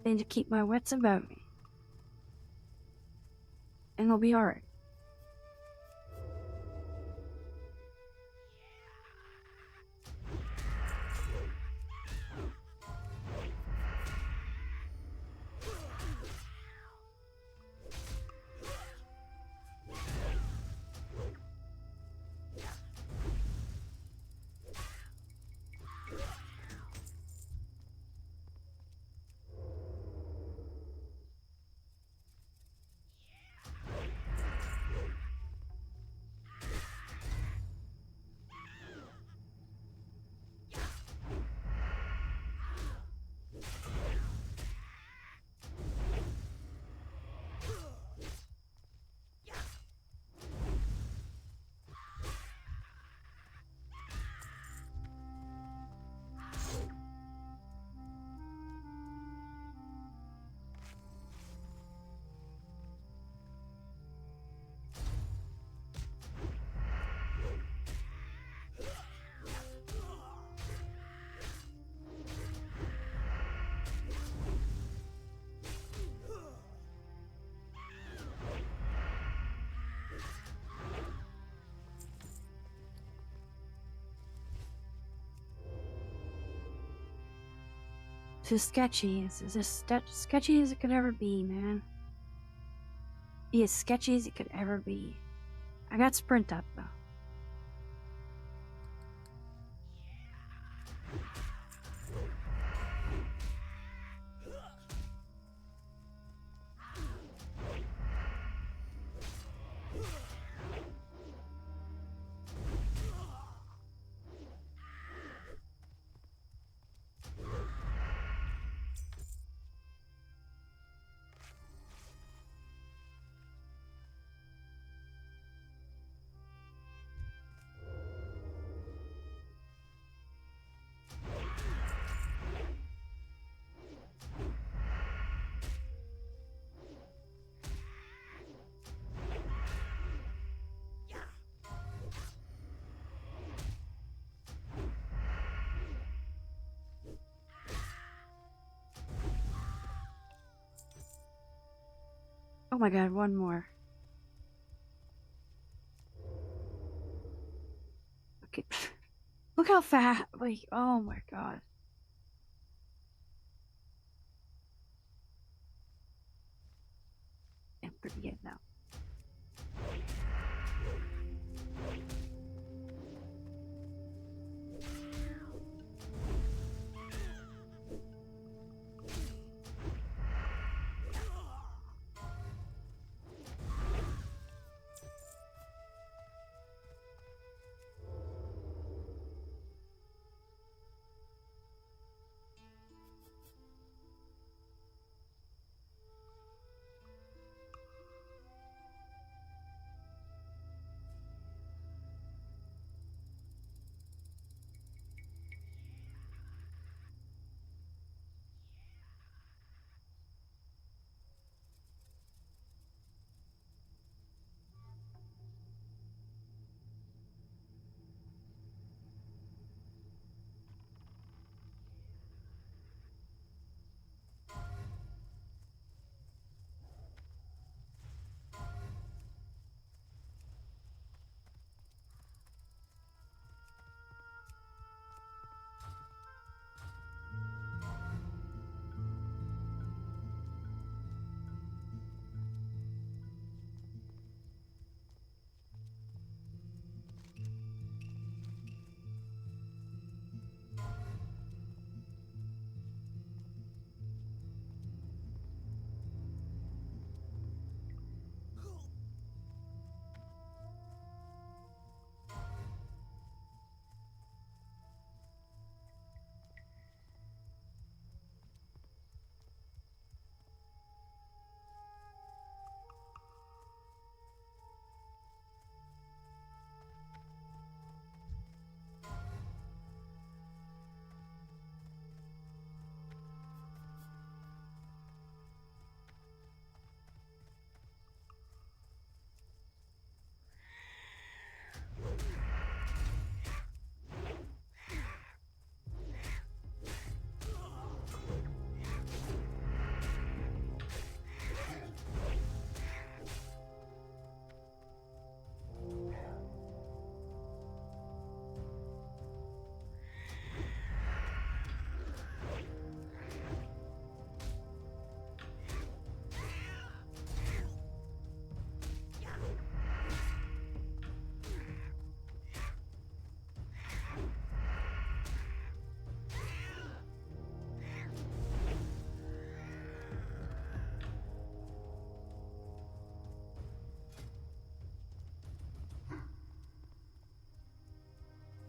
Need to keep my wits about me. And I'll be alright. too sketchy. It's as sketchy as it could ever be, man. Be as sketchy as it could ever be. I got sprint up though. Oh my god, one more. Okay. Look how fast. Like, oh my god. I'm pretty good now.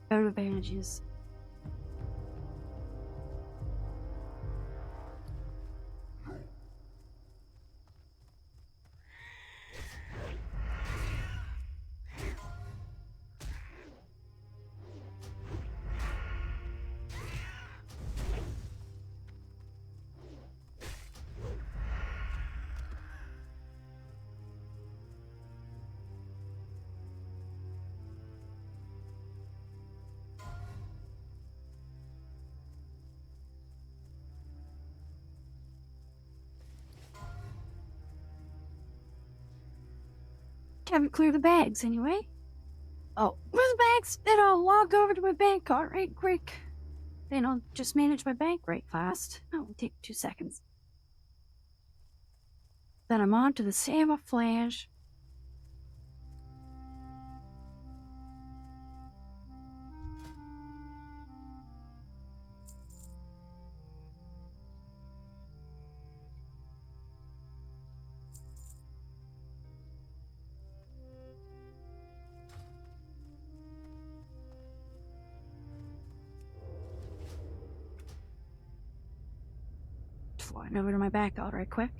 Better advantages. Haven't cleared the bags anyway. Oh, where's the bags? Then I'll walk over to my bank cart right quick. Then I'll just manage my bank right fast. That won't take 2 seconds. Then I'm on to the camouflage. Flying over to my back all right quick.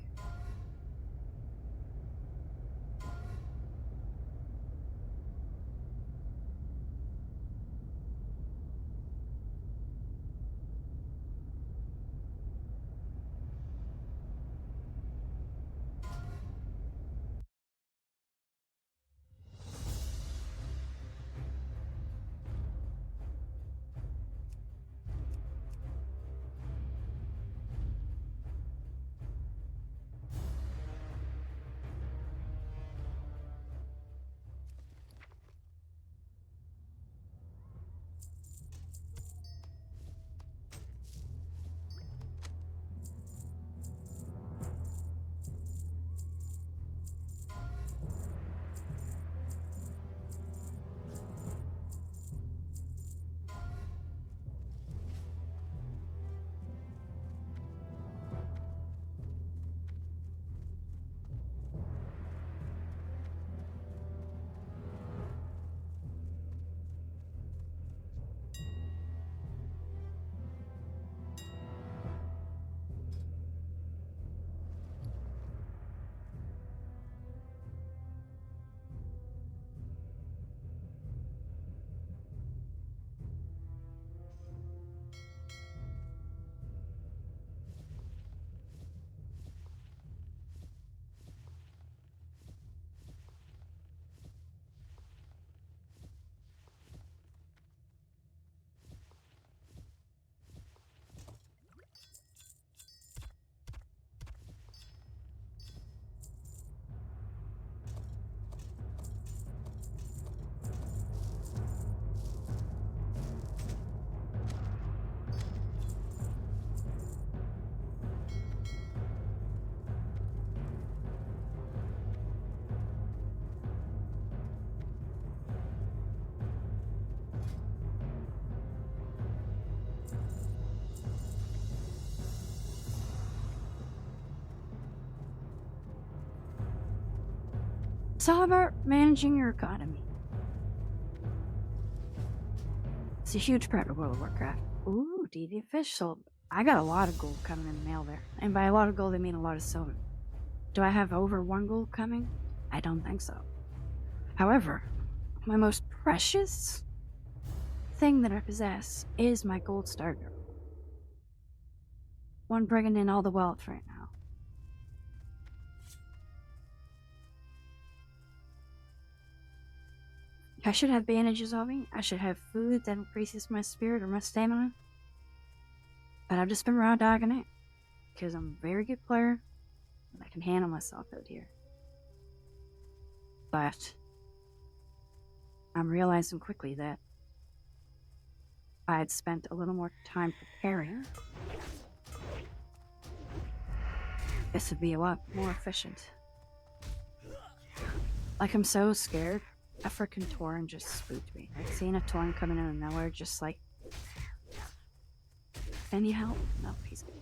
It's all about managing your economy. It's a huge part of World of Warcraft. Ooh, deviant fish sold. I got a lot of gold coming in the mail there. And by a lot of gold, I mean a lot of silver. Do I have over 1 gold coming? I don't think so. However, my most precious thing that I possess is my Goldstargirl. One bringing in all the wealth right now. I should have bandages on me. I should have food that increases my spirit or my stamina. But I've just been raw dogging it. Because I'm a very good player. And I can handle myself out here. But I'm realizing quickly that if I had spent a little more time preparing, this would be a lot more efficient. Like, I'm so scared. A frickin' Tauren just spooked me. Like, seeing a Tauren coming out of nowhere, just like, any help? No, he's good.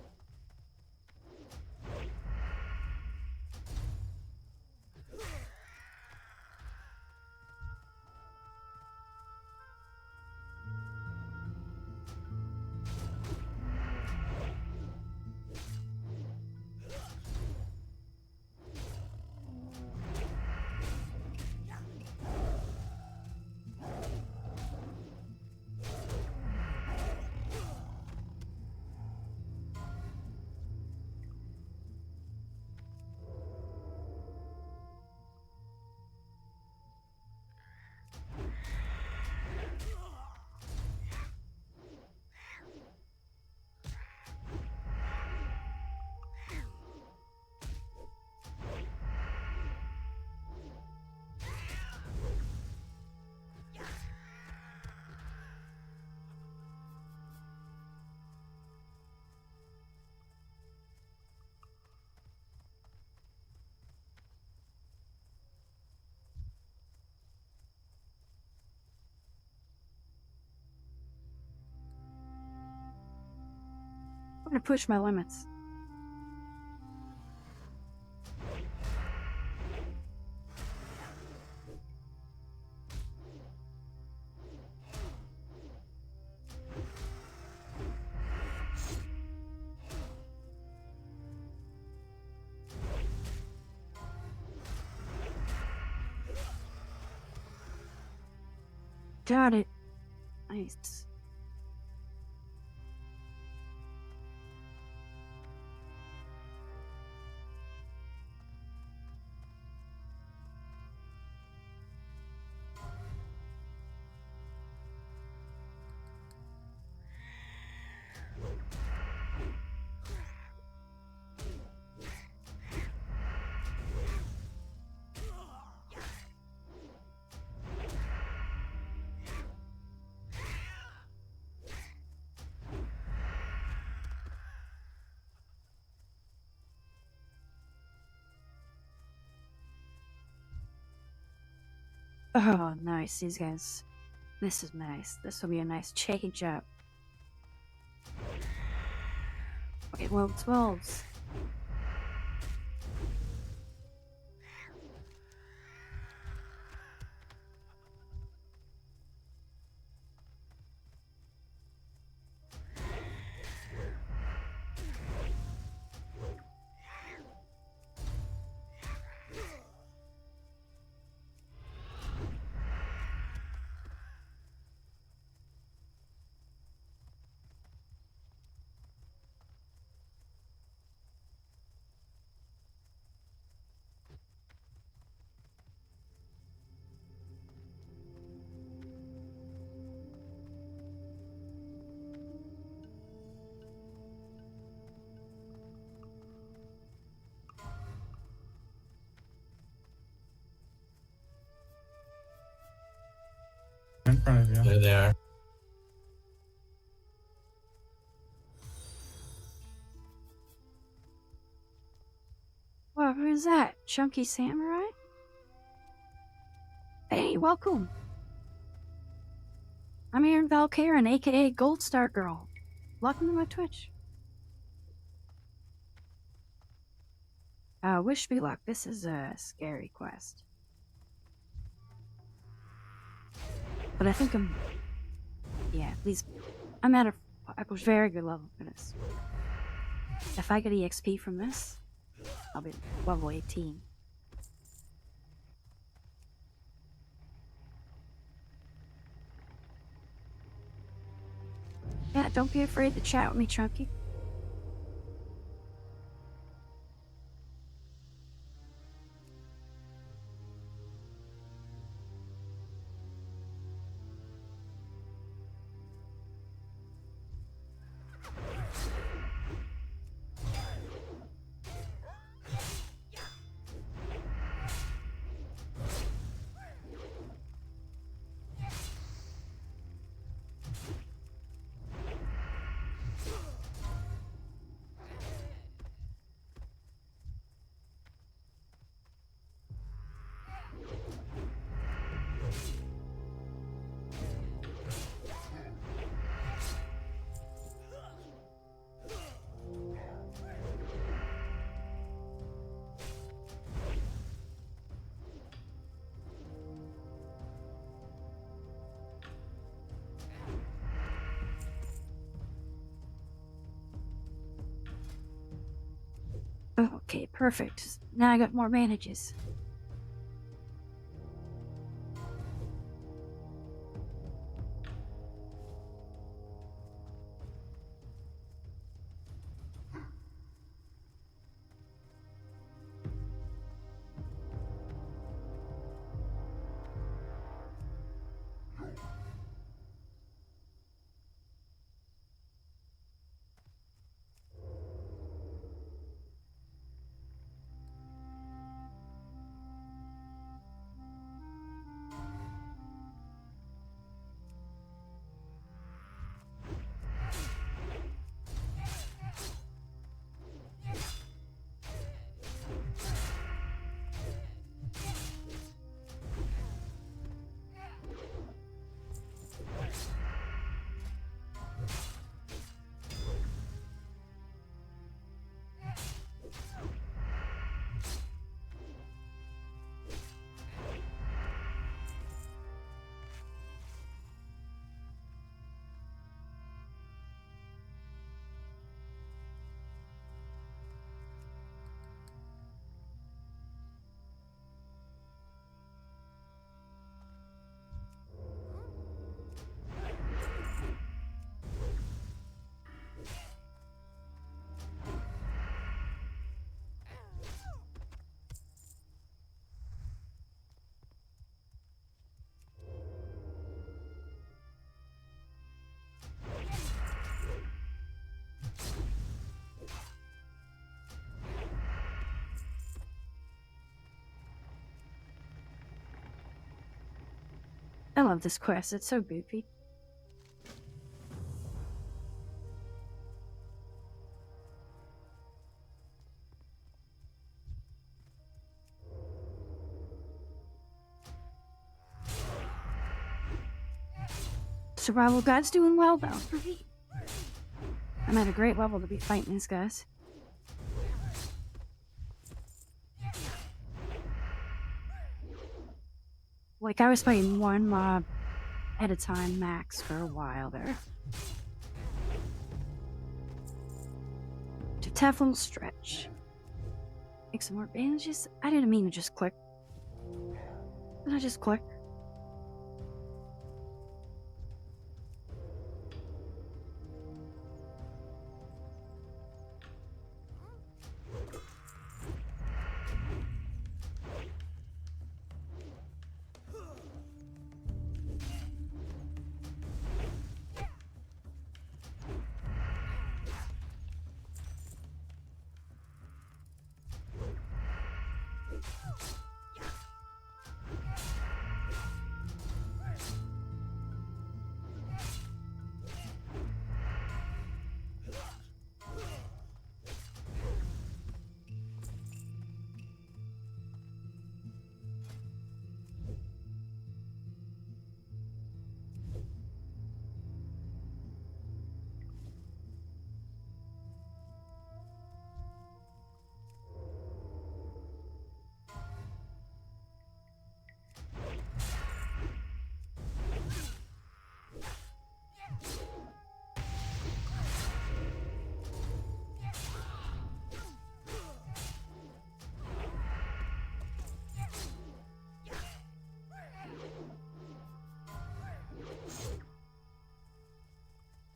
I'm gonna push my limits. Got it. Nice. Oh, nice. These guys. This is nice. This will be a nice change up. Okay, well, 12s. In front of you. There they are. Well, who's that? Chunky Samurai? Hey, welcome. I'm Aaron Valkaren, aka Goldstargirl. Welcome to my Twitch. Wish me luck. This is a scary quest. But I think I'm... Yeah, please. I'm at a very good level for this. If I get EXP from this, I'll be level 18. Yeah, don't be afraid to chat with me, Chunky. Okay, perfect. Now I got more bandages. I love this quest. It's so goofy. Survival guide's doing well though for me. I'm at a great level to be fighting these guys. Like, I was fighting one mob at a time max for a while there. To Teflon stretch. Make some more bandages. I didn't mean to just click. Did I just click?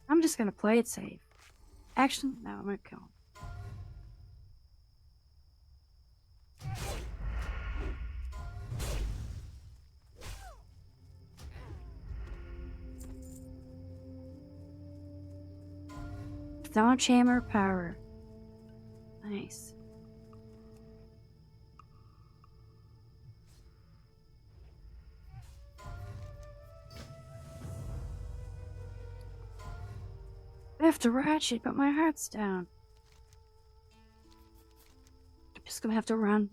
I'm just gonna play it safe. Actually, no, I'm gonna kill him. Staunch hammer power. Nice. I have to ratchet, but my heart's down. I'm just gonna have to run.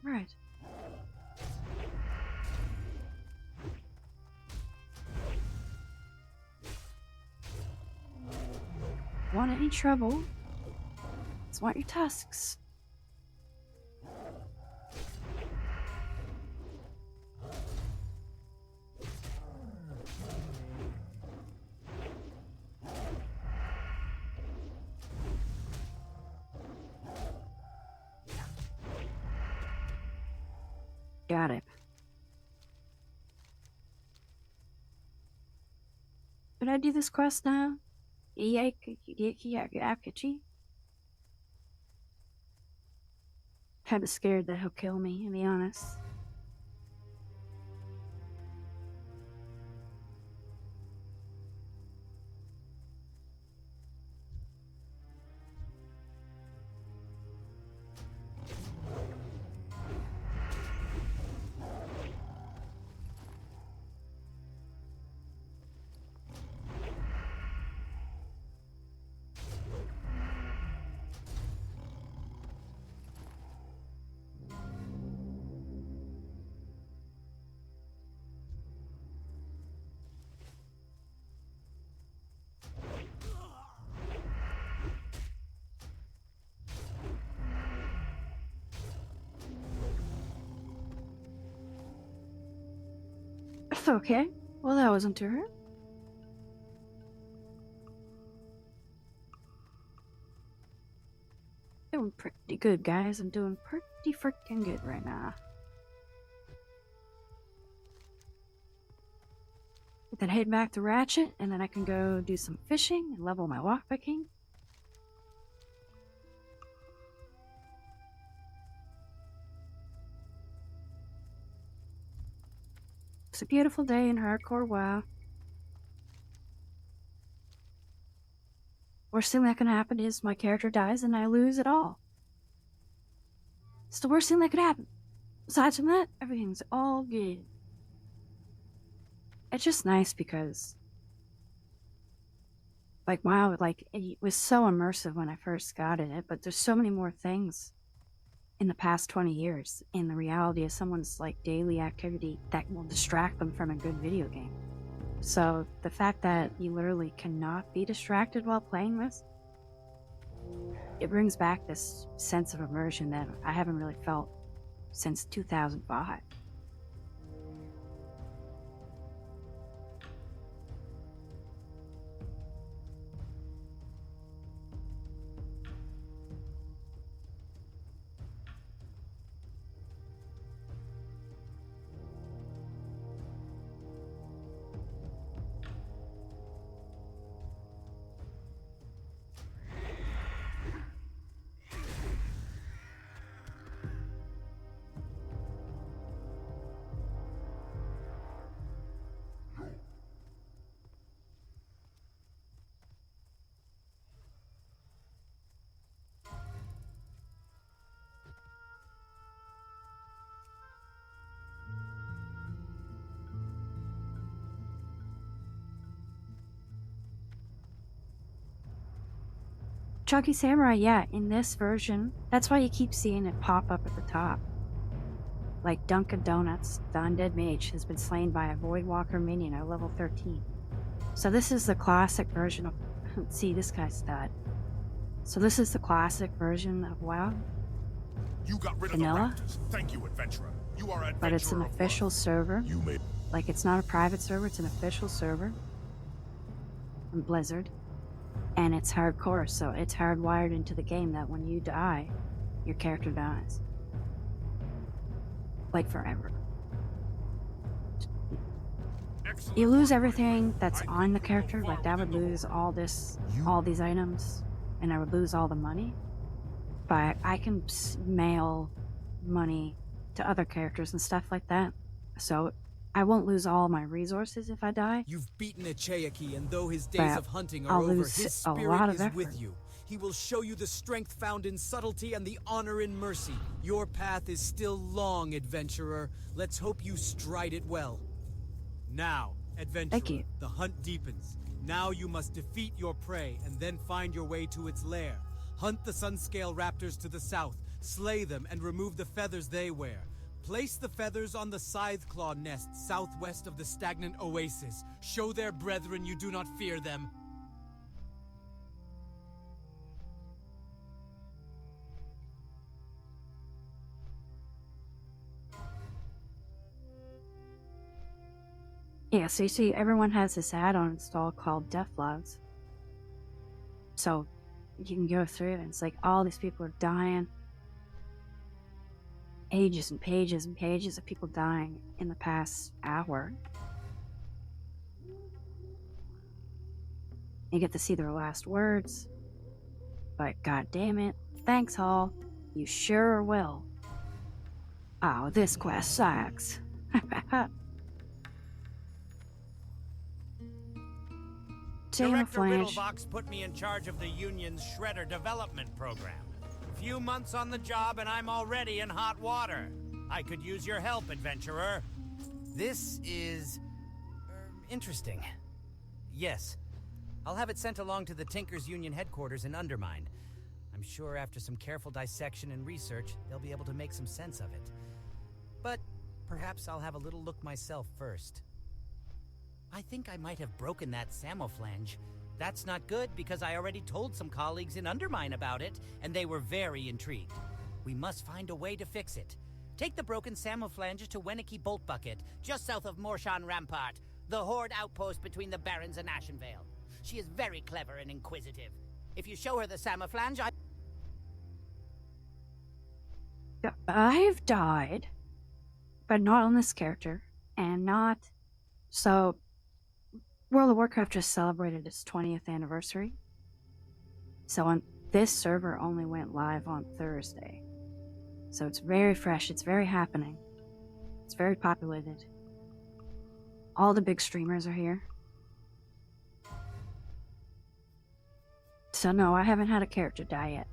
Alright. Want any trouble? Just want your tusks. Got it. Should I do this quest now? Kinda scared that he'll kill me, to be honest. Okay. Well, that wasn't too hard. Doing pretty good, guys. I'm doing pretty freaking good right now. Then head back to Ratchet, and then I can go do some fishing and level my lockpicking. It's a beautiful day in hardcore WoW. Worst thing that can happen is my character dies and I lose it all. It's the worst thing that could happen. Aside from that, everything's all good. It's just nice because, like, WoW, like, it was so immersive when I first got in it, but there's so many more things in the past 20 years in the reality of someone's, like, daily activity that will distract them from a good video game. So the fact that you literally cannot be distracted while playing this, it brings back this sense of immersion that I haven't really felt since 2005. Chunky Samurai, yeah, in this version, that's why you keep seeing it pop up at the top. Like Dunkin' Donuts, the undead mage has been slain by a Voidwalker minion at level 13. So this is the classic version of... See, this guy's dead. So this is the classic version of WoW. You got rid Vanilla, of the raptors. Thank you, adventurer. You are adventurer but it's an of official server. You may... Like, it's not a private server, it's an official server from Blizzard. And it's hardcore, so it's hardwired into the game that when you die, your character dies. Like forever. You lose everything that's on the character, like that would lose all these items, and I would lose all the money. But I can mail money to other characters and stuff like that, so I won't lose all my resources if I die. You've beaten Echayaki, and though his days of hunting are I'll over, lose his a spirit lot of is effort. with you. He will show you the strength found in subtlety and the honor in mercy. Your path is still long, adventurer. Let's hope you stride it well. Now, adventurer, Thank you. the hunt deepens. Now you must defeat your prey and then find your way to its lair. Hunt the Sunscale raptors to the south, slay them, and remove the feathers they wear. Place the feathers on the Scytheclaw nest southwest of the stagnant oasis. Show their brethren you do not fear them. Yeah, so you see, everyone has this add-on installed called Deathlogs. So you can go through it, and it's like all these people are dying. Pages and pages and pages of people dying in the past hour. You get to see their last words. But god damn it, thanks Hall, you sure will. Oh, this quest sucks. Director Riddlevox put me in charge of the Union's Shredder development program. A few months on the job and I'm already in hot water. I could use your help, adventurer. This is... interesting. Yes. I'll have it sent along to the Tinkers Union headquarters in Undermine. I'm sure after some careful dissection and research, they'll be able to make some sense of it. But perhaps I'll have a little look myself first. I think I might have broken that Samoflange. That's not good because I already told some colleagues in Undermine about it, and they were very intrigued. We must find a way to fix it. Take the broken Samoflange to Weniki Bolt Bucket, just south of Morshan Rampart, the Horde outpost between the Barrens and Ashenvale. She is very clever and inquisitive. If you show her the Samoflange, I've died, but not on this character, and not... So, World of Warcraft just celebrated its 20th anniversary. So on this server only went live on Thursday. So it's very fresh, it's very happening. It's very populated. All the big streamers are here. So no, I haven't had a character die yet.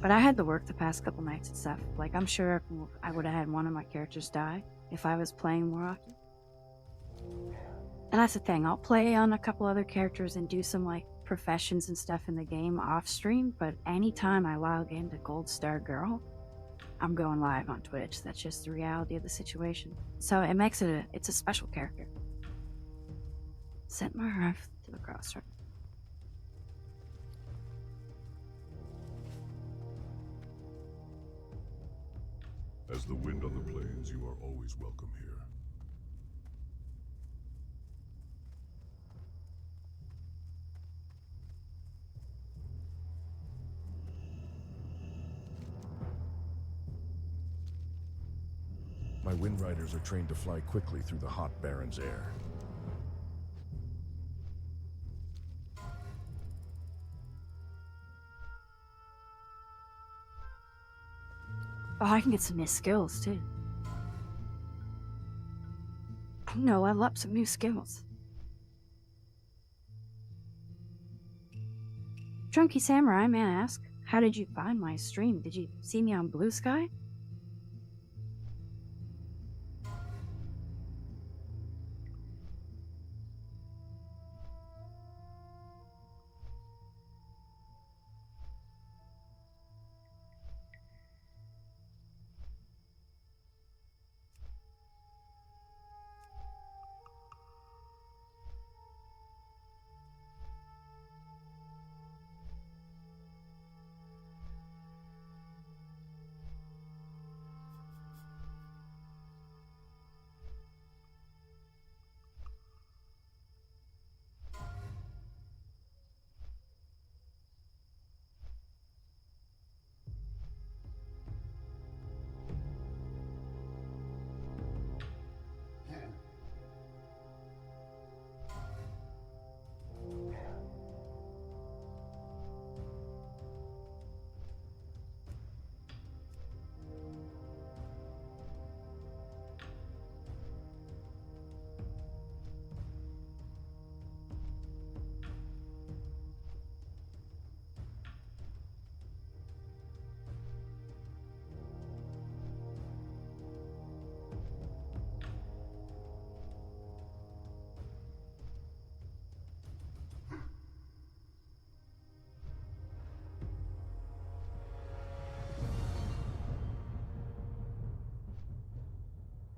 But I had to work the past couple nights and stuff. Like, I'm sure I would have had one of my characters die if I was playing more often. And that's the thing, I'll play on a couple other characters and do some, like, professions and stuff in the game off stream, but anytime I log into Goldstargirl, I'm going live on Twitch. That's just the reality of the situation. So it makes it it's a special character. Sent my ref to the crossroad. As the wind on the plains, you are always welcome here. My Wind Riders are trained to fly quickly through the hot Barrens air. Oh, I can get some new skills, too. No, level up some new skills. Drunky Samurai, may I ask, how did you find my stream? Did you see me on Blue Sky?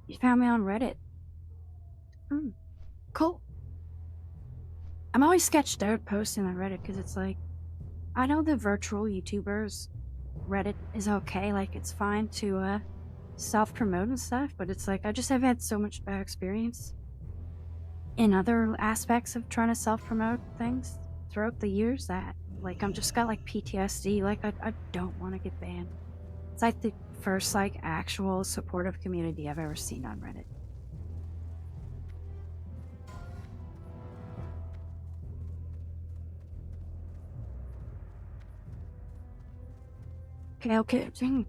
You found me on Reddit. Cool. I'm always sketched out posting on Reddit because it's like, I know the virtual YouTubers Reddit is okay, like it's fine to self-promote and stuff, but it's like I just have had so much bad experience in other aspects of trying to self-promote things throughout the years that like I'm just got like PTSD, like I don't want to get banned. It's like the first like actual supportive community I've ever seen on Reddit. Okay.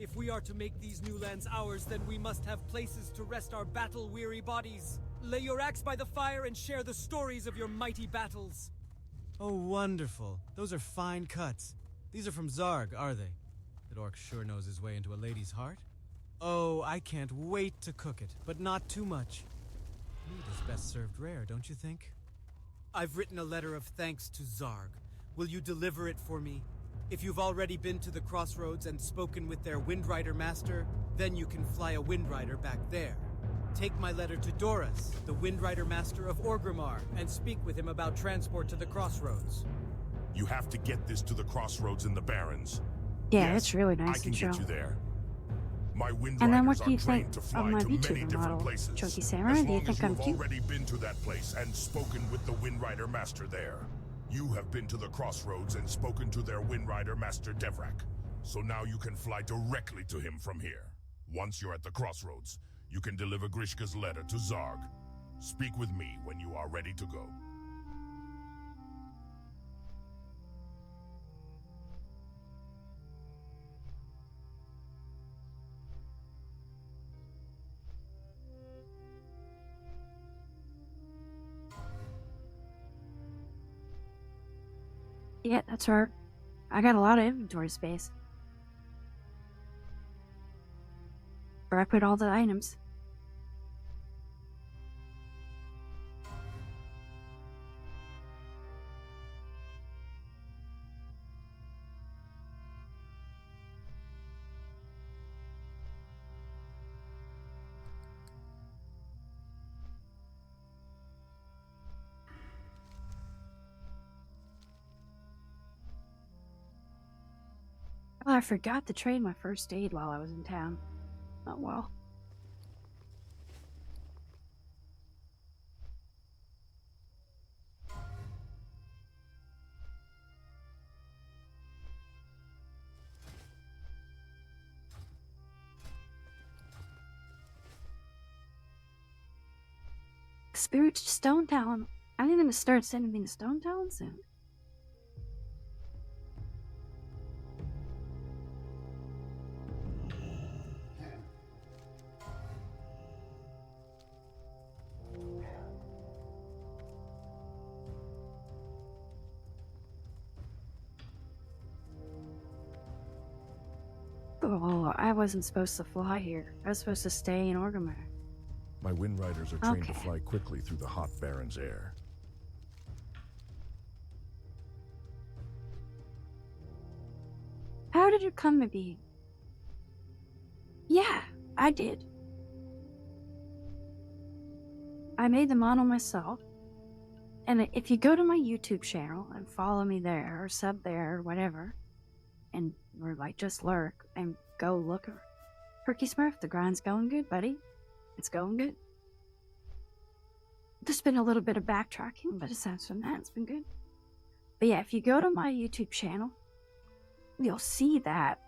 If we are to make these new lands ours, then we must have places to rest our battle-weary bodies. Lay your axe by the fire and share the stories of your mighty battles. Oh, wonderful. Those are fine cuts. These are from Zarg, are they? That orc sure knows his way into a lady's heart. Oh, I can't wait to cook it, but not too much. Meat is best served rare, don't you think? I've written a letter of thanks to Zarg. Will you deliver it for me? If you've already been to the crossroads and spoken with their Windrider master, then you can fly a Windrider back there. Take my letter to Doras, the Windrider master of Orgrimmar, and speak with him about transport to the crossroads. You have to get this to the crossroads in the Barrens. Yeah, Yes, it's really I nice can and get chill. you there. My wind And then riders what do you are think trained to of fly my to many VTuber different model, places. Chunky As Samurai? Do you long as think you I'm have cute? already been to that place and spoken with the Wind Rider Master there. You have been to the crossroads and spoken to their Wind Rider Master Devrak. So now you can fly directly to him from here. Once you're at the crossroads, you can deliver Grishka's letter to Zarg. Speak with me when you are ready to go. Yeah, that's her. I got a lot of inventory space. Where I put all the items. Oh, I forgot to trade my first aid while I was in town. Oh well. Spirit Stone Talon. I'm even gonna start sending me to Stone Talon soon. Oh, I wasn't supposed to fly here. I was supposed to stay in Orgrimmar. My Wind Riders are trained to Okay. fly quickly through the hot Barrens air. How did it come to be? Yeah, I did. I made the model myself. And if you go to my YouTube channel and follow me there, or sub there, or whatever, and or like just lurk and go look at Perky Smurf, the grind's going good, buddy. It's going good. There's been a little bit of backtracking, but aside from that, it's been good. But yeah, if you go to my YouTube channel, you'll see that.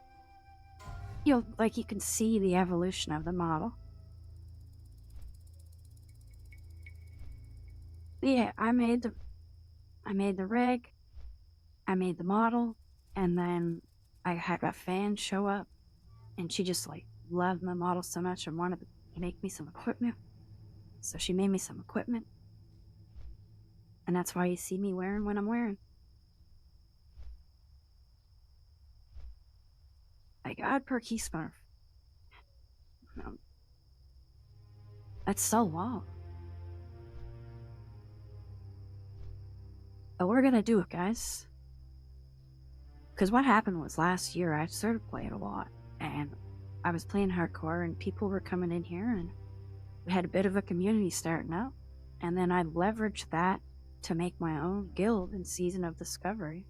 You can see the evolution of the model. Yeah, I made the rig, I made the model, and then I had a fan show up, and she just like loved my model so much and wanted to make me some equipment. So she made me some equipment, and that's why you see me wearing what I'm wearing. My God, Perky Smurf. That's so long. But we're gonna do it, guys. Because what happened was last year I started playing a lot, and I was playing hardcore, and people were coming in here, and we had a bit of a community starting up. And then I leveraged that to make my own guild in Season of Discovery.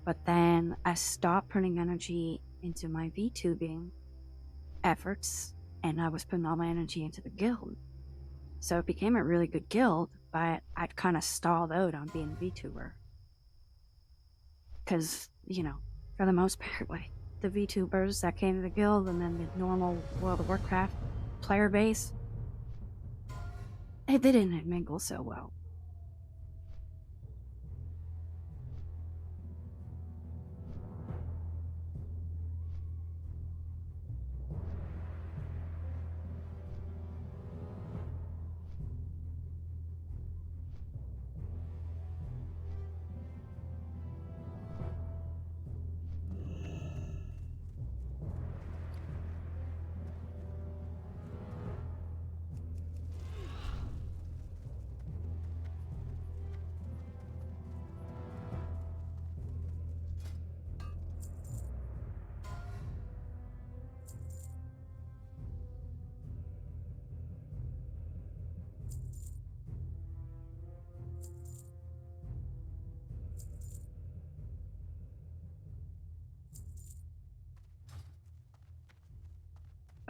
But then I stopped putting energy into my VTubing efforts, and I was putting all my energy into the guild. So it became a really good guild, but I'd kind of stalled out on being a VTuber. Because, for the most part, like, the VTubers that came to the guild and then the normal World of Warcraft player base, they didn't mingle so well.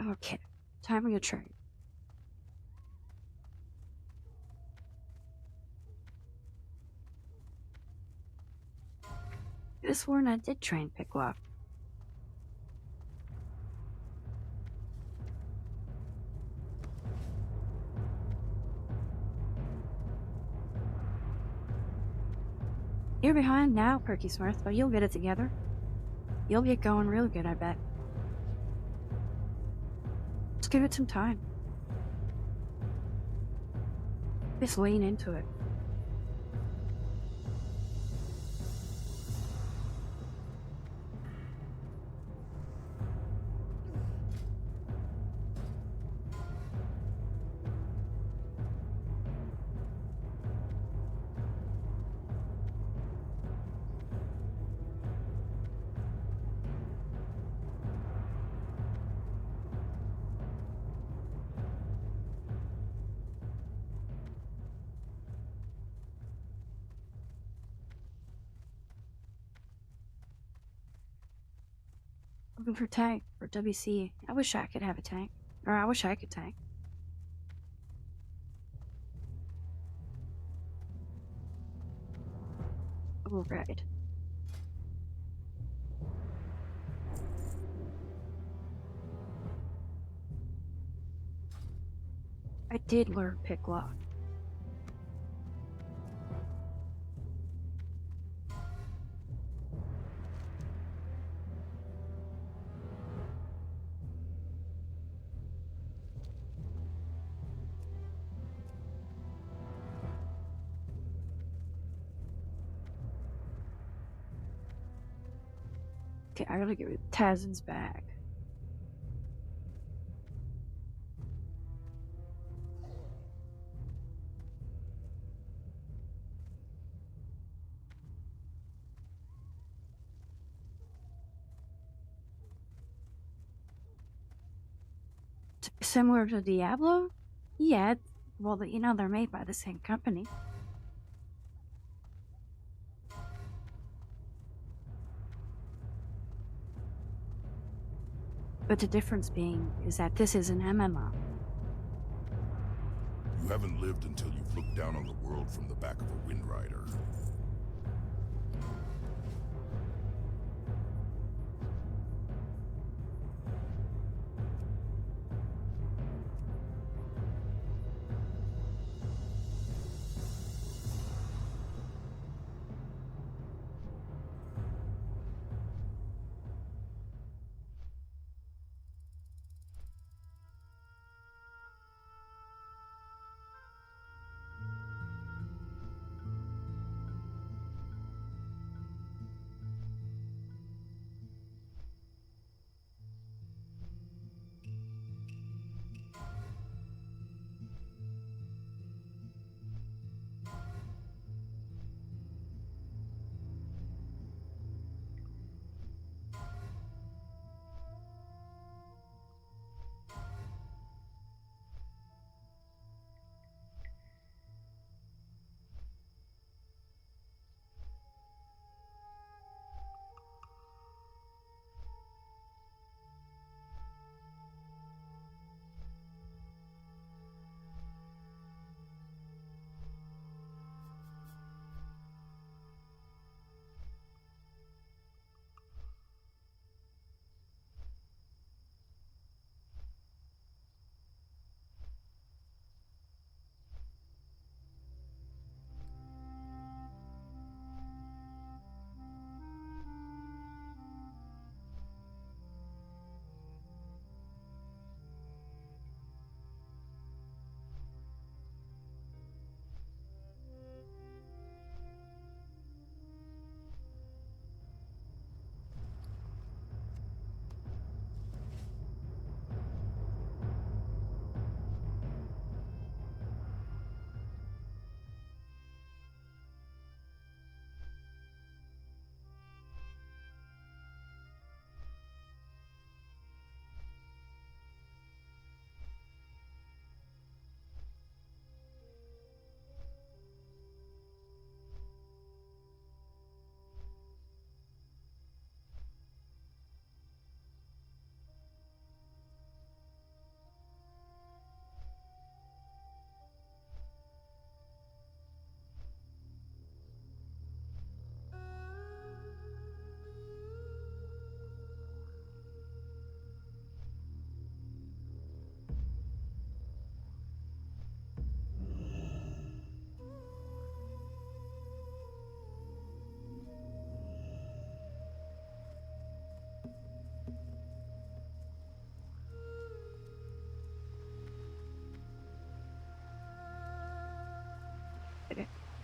Okay, time for your trade. Could have sworn I did train Picklock. You're behind now, Perky Smurf, but you'll get it together. You'll get going real good, I bet. Just give it some time. Just lean into it. Looking for tank, for WC. I wish I could have a tank. Or I wish I could tank. Oh, right. I did learn Picklock. Okay, I gotta get rid of Tazin's bag. Similar to Diablo? Yeah, well, you know, they're made by the same company. But the difference being is that this is an MMO. You haven't lived until you've looked down on the world from the back of a Wind Rider.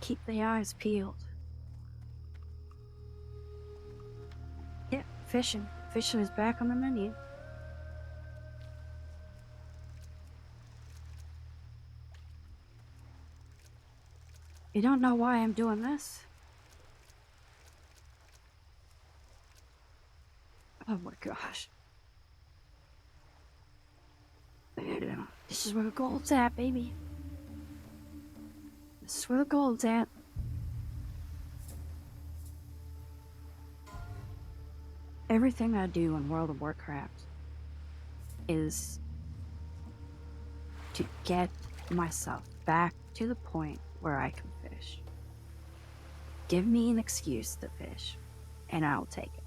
keep the eyes peeled. Yeah, fishing. Fishing is back on the menu. You don't know why I'm doing this? Oh my gosh. This is where the gold's at, baby. This is where the gold's at. Everything I do in World of Warcraft is to get myself back to the point where I can fish. Give me an excuse to fish, and I'll take it.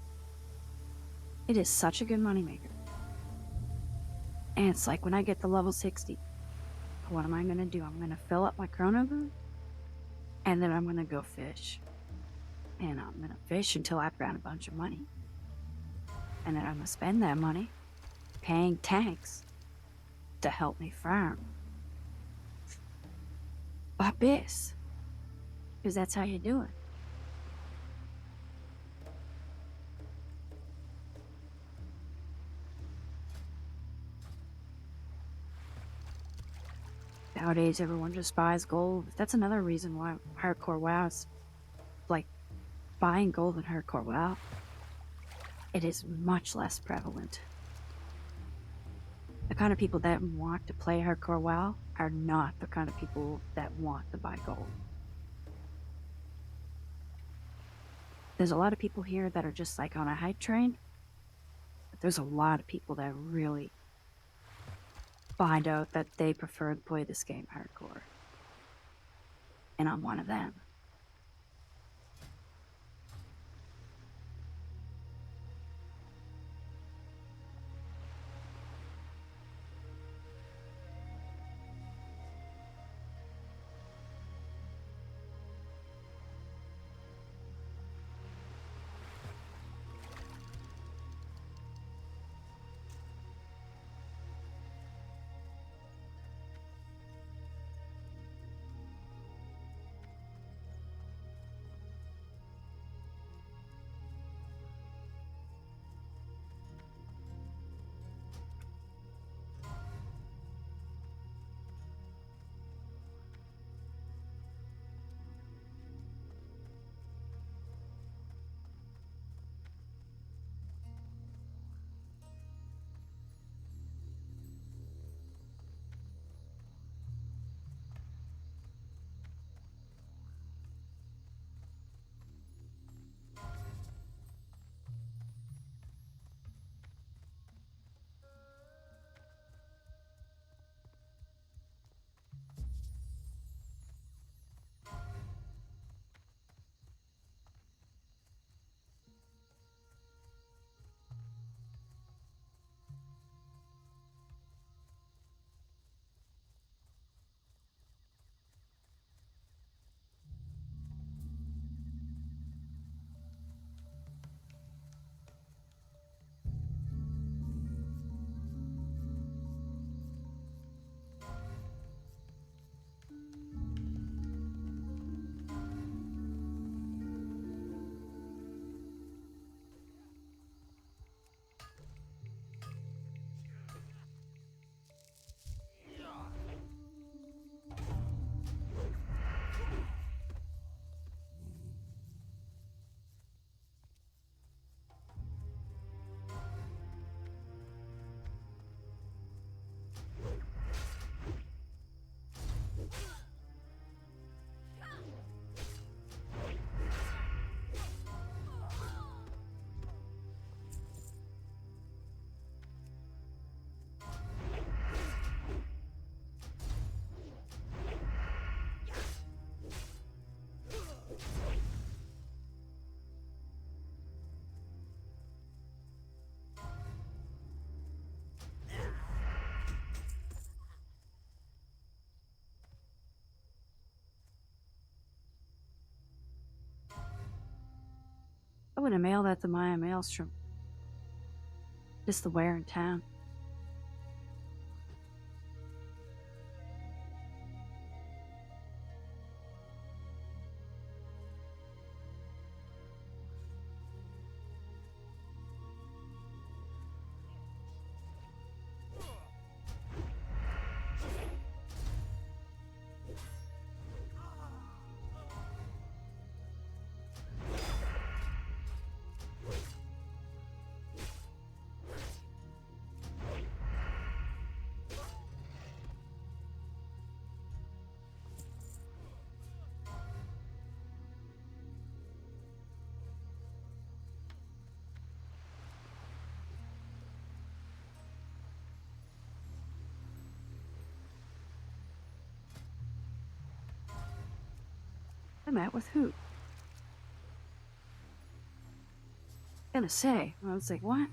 It is such a good moneymaker. And it's like when I get to level 60, what am I gonna do? I'm gonna fill up my chrono boot, and then I'm gonna go fish. And I'm gonna fish until I've got a bunch of money. And then I'm gonna spend that money paying tanks to help me farm Abyss. Because that's how you do it. Nowadays, everyone just buys gold. That's another reason why hardcore WoW is like buying gold in hardcore WoW. It is much less prevalent. The kind of people that want to play hardcore WoW are not the kind of people that want to buy gold. There's a lot of people here that are just like on a hype train, but there's a lot of people that really find out that they prefer to play this game hardcore. And I'm one of them. I would have mailed that to Maya Maelstrom. Just the wear in town. I met with who? Gonna say. I was like, what?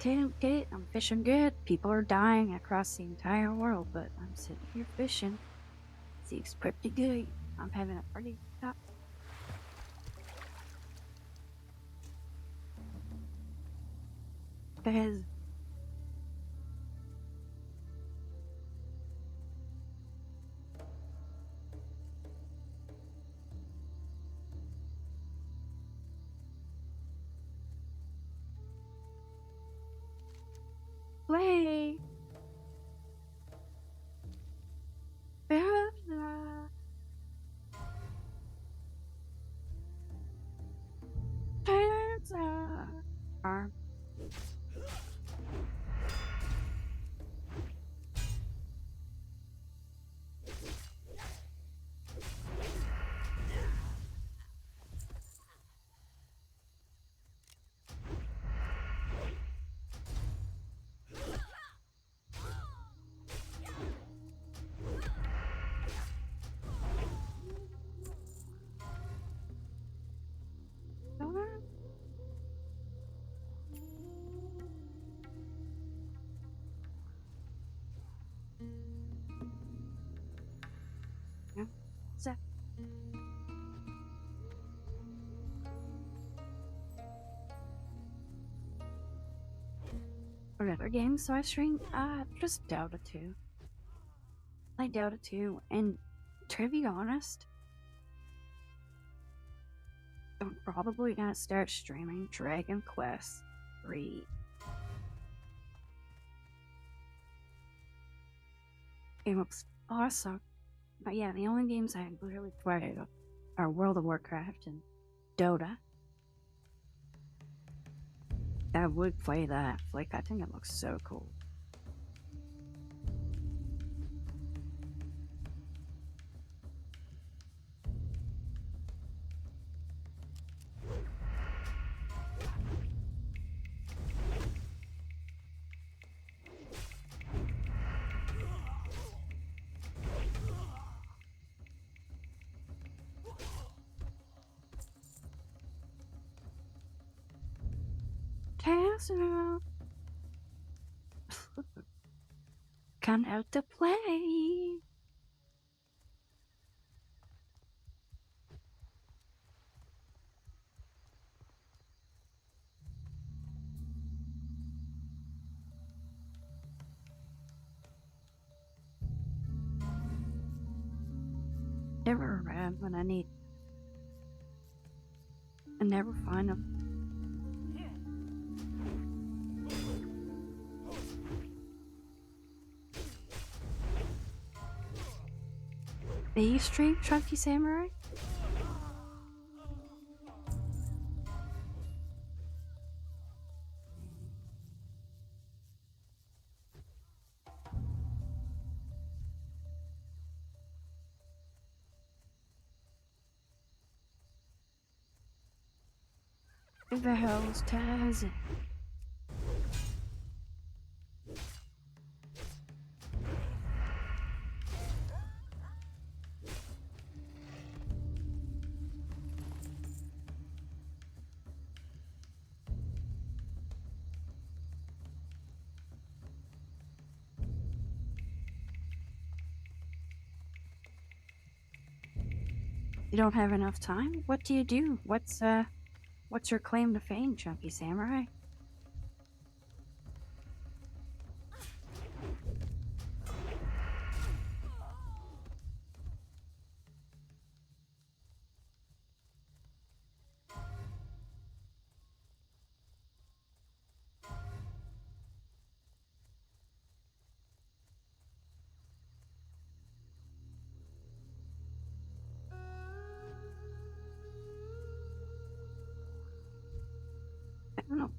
Okay, I'm fishing good. People are dying across the entire world, but I'm sitting here fishing. Seems pretty good. I'm having a pretty top. Because play. Arm. So. What other games do I stream? Just Dota 2. I like Dota 2, and to be honest, I'm probably gonna start streaming Dragon Quest 3. It looks awesome. But yeah, the only games I really play are World of Warcraft and Dota. I would play that. Like, I think it looks so cool. Castle. Come out to play. Never around when I need. I never find them. Do you stream Chunky Samurai? Who the hell's Taz? You don't have enough time? What do you do? What's your claim to fame, Chunky Samurai? I don't know.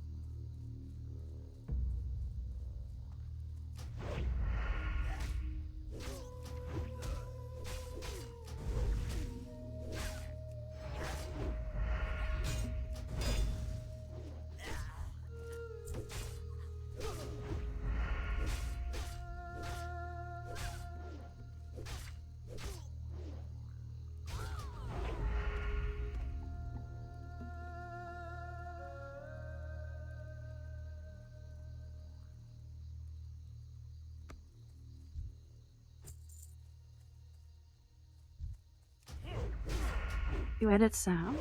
You edit sound?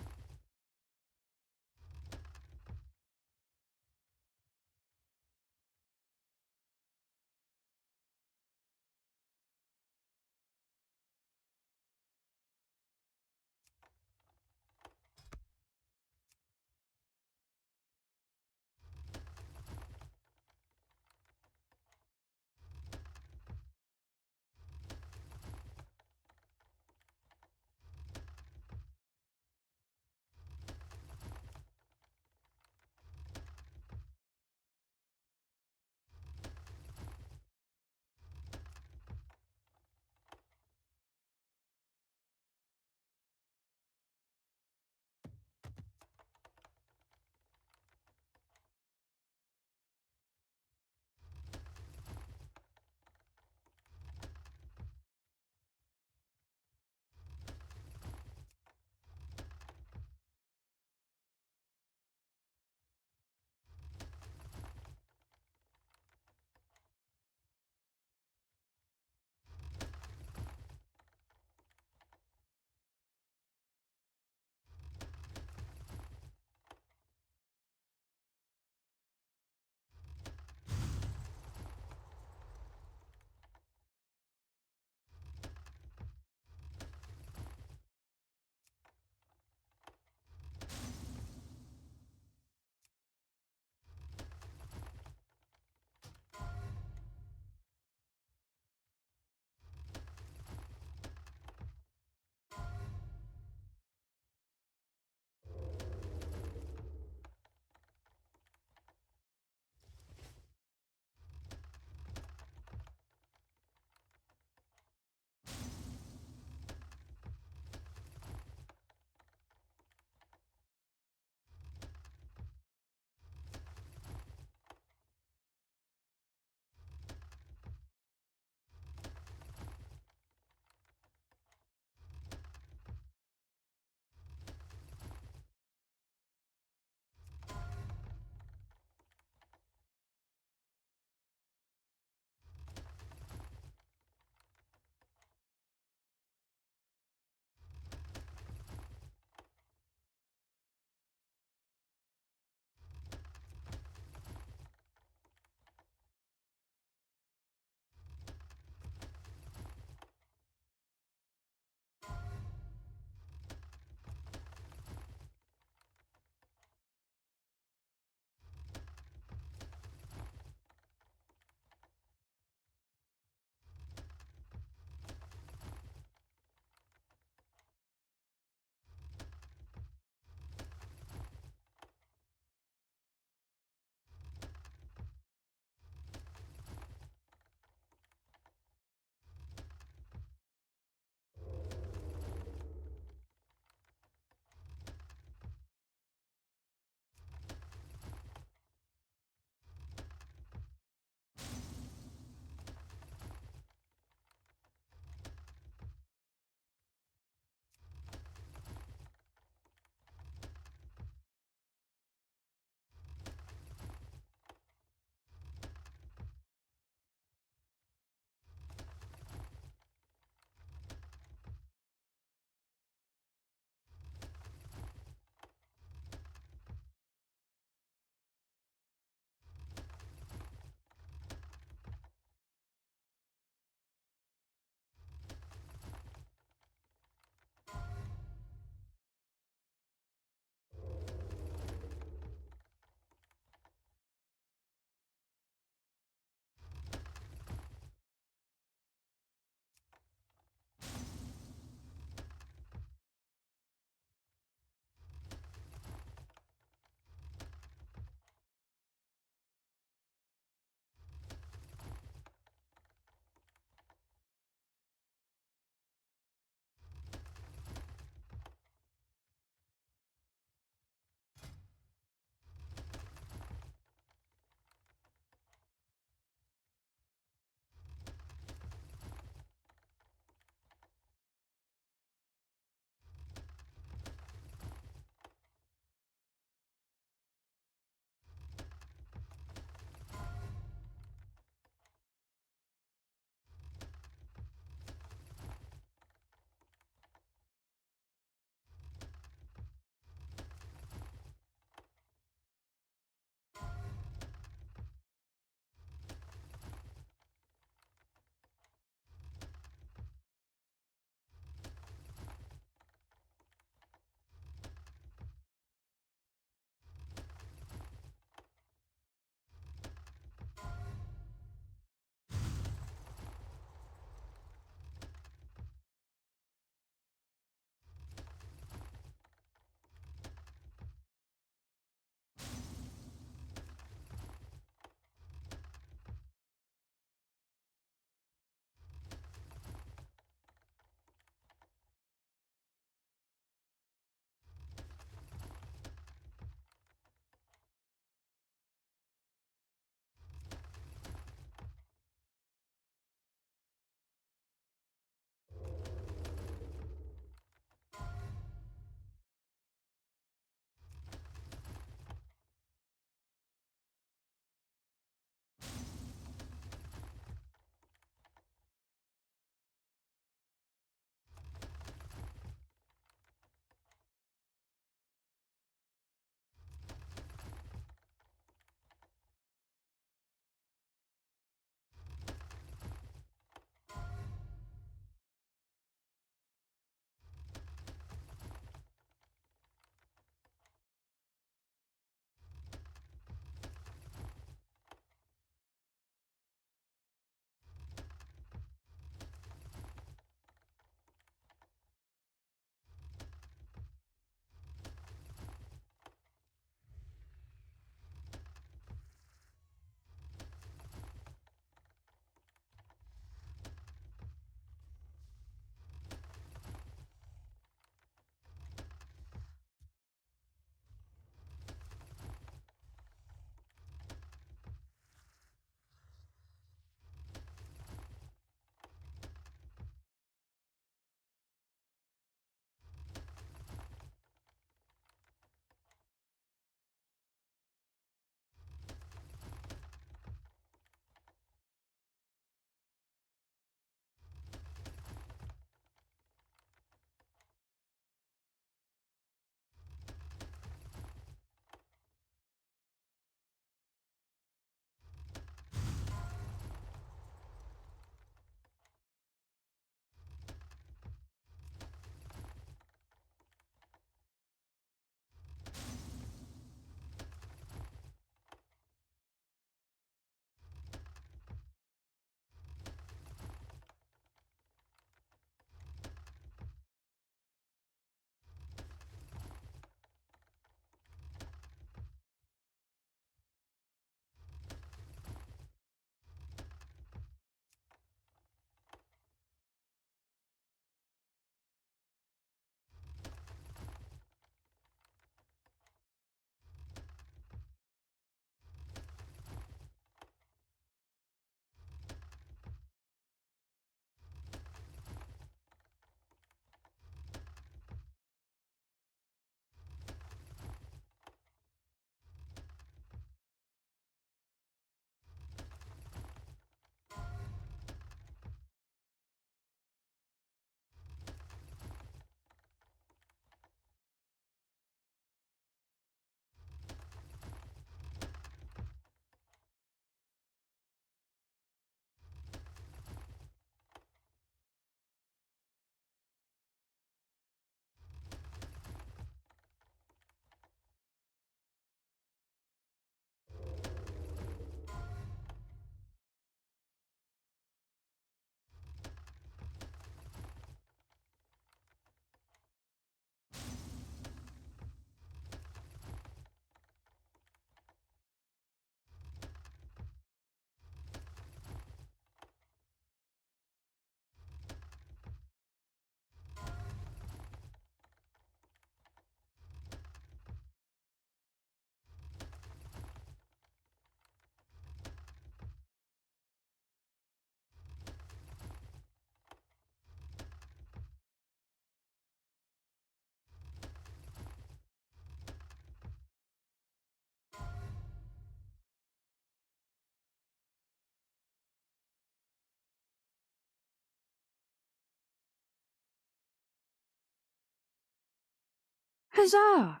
Huzzah!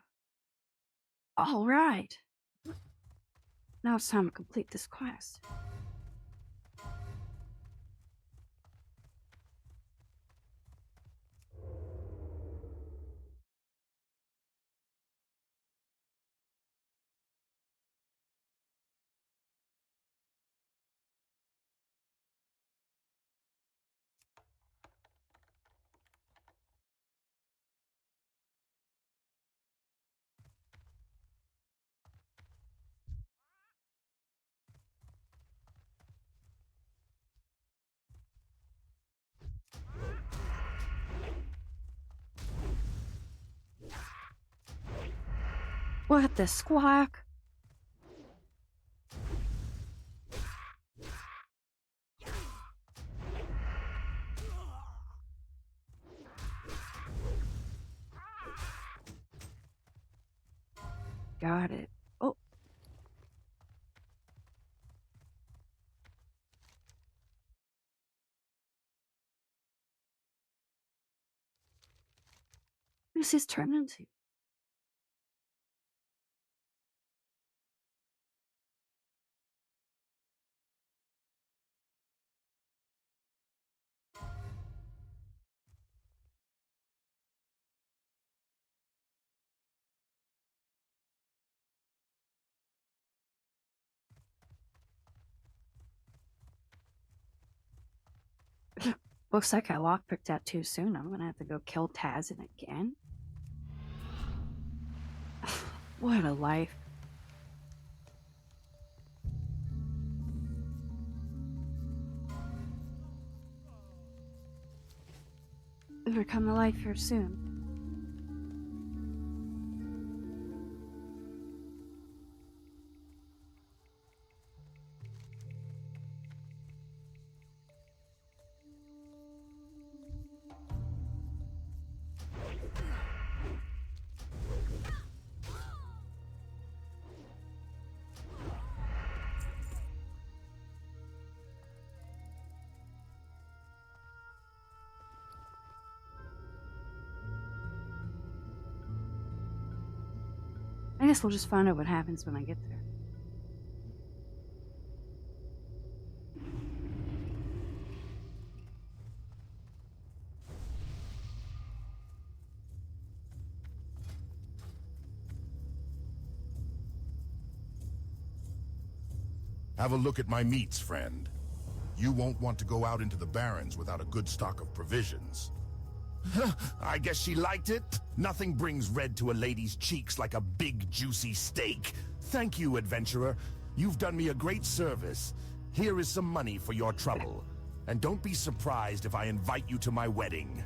All right. Now it's time to complete this quest. What the squawk? Got it. Oh. Who's this turned into? Looks like I lockpicked that too soon. I'm gonna have to go kill Tazin again. What a life. It'll come to life here soon. I guess we'll just find out what happens when I get there. Have a look at my meats, friend. You won't want to go out into the Barrens without a good stock of provisions. I guess she liked it. Nothing brings red to a lady's cheeks like a big, juicy steak. Thank you, adventurer. You've done me a great service. Here is some money for your trouble. And don't be surprised if I invite you to my wedding.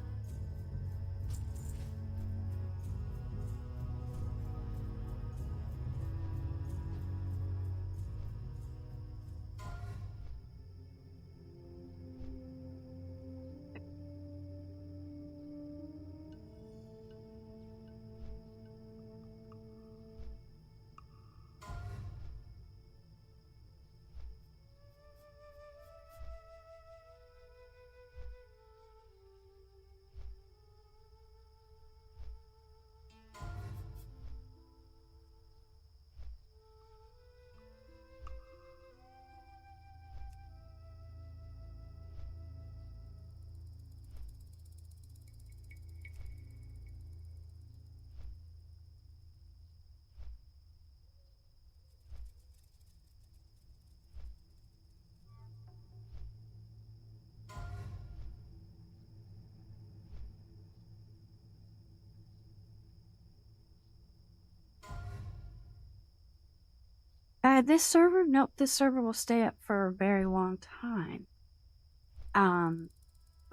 This server? Nope, this server will stay up for a very long time.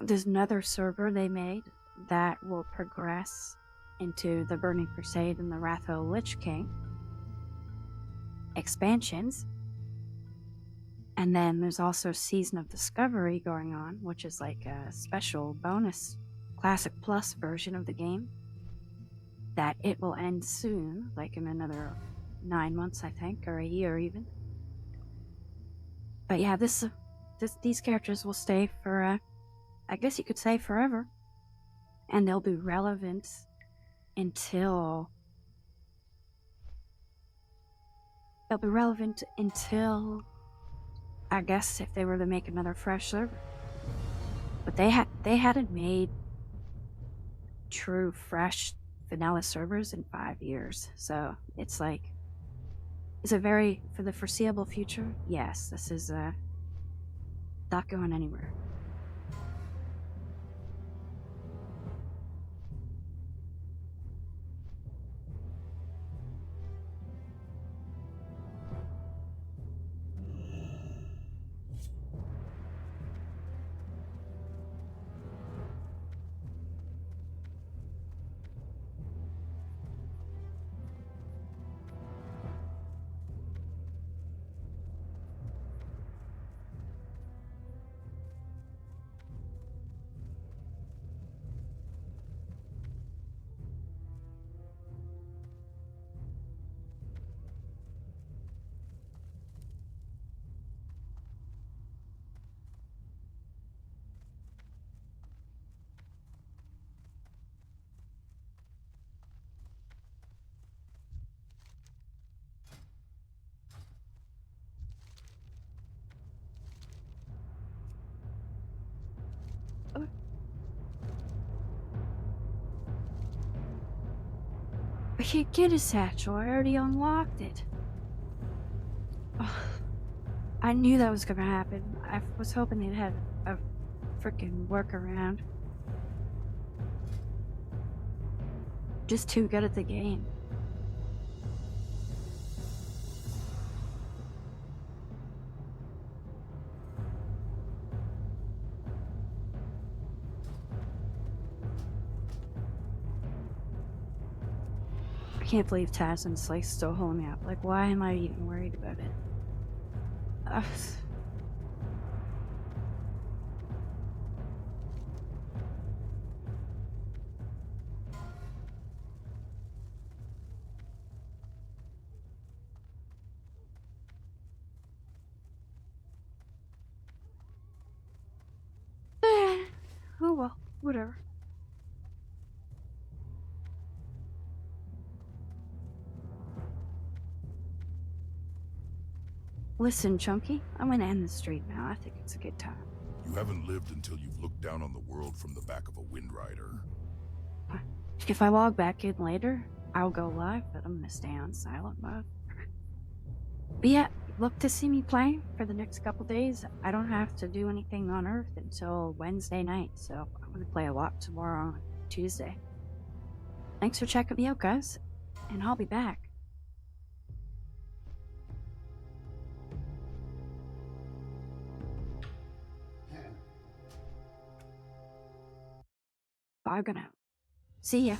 There's another server they made that will progress into the Burning Crusade and the Wrath of the Lich King expansions. And then there's also Season of Discovery going on, which is like a special bonus Classic Plus version of the game that it will end soon, like in another 9 months, I think, or a year even. But yeah, these characters will stay for, I guess you could say forever. And they'll be relevant until... It'll be relevant until... I guess if they were to make another fresh server. But they hadn't made true, fresh, vanilla servers in 5 years. So it's like... Is it very... For the foreseeable future? Yes, this is, not going anywhere. I can't get a satchel. I already unlocked it. Ugh. I knew that was gonna happen. I was hoping they'd have a freaking workaround. Just too good at the game. I can't believe Tasman's like still holding me up. Like, why am I even worried about it? Ugh. Oh well, whatever. Listen, Chunky, I'm gonna end the stream now. I think it's a good time. You haven't lived until you've looked down on the world from the back of a Wind Rider. If I log back in later, I'll go live, but I'm gonna stay on silent mode. But yeah, look to see me play for the next couple days. I don't have to do anything on Earth until Wednesday night, so I'm gonna play a lot tomorrow on Tuesday. Thanks for checking me out, guys, and I'll be back. Bye, good night. See ya.